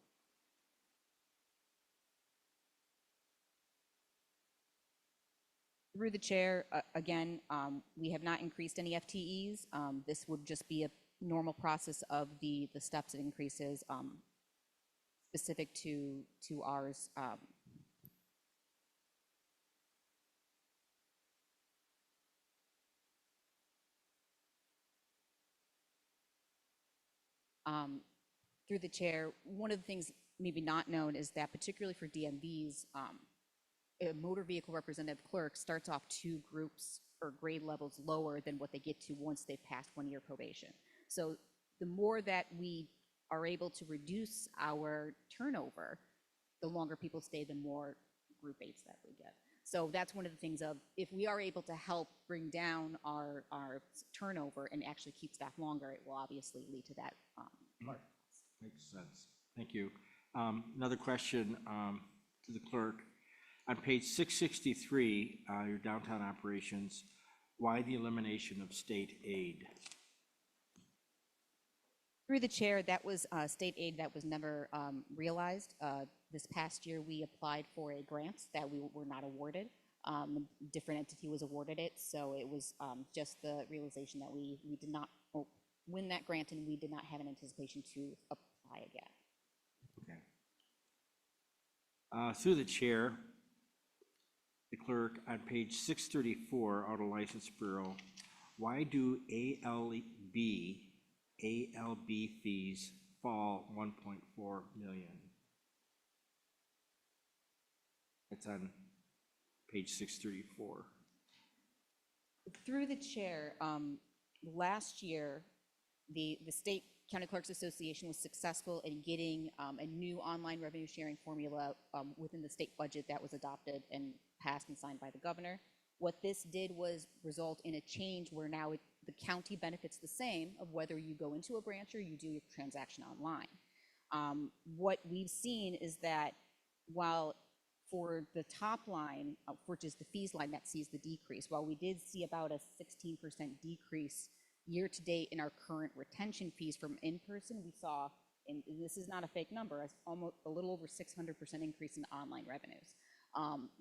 Through the chair, again, we have not increased any FTEs. This would just be normal process of the steps and increases specific to ours. Through the chair, one of the things maybe not known is that particularly for DMVs, a motor vehicle representative clerk starts off 2 groups or grade levels lower than what they get to once they've passed 1-year probation. So the more that we are able to reduce our turnover, the longer people stay, the more group 8s that we get. So that's one of the things of, if we are able to help bring down our turnover and actually keep staff longer, it will obviously lead to that. Makes sense. Thank you. Another question to the clerk. On page 663, your downtown operations, why the elimination of state aid? Through the chair, that was state aid that was never realized. This past year, we applied for a grant that we were not awarded. A different entity was awarded it, so it was just the realization that we did not win that grant, and we did not have an anticipation to apply again. Okay. Through the chair, the clerk, on page 634, Auto License Bureau, why do ALB fees fall 1.4 million? It's on page 634. Through the chair, last year, the State County Clerks Association was successful in getting a new online revenue sharing formula within the state budget that was adopted and passed and signed by the governor. What this did was result in a change where now the county benefits the same of whether you go into a branch or you do your transaction online. What we've seen is that while for the top line, which is the fees line that sees the decrease, while we did see about a 16% decrease year to date in our current retention fees from in-person, we saw, and this is not a fake number, almost a little over 600% increase in online revenues.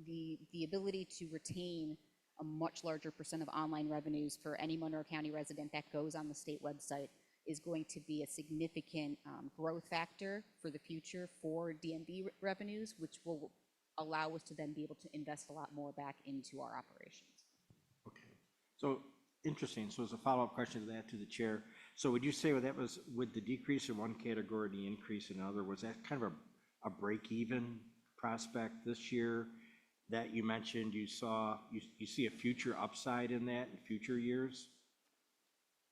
The ability to retain a much larger percent of online revenues for any Monroe County resident that goes on the state website is going to be a significant growth factor for the future for DMV revenues, which will allow us to then be able to invest a lot more back into our operations. Okay. So interesting. So as a follow-up question to that, to the chair, so would you say that was with the decrease in one category, the increase in another, was that kind of a break-even prospect this year that you mentioned you saw, you see a future upside in that in future years?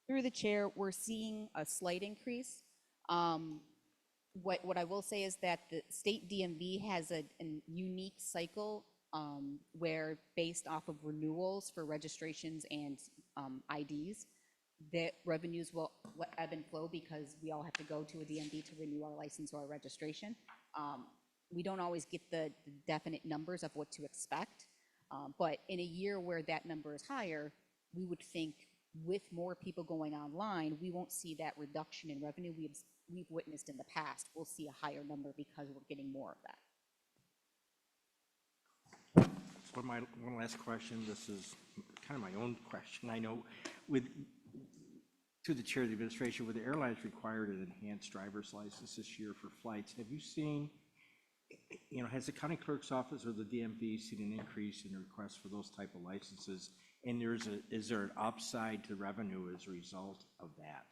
Through the chair, we're seeing a slight increase. What I will say is that the state DMV has a unique cycle where based off of renewals for registrations and IDs, that revenues will ebb and flow because we all have to go to a DMV to renew our license or our registration. We don't always get the definite numbers of what to expect, but in a year where that number is higher, we would think with more people going online, we won't see that reduction in revenue we've witnessed in the past. We'll see a higher number because we're getting more of that. So one last question. This is kind of my own question. I know to the chair of the administration, with the airlines required an enhanced driver's license this year for flights, have you seen, has the county clerk's office or the DMV seen an increase in requests for those type of licenses? And is there an upside to revenue as a result of that?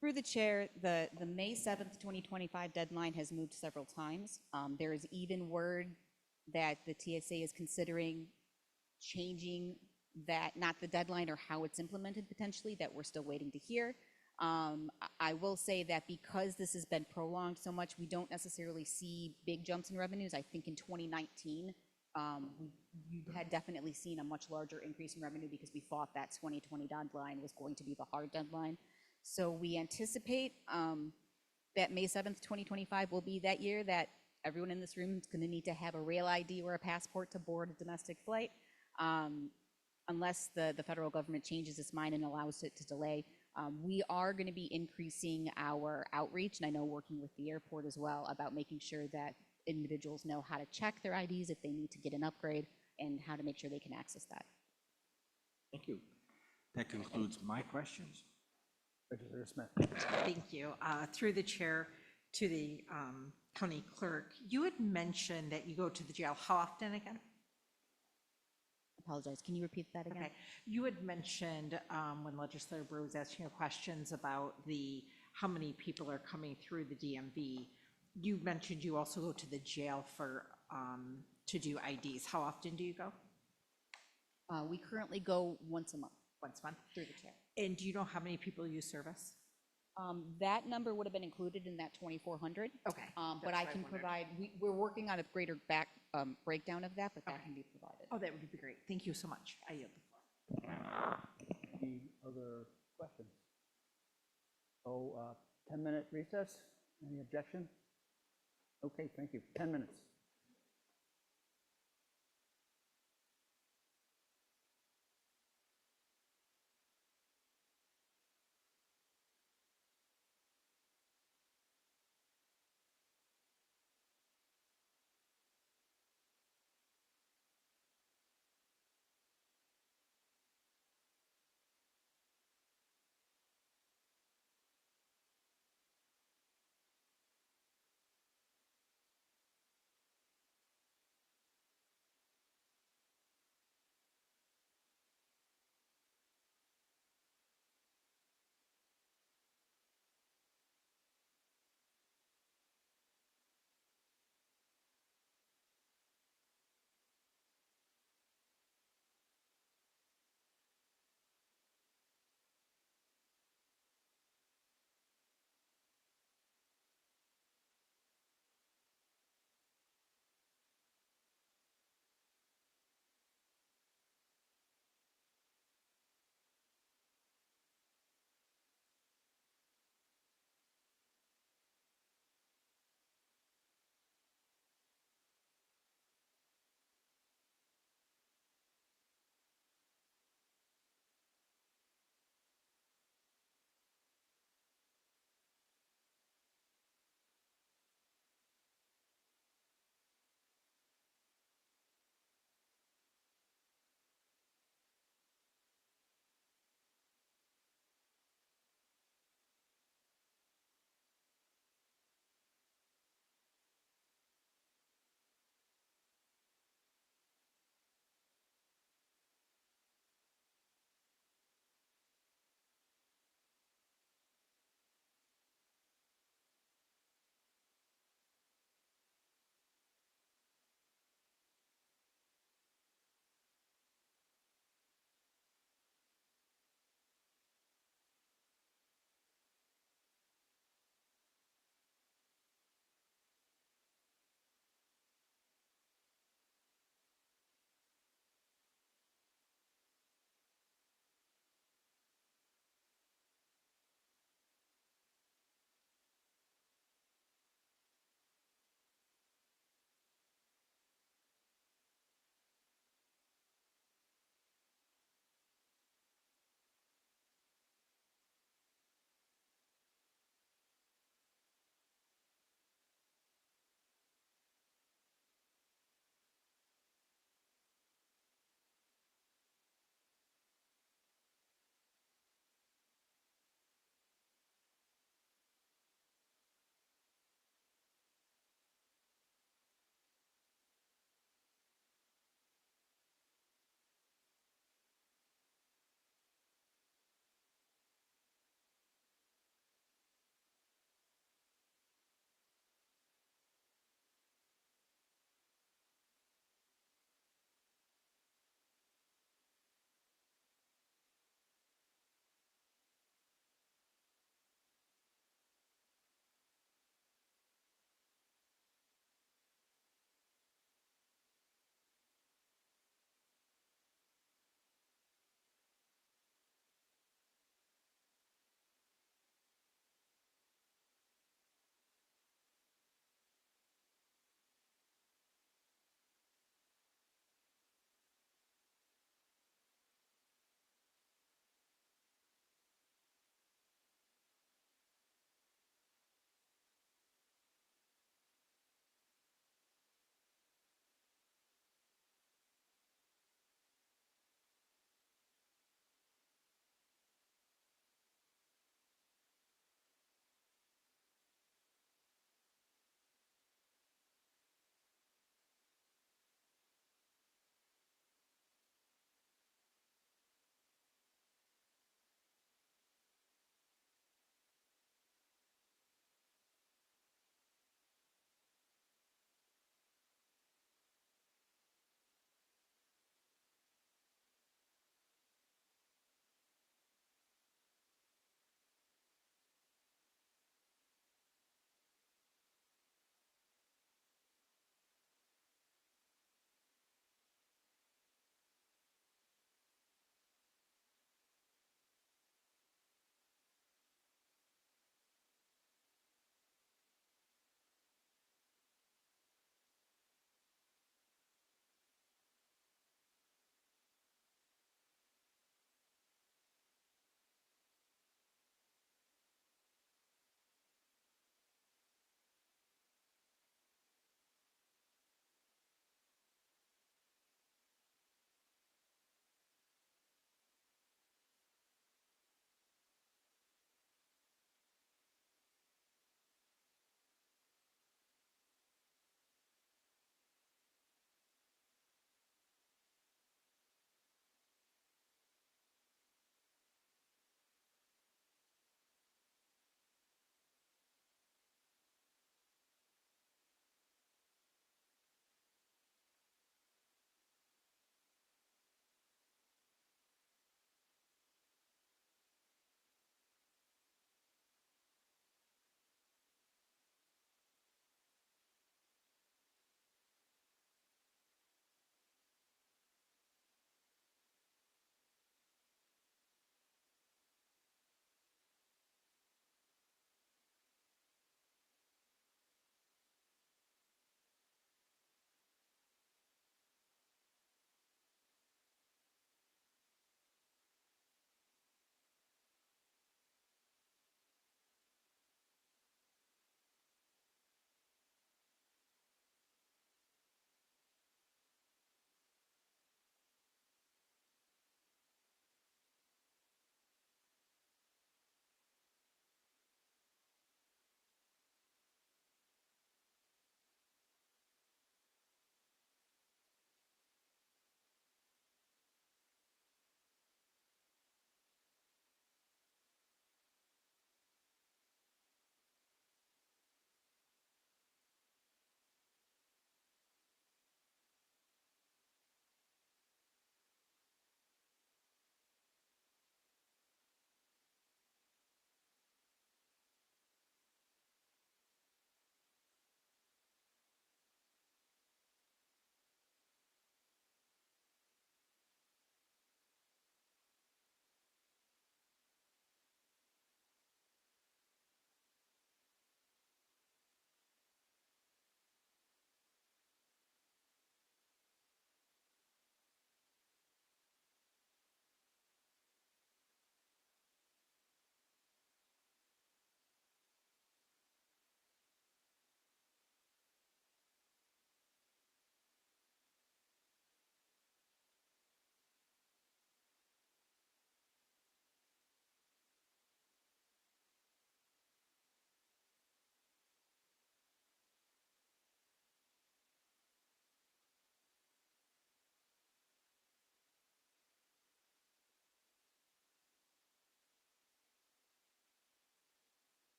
Through the chair, the May 7th, 2025 deadline has moved several times. There is even word that the TSA is considering changing that, not the deadline or how it's implemented potentially, that we're still waiting to hear. I will say that because this has been prolonged so much, we don't necessarily see big jumps in revenues. I think in 2019, you had definitely seen a much larger increase in revenue because we thought that 2020 deadline was going to be the hard deadline. So we anticipate that May 7th, 2025 will be that year that everyone in this room is going to need to have a rail ID or a passport to board a domestic flight, unless the federal government changes its mind and allows it to delay. We are going to be increasing our outreach, and I know working with the airport as well, about making sure that individuals know how to check their IDs if they need to get an upgrade and how to make sure they can access that. Thank you. That concludes my questions. Legislator Smith. Thank you. Through the chair to the county clerk, you had mentioned that you go to the jail how often again? Apologize, can you repeat that again? Okay. You had mentioned when Legislator Brewer was asking you questions about how many people are coming through the DMV. You mentioned you also go to the jail to do IDs. How often do you go? We currently go once a month. Once a month? Through the chair. And do you know how many people you service? That number would have been included in that 2,400. Okay. But that's I what can wondered. provide, we're working on a greater breakdown of that, but that can be provided. Oh, that would be great. Thank you so much. I yield the floor. Any other questions? So, 10-minute recess? Any objection? Okay, thank you. 10 minutes.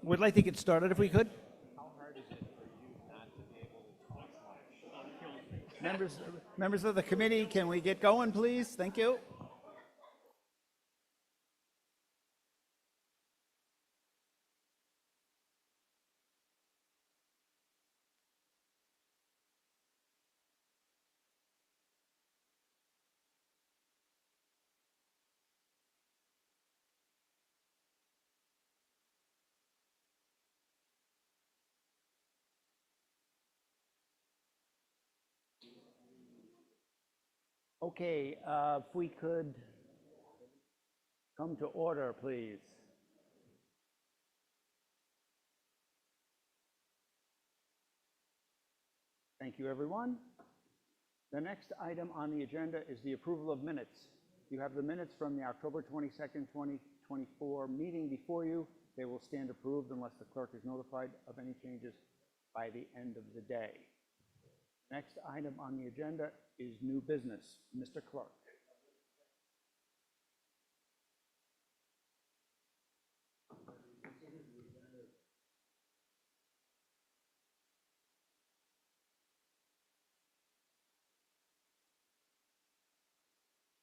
We'd like to get started if we could. Members of the committee, can we get going, please? Thank you. Okay, if we could come to order, please. Thank you, everyone. The next item on the agenda is the approval of minutes. You have the minutes from the October 22nd, 2024 meeting before you. They will stand approved unless the clerk is notified of any changes by the end of the day. Next item on the agenda is new business. Mr. Clerk.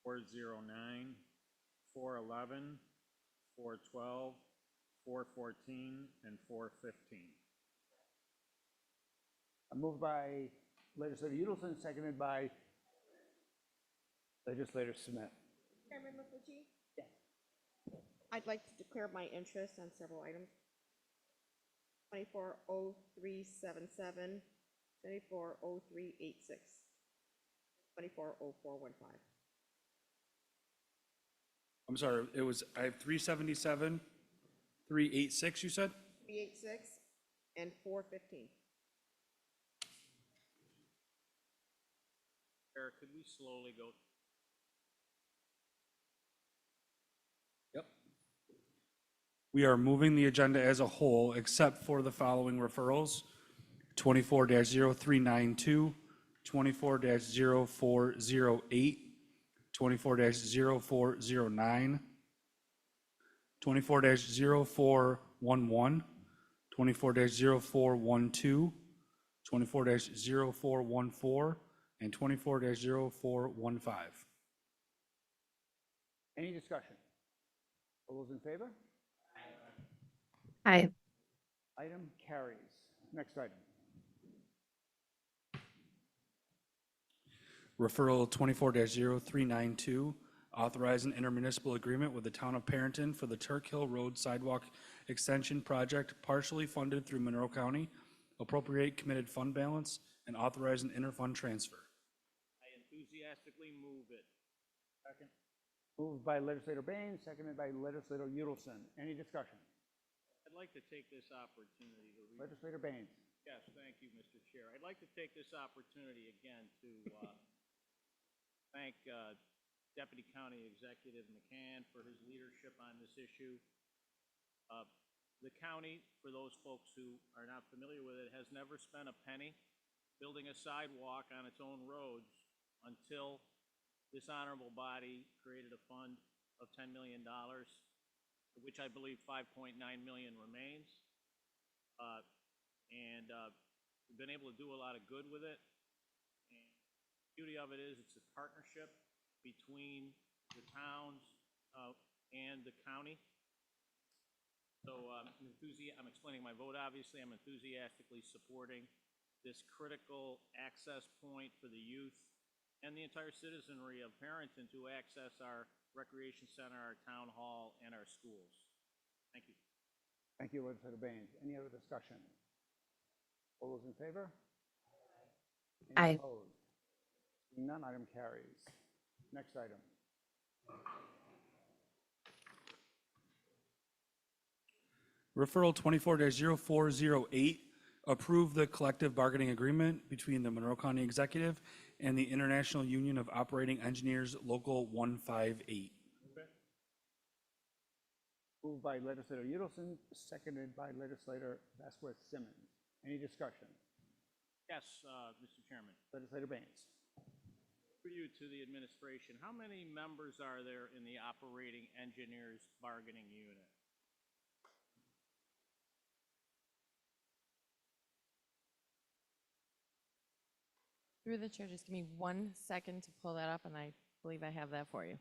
Four 409, 411, 412, 414, and 415. Moved by Legislator Udelson, seconded by Legislator Smith. Chairman Mafucci? Yes. I'd like to declare my interest on several items. 240377, 240386, 240415. I'm sorry, I have 377, 386, you said? 386 and 415. Eric, could we slowly go? Yep. We are moving the agenda as a whole, except for the following referrals: 24-0392, 24-0408, 24-0409, 24-0411, 24-0412, 24-0414, and 24-0415. Any discussion? All those in favor? Aye. Item carries. Next item. Referral 24-0392, authorize an intermunicipal agreement with the town of Perrinton for the Turk Hill Road Sidewalk Extension Project, partially funded through Monroe County, appropriate committed fund balance, and authorize an interfund transfer. I enthusiastically move it. Second. Moved by Legislator Baines, seconded by Legislator Udelson. Any discussion? I'd like to take this opportunity to. Legislator Baines. Yes, thank you, Mr. Chair. I'd like to take this opportunity again to thank Deputy County Executive McCann for his leadership on this issue. The county, for those folks who are not familiar with it, has never spent a penny building a sidewalk on its own roads until this honorable body created a fund of $10 million, which I believe 5.9 million remains. We've been able to do a lot of good with it. And the beauty of it is it's a partnership between the towns and the county. So I'm explaining my vote, obviously. I'm enthusiastically supporting this critical access point for the youth and the entire citizenry of Perrinton to access our recreation center, our town hall, and our schools. Thank you. Thank you, Legislator Baines. Any other discussion? All those in favor? Any Aye. opposed? Seeing none, item carries. Next item. Referral 24-0408, approve the collective bargaining agreement between the Monroe County Executive and the International Union of Operating Engineers Local 158. Moved by Legislator Udelson, seconded by Legislator Vasquez Simmons. Any discussion? Yes, Mr. Chairman. Legislator Baines. For you to the administration, how many members are there in the operating engineers bargaining unit? Through the chair, just give me 1 second to pull that up, and I believe I have that for you.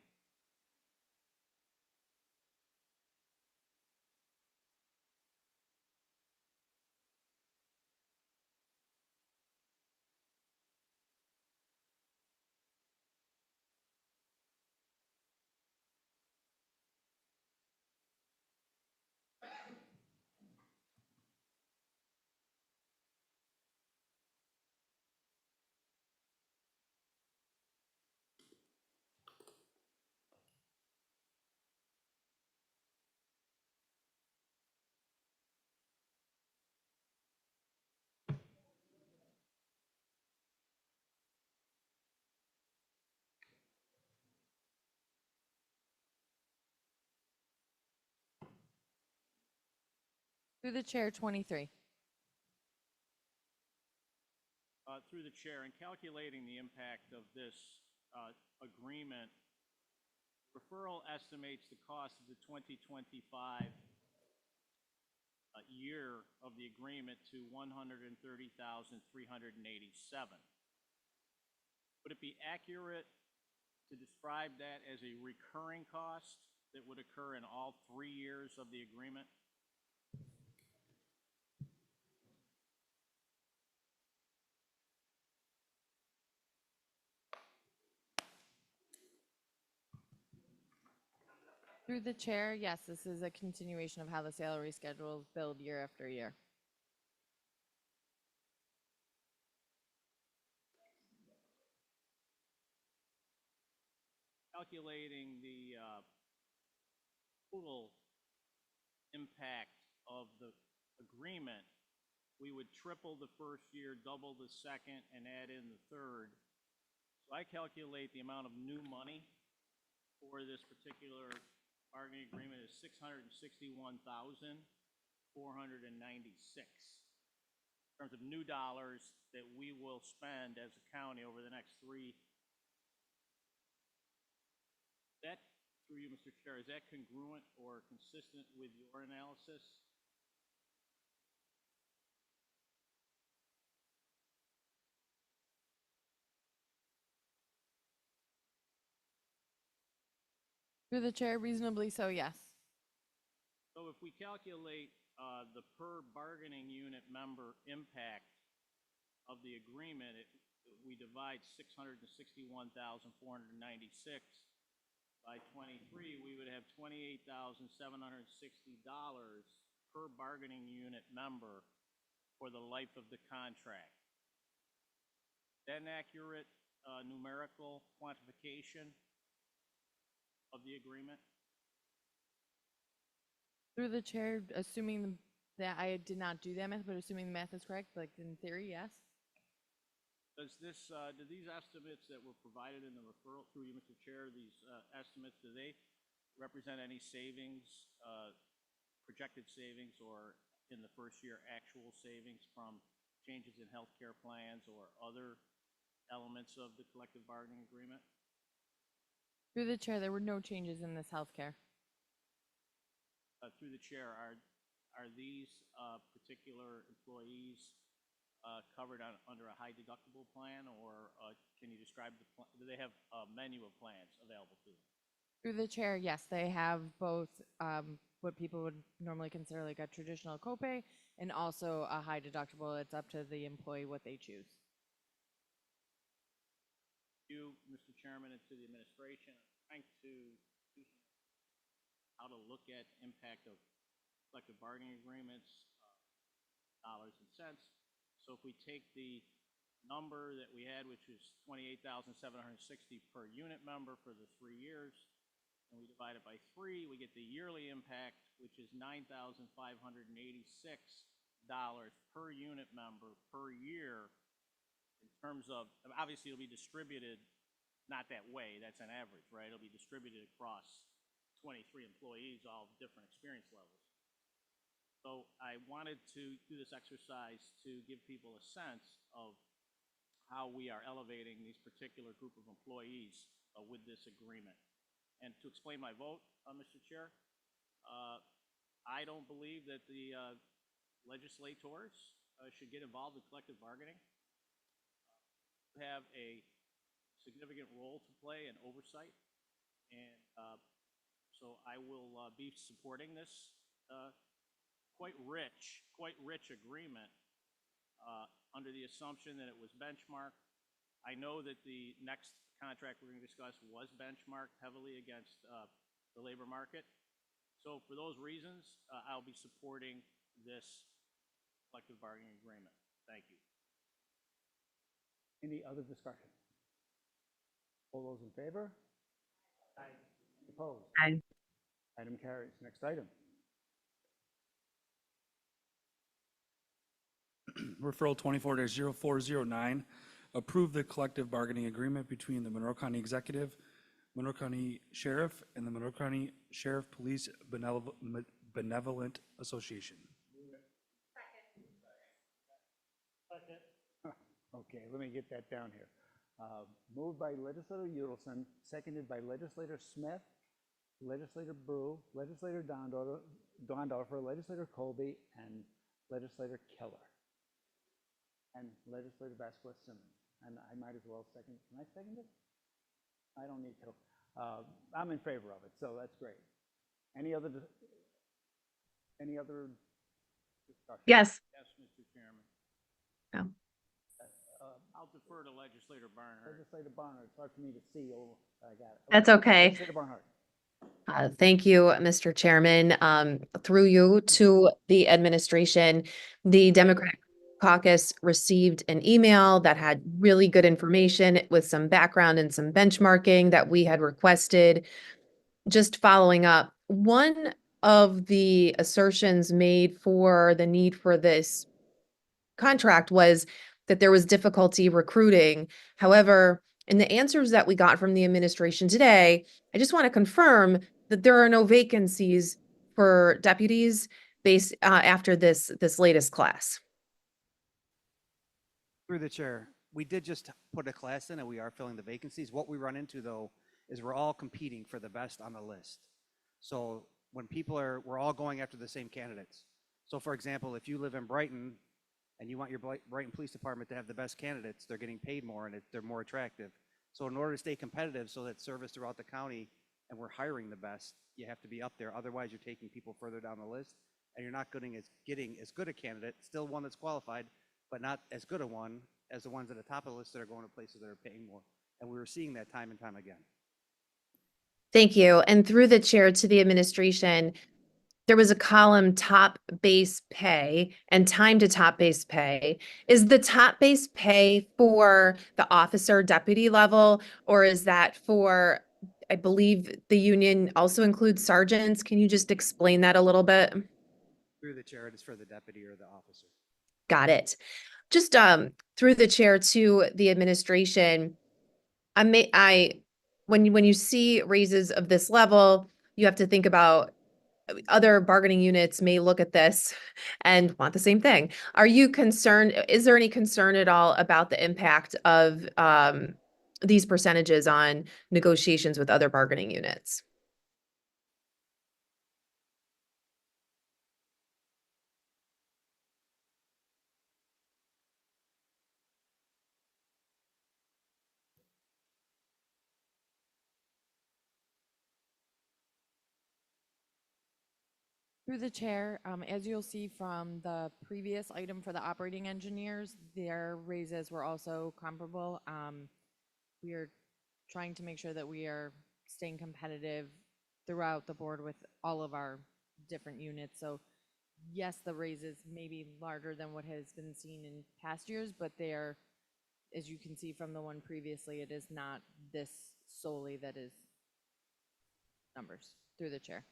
Through the chair, 23. Through the chair, in calculating the impact of this agreement, referral estimates the cost of the 2025 year of the agreement to $130,387. Would it be accurate to describe that as a recurring cost that would occur in all 3 years of the agreement? Through the chair, yes, this is a continuation of how the salary schedule is billed year after year. Calculating the total impact of the agreement, we would triple the first year, double the second, and add in the third. So I calculate the amount of new money for this particular bargaining agreement is $661,496 in terms of new dollars that we will spend as a county over the next 3. That, through you, Mr. Chair, is that congruent or consistent with your analysis? Through the chair, reasonably so, yes. So if we calculate the per bargaining unit member impact of the agreement, we divide 661,496 by 23, we would have $28,760 per bargaining unit member for the life of the contract. Is that an accurate numerical quantification of the agreement? Through the chair, assuming that I did not do that math, but assuming the math is correct, like in theory, yes. Does this, do these estimates that were provided in the referral through you, Mr. Chair, these estimates, do they represent any savings, projected savings, or in the first year actual savings from changes in healthcare plans or other elements of the collective bargaining agreement? Through the chair, there were no changes in this healthcare. Through the chair, are these particular employees covered under a high deductible plan, or can you describe do they have a menu of plans available to them? Through the chair, yes, they have both what people would normally consider like a traditional copay and also a high deductible. It's up to the employee what they choose. You, Mr. Chairman, and to the administration, I'm trying to how to look at impact of collective bargaining agreements, dollars and cents. So if we take the number that we had, which was $28,760 per unit member for the 3 years, and we divide it by 3, we get the yearly impact, which is $9,586 per unit member per year. In terms of, obviously it'll be distributed not that way, that's an average, right? It'll be distributed across 23 employees, all different experience levels. So I wanted to do this exercise to give people a sense of how we are elevating these particular group of employees with this agreement. And to explain my vote, Mr. Chair, I don't believe that the legislators should get involved in collective bargaining. have a significant role to play in oversight. And so I will be supporting this quite rich agreement under the assumption that it was benchmarked. I know that the next contract we're going to discuss was benchmarked heavily against the labor market. So for those reasons, I'll be supporting this collective bargaining agreement. Thank you. Any other discussion? All those in favor? Aye. Opposed? Aye. Item carries. Next item. Referral 24-0409, approve the collective bargaining agreement between the Monroe County Executive, Monroe County Sheriff, and the Monroe County Sheriff Police Benevolent Association. Okay, let me get that down here. Moved by Legislator Udelson, seconded by Legislator Smith, Legislator Brew, Legislator Dondorfer, Legislator Colby, and Legislator Keller. And Legislator Vasquez Simmons. And I might as well second. Can I second it? I don't need to. I'm in favor of it, so that's great. Any other discussion? Yes. Yes, Mr. Chairman. No. I'll defer to Legislator Barnhart. Legislator Barnhart, it's hard for me to see. Oh, I got it. That's okay. Legislator Barnhart. Thank you, Mr. Chairman. Through you to the administration, the Democratic Caucus received an email that had really good information with some background and some benchmarking that we had requested. Just following up, one of the assertions made for the need for this contract was that there was difficulty recruiting. However, in the answers that we got from the administration today, I just want to confirm that there are no vacancies for deputies based after this latest class. Through the chair, we did just put a class in and we are filling the vacancies. What we run into though is we're all competing for the best on the list. So when we're all going after the same candidates. So for example, if you live in Brighton and you want your Brighton Police Department to have the best candidates, they're getting paid more and they're more attractive. So in order to stay competitive so that service throughout the county and we're hiring the best, you have to be up there. Otherwise you're taking people further down the list and you're not getting as good a candidate, still one that's qualified, but not as good a one as the ones at the top of the list that are going to places that are paying more. And we were seeing that time and time again. Thank you. And through the chair to the administration, there was a column top base pay and time to top base pay. Is the top base pay for the officer deputy level, or is that for, I believe the union also includes sergeants? Can you just explain that a little bit? Through the chair, it is for the deputy or the officer. Got it. Just through the chair to the administration, when you see raises of this level, you have to think about other bargaining units may look at this and want the same thing. Are you concerned? Is there any concern at all about the impact of these percentages on negotiations with other bargaining units? Through the chair, as you'll see from the previous item for the operating engineers, their raises were also comparable. We are trying to make sure that we are staying competitive throughout the board with all of our different units. So yes, the raises may be larger than what has been seen in past years, but they are, as you can see from the one previously, it is not this solely that is numbers. Through the chair.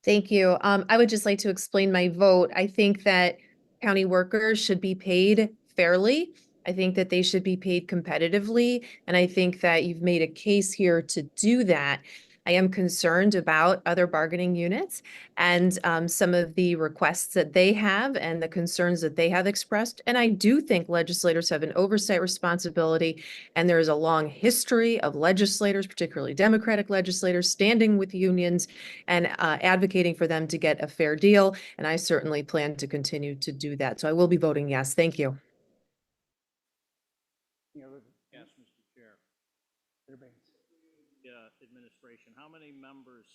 Thank you. I would just like to explain my vote. I think that county workers should be paid fairly. I think that they should be paid competitively. And I think that you've made a case here to do that. I am concerned about other bargaining units and some of the requests that they have and the concerns that they have expressed. And I do think legislators have an oversight responsibility. And there is a long history of legislators, particularly Democratic legislators, standing with unions and advocating for them to get a fair deal. And I certainly plan to continue to do that. So I will be voting yes. Thank you. Any other? Yes, Mr. Chair. Senator Baines. Administration, how many members,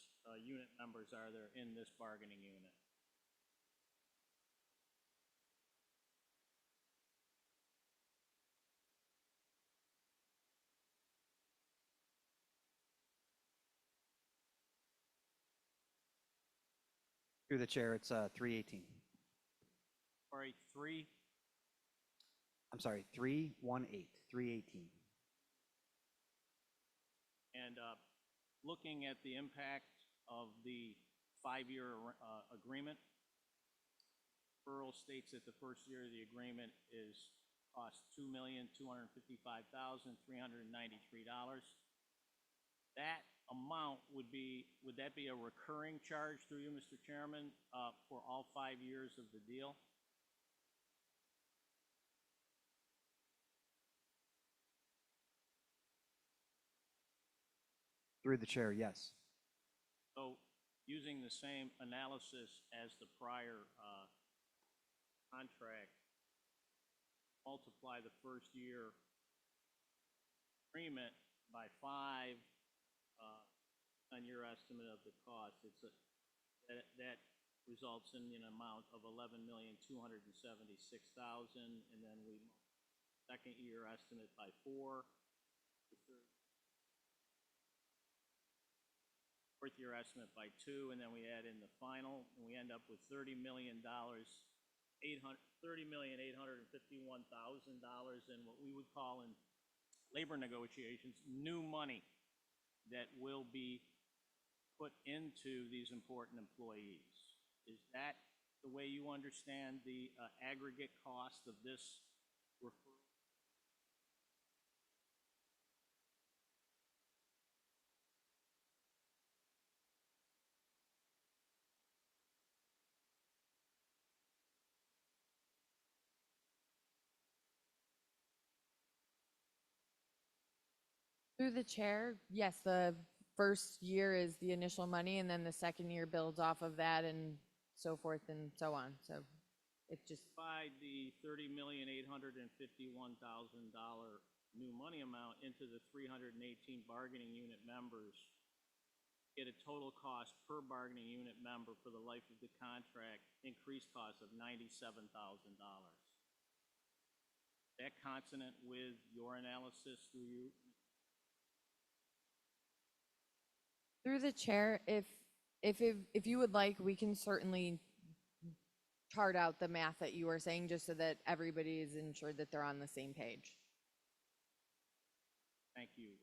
unit members are there in this bargaining unit? Through the chair, it's 318. Sorry, three? I'm sorry, 318, 318. And looking at the impact of the 5-year agreement, Earl states that the first year of the agreement is cost $2,255,393. That amount would that be a recurring charge through you, Mr. Chairman, for all 5 years of the deal? Through the chair, yes. So using the same analysis as the prior contract, multiply the first year agreement by 5 on your estimate of the cost. That results in an amount of $11,276,000, and then we second year estimate by 4. Fourth year estimate by 2, and then we add in the final, and we end up with $30,851,000 in what we would call in labor negotiations new money that will be put into these important employees. Is that the way you understand the aggregate cost of this referral? Through the chair, yes, the first year is the initial money, and then the second year builds off of that and so forth and so on. So it just, Divide the $30,851,000 new money amount into the 318 bargaining unit members, get a total cost per bargaining unit member for the life of the contract, increased cost of $97,000. That consonant with your analysis through you? through the chair, if you would like, we can certainly chart out the math that you were saying, just so that everybody is ensured that they're on the same page. Thank you.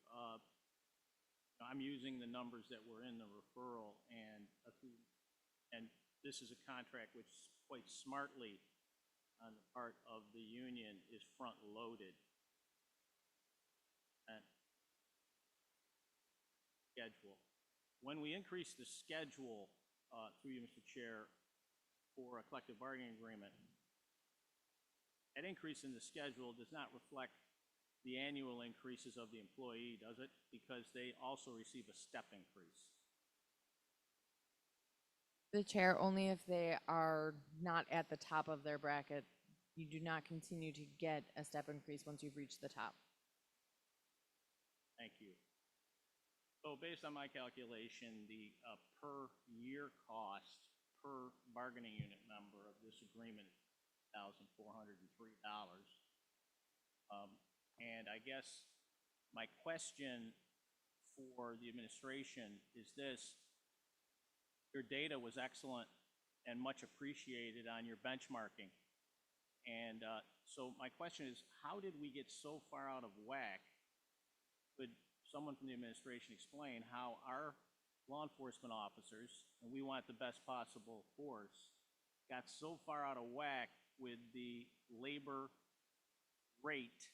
I'm using the numbers that were in the referral, and this is a contract which quite smartly on the part of the union is front-loaded. And schedule. When we increase the schedule, through you, Mr. Chair, for a collective bargaining agreement, that increase in the schedule does not reflect the annual increases of the employee, does it? Because they also receive a step increase. The chair, only if they are not at the top of their bracket. You do not continue to get a step increase once you've reached the top. Thank you. So based on my calculation, the per year cost per bargaining unit member of this agreement is $1,403. And I guess my question for the administration is this: your data was excellent and much appreciated on your benchmarking. And so my question is, how did we get so far out of whack? Could someone from the administration explain how our law enforcement officers, and we want the best possible force, got so far out of whack with the labor rate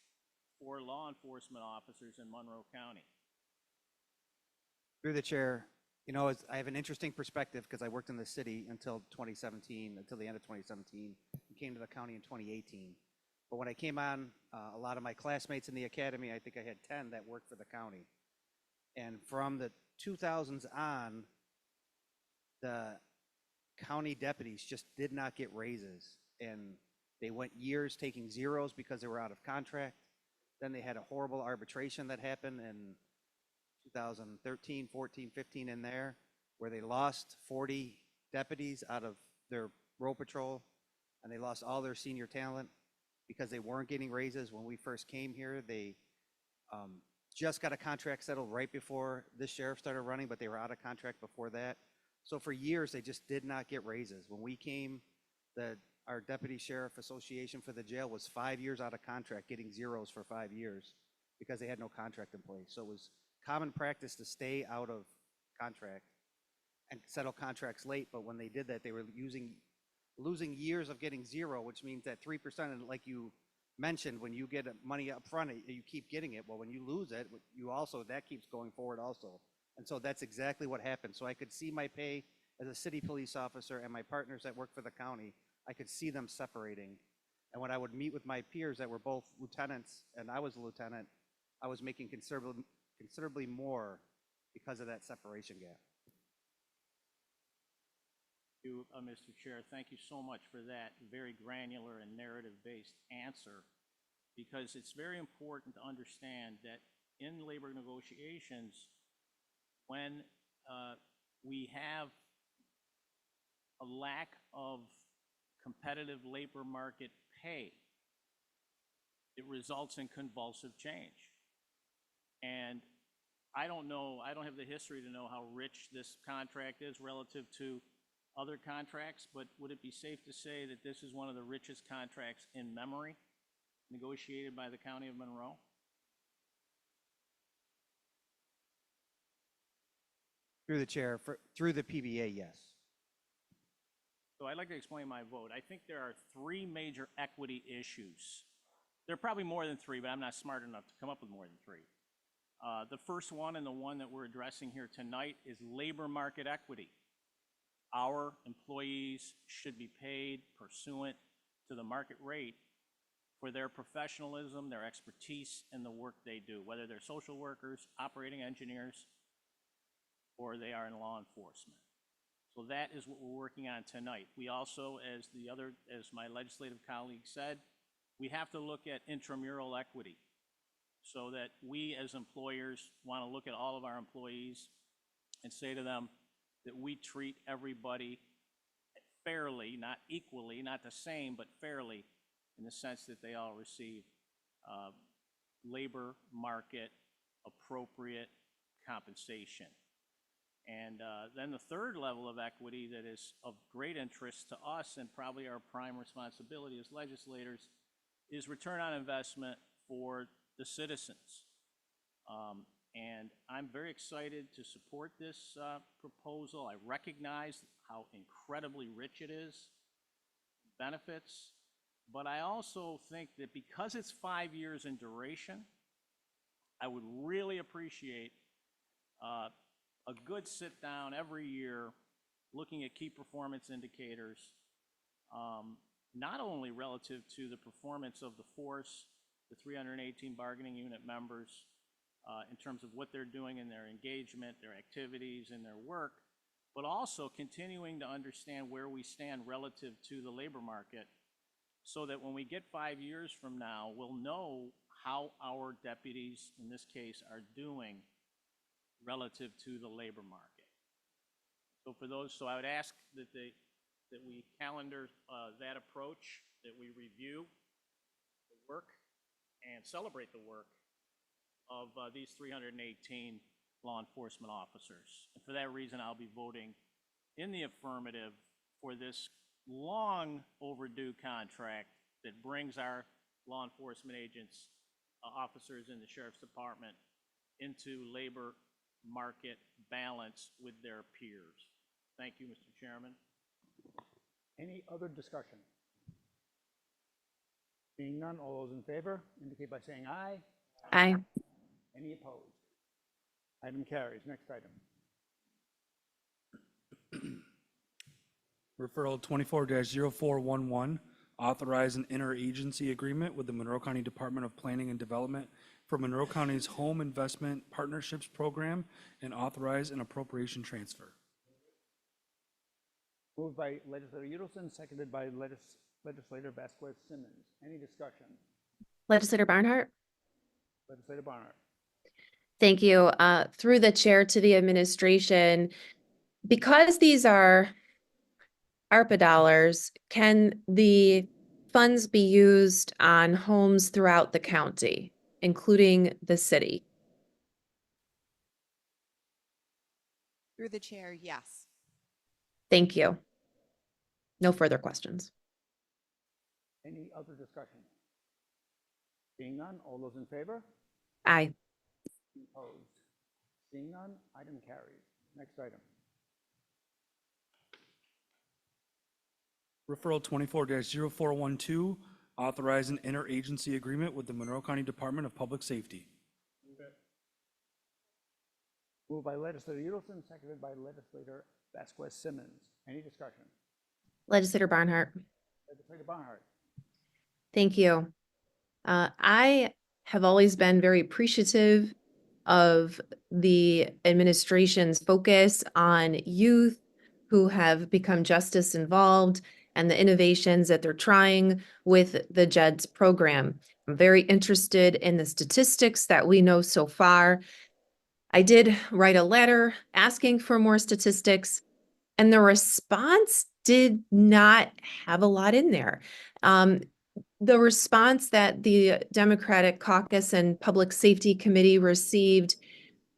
for law enforcement officers in Monroe County? Through the chair, you know, I have an interesting perspective because I worked in the city until 2017, until the end of 2017, and came to the county in 2018. But when I came on, a lot of my classmates in the academy, I think I had 10 that worked for the county. And from the 2000s on, the county deputies just did not get raises. And they went years taking zeros because they were out of contract. Then they had a horrible arbitration that happened in 2013, 14, 15 in there, where they lost 40 deputies out of their road patrol, and they lost all their senior talent because they weren't getting raises. When we first came here, they just got a contract settled right before this sheriff started running, but they were out of contract before that. So for years, they just did not get raises. When we came, our deputy sheriff association for the jail was 5 years out of contract, getting zeros for 5 years because they had no contract in place. So it was common practice to stay out of contract and settle contracts late, but when they did that, they were losing years of getting zero, which means that 3%, and like you mentioned, when you get money up front, you keep getting it. Well, when you lose it, that keeps going forward also. And so that's exactly what happened. So I could see my pay as a city police officer and my partners that work for the county, I could see them separating. And when I would meet with my peers that were both lieutenants and I was a lieutenant, I was making considerably more because of that separation gap. You, Mr. Chair, thank you so much for that very granular and narrative-based answer, because it's very important to understand that in labor negotiations, when we have a lack of competitive labor market pay, it results in convulsive change. And I don't know, I don't have the history to know how rich this contract is relative to other contracts, but would it be safe to say that this is one of the richest contracts in memory negotiated by the County of Monroe? Through the chair, through the PBA, yes. So I'd like to explain my vote. I think there are three major equity issues. There are probably more than three, but I'm not smart enough to come up with more than three. The first one, and the one that we're addressing here tonight, is labor market equity. Our employees should be paid pursuant to the market rate for their professionalism, their expertise, and the work they do, whether they're social workers, operating engineers, or they are in law enforcement. So that is what we're working on tonight. We also, as my legislative colleague said, we have to look at intramural equity, so that we as employers want to look at all of our employees and say to them that we treat everybody fairly, not equally, not the same, but fairly, in the sense that they all receive labor market appropriate compensation. And then the third level of equity that is of great interest to us, and probably our prime responsibility as legislators, is return on investment for the citizens. And I'm very excited to support this proposal. I recognize how incredibly rich it is, benefits, but I also think that because it's 5 years in duration, I would really appreciate a good sit down every year looking at key performance indicators, not only relative to the performance of the force, the 318 bargaining unit members, in terms of what they're doing in their engagement, their activities, and their work, but also continuing to understand where we stand relative to the labor market, so that when we get 5 years from now, we'll know how our deputies, in this case, are doing relative to the labor market. So I would ask that we calendar that approach, that we review the work and celebrate the work of these 318 law enforcement officers. And for that reason, I'll be voting in the affirmative for this long overdue contract that brings our law enforcement agents, officers in the Sheriff's Department, into labor market balance with their peers. Thank you, Mr. Chairman. Any other discussion? Seeing none, all those in favor indicate by saying aye. Aye. Any opposed? Item carries. Next item. Referral 24-0411, authorize an interagency agreement with the Monroe County Department of Planning and Development for Monroe County's Home Investment Partnerships Program and authorize an appropriation transfer. Moved by Legislator Udelson, seconded by Legislator Vasquez Simmons. Any discussion? Legislator Barnhart. Legislator Barnhart. Thank you. Through the chair to the administration, because these are ARPA dollars, can the funds be used on homes throughout the county, including the city? Through the chair, yes. Thank you. No further questions. Any other discussion? Seeing none, all those in favor? Aye. Opposed? Seeing none, item carries. Next item. Referral 24-0412, authorize an interagency agreement with the Monroe County Department of Public Safety. Moved by legislator Udelson, seconded by legislator Vasquez Simmons. Any discussion? Legislator Barnhart. Legislator Barnhart. Thank you. I have always been very appreciative of the administration's focus on youth who have become justice involved and the innovations that they're trying with the JEDS program. I'm very interested in the statistics that we know so far. I did write a letter asking for more statistics, and the response did not have a lot in there. The response that the Democratic Caucus and Public Safety Committee received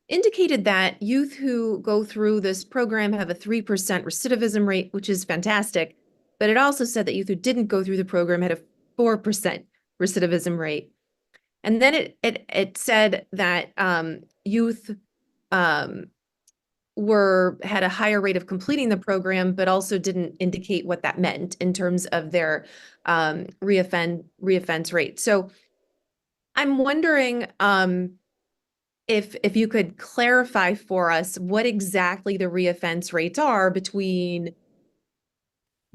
indicated that youth who go through this program have a 3% recidivism rate, which is fantastic. But it also said that youth who didn't go through the program had a 4% recidivism rate. And then it said that youth had a higher rate of completing the program, but also didn't indicate what that meant in terms of their reoffense rate. So I'm wondering if you could clarify for us what exactly the reoffense rates are between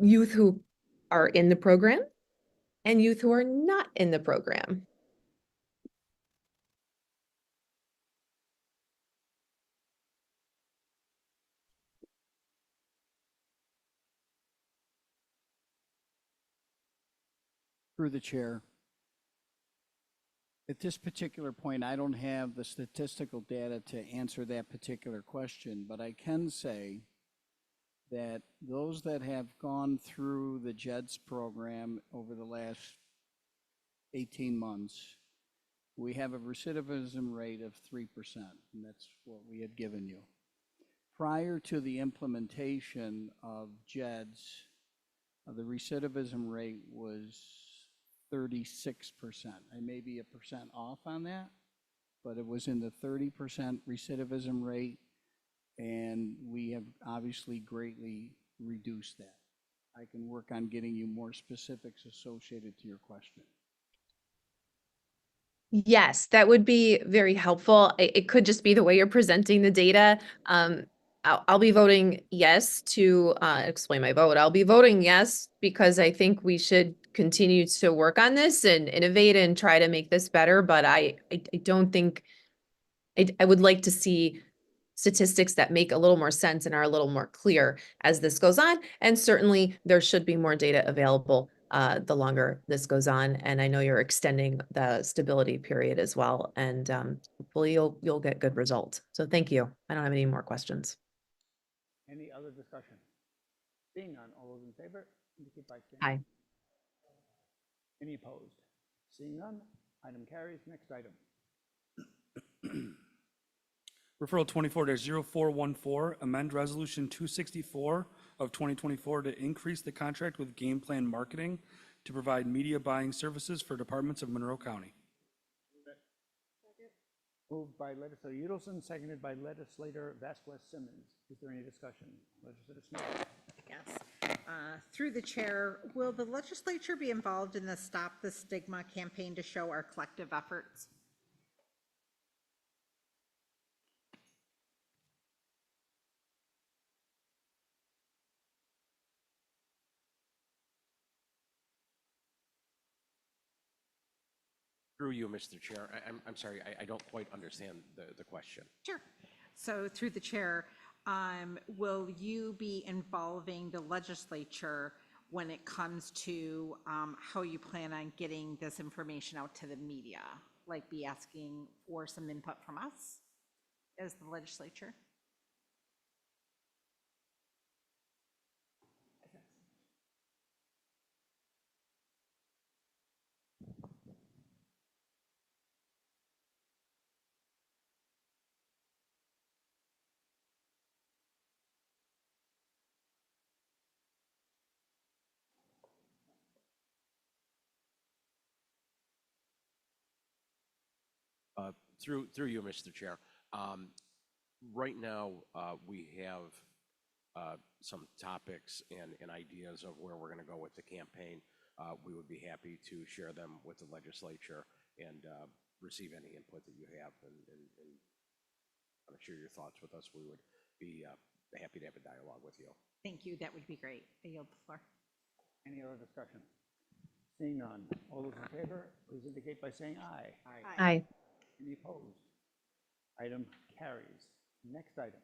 youth who are in the program and youth who are not in the program. Through the chair. At this particular point, I don't have the statistical data to answer that particular question, but I can say that those that have gone through the JEDS program over the last 18 months, we have a recidivism rate of 3%, and that's what we had given you. Prior to the implementation of JEDS, the recidivism rate was 36%. I may be a percent off on that, but it was in the 30% recidivism rate, and we have obviously greatly reduced that. I can work on getting you more specifics associated to your question. Yes, that would be very helpful. It could just be the way you're presenting the data. I'll be voting yes to explain my vote. I'll be voting yes because I think we should continue to work on this and innovate and try to make this better. But I don't think I would like to see statistics that make a little more sense and are a little more clear as this goes on. And certainly there should be more data available the longer this goes on. And I know you're extending the stability period as well. And hopefully you'll get good results. So thank you. I don't have any more questions. Any other discussion? Seeing none, all those in favor indicate by saying aye. Any opposed? Seeing none, item carries. Next item. Referral 24-0414, amend Resolution 264 of 2024 to increase the contract with Game Plan Marketing to provide media buying services for departments of Monroe County. Moved by legislator Udelson, seconded by legislator Vasquez Simmons. Is there any discussion? Legislator Smith. Yes. Through the chair, will the legislature be involved in the Stop the Stigma campaign to show our collective efforts? Through you, Mr. Chair, I'm sorry, I don't quite understand the question. Sure. So through the chair, will you be involving the legislature when it comes to how you plan on getting this information out to the media? like be asking for some input from us as the legislature. Through you, Mr. Chair. Right now, we have some topics and ideas of where we're going to go with the campaign. We would be happy to share them with the legislature and receive any input that you have and share your thoughts with us. We would be happy to have a dialogue with you. Thank you. That would be great. I yield the floor. Any other discussion? Seeing none, all those in favor, please indicate by saying aye. Aye. Any opposed? Item carries. Next item.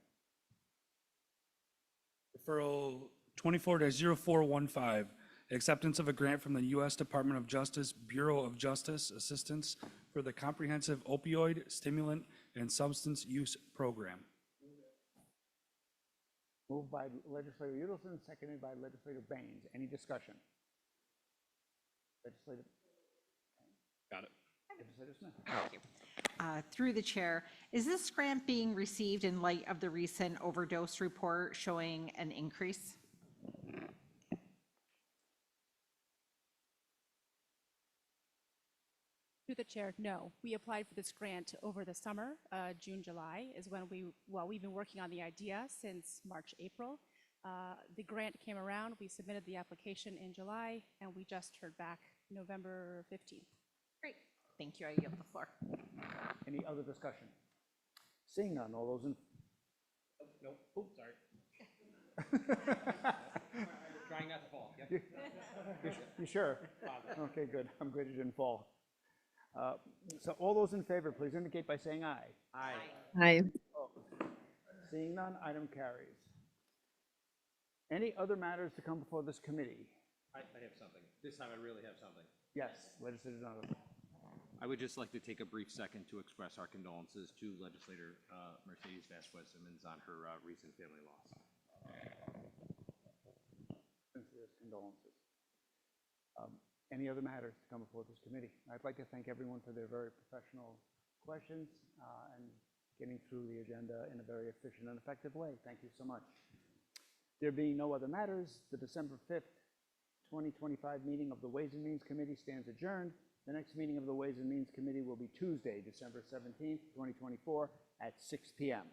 Referral 24-0415, acceptance of a grant from the U.S. Department of Justice Bureau of Justice Assistance for the Comprehensive Opioid, Stimulant, and Substance Use Program. Moved by Legislator Udelson, seconded by Legislator Baines. Any discussion? Legislator. Got it. Legislator Smith. Thank you. Through the chair, is this grant being received in light of the recent overdose report showing an increase? Through the chair, no. We applied for this grant over the summer. June, July is when we've been working on the idea since March, April. The grant came around, we submitted the application in July, and we just heard back November 15th. Great. Thank you. I yield the floor. Any other discussion? Seeing none, all those in. Nope. Oops, sorry. Trying not to fall. Yep. You sure? Okay, good. I'm glad you didn't fall. So all those in favor, please indicate by saying aye. Aye. Aye. Seeing none, item carries. Any other matters to come before this committee? I have something. This time I really have something. Yes, Legislator Donovan. I would just like to take a brief second to express our condolences to Legislator Mercedes Vasquez Simmons on her recent family loss. Sincerest condolences. Any other matters to come before this committee? I'd like to thank everyone for their very professional questions and getting through the agenda in a very efficient and effective way. Thank you so much. There being no other matters, the December 5th, 2025 meeting of the Ways and Means Committee stands adjourned. The next meeting of the Ways and Means Committee will be Tuesday, December 17th, 2024 at 6 p.m.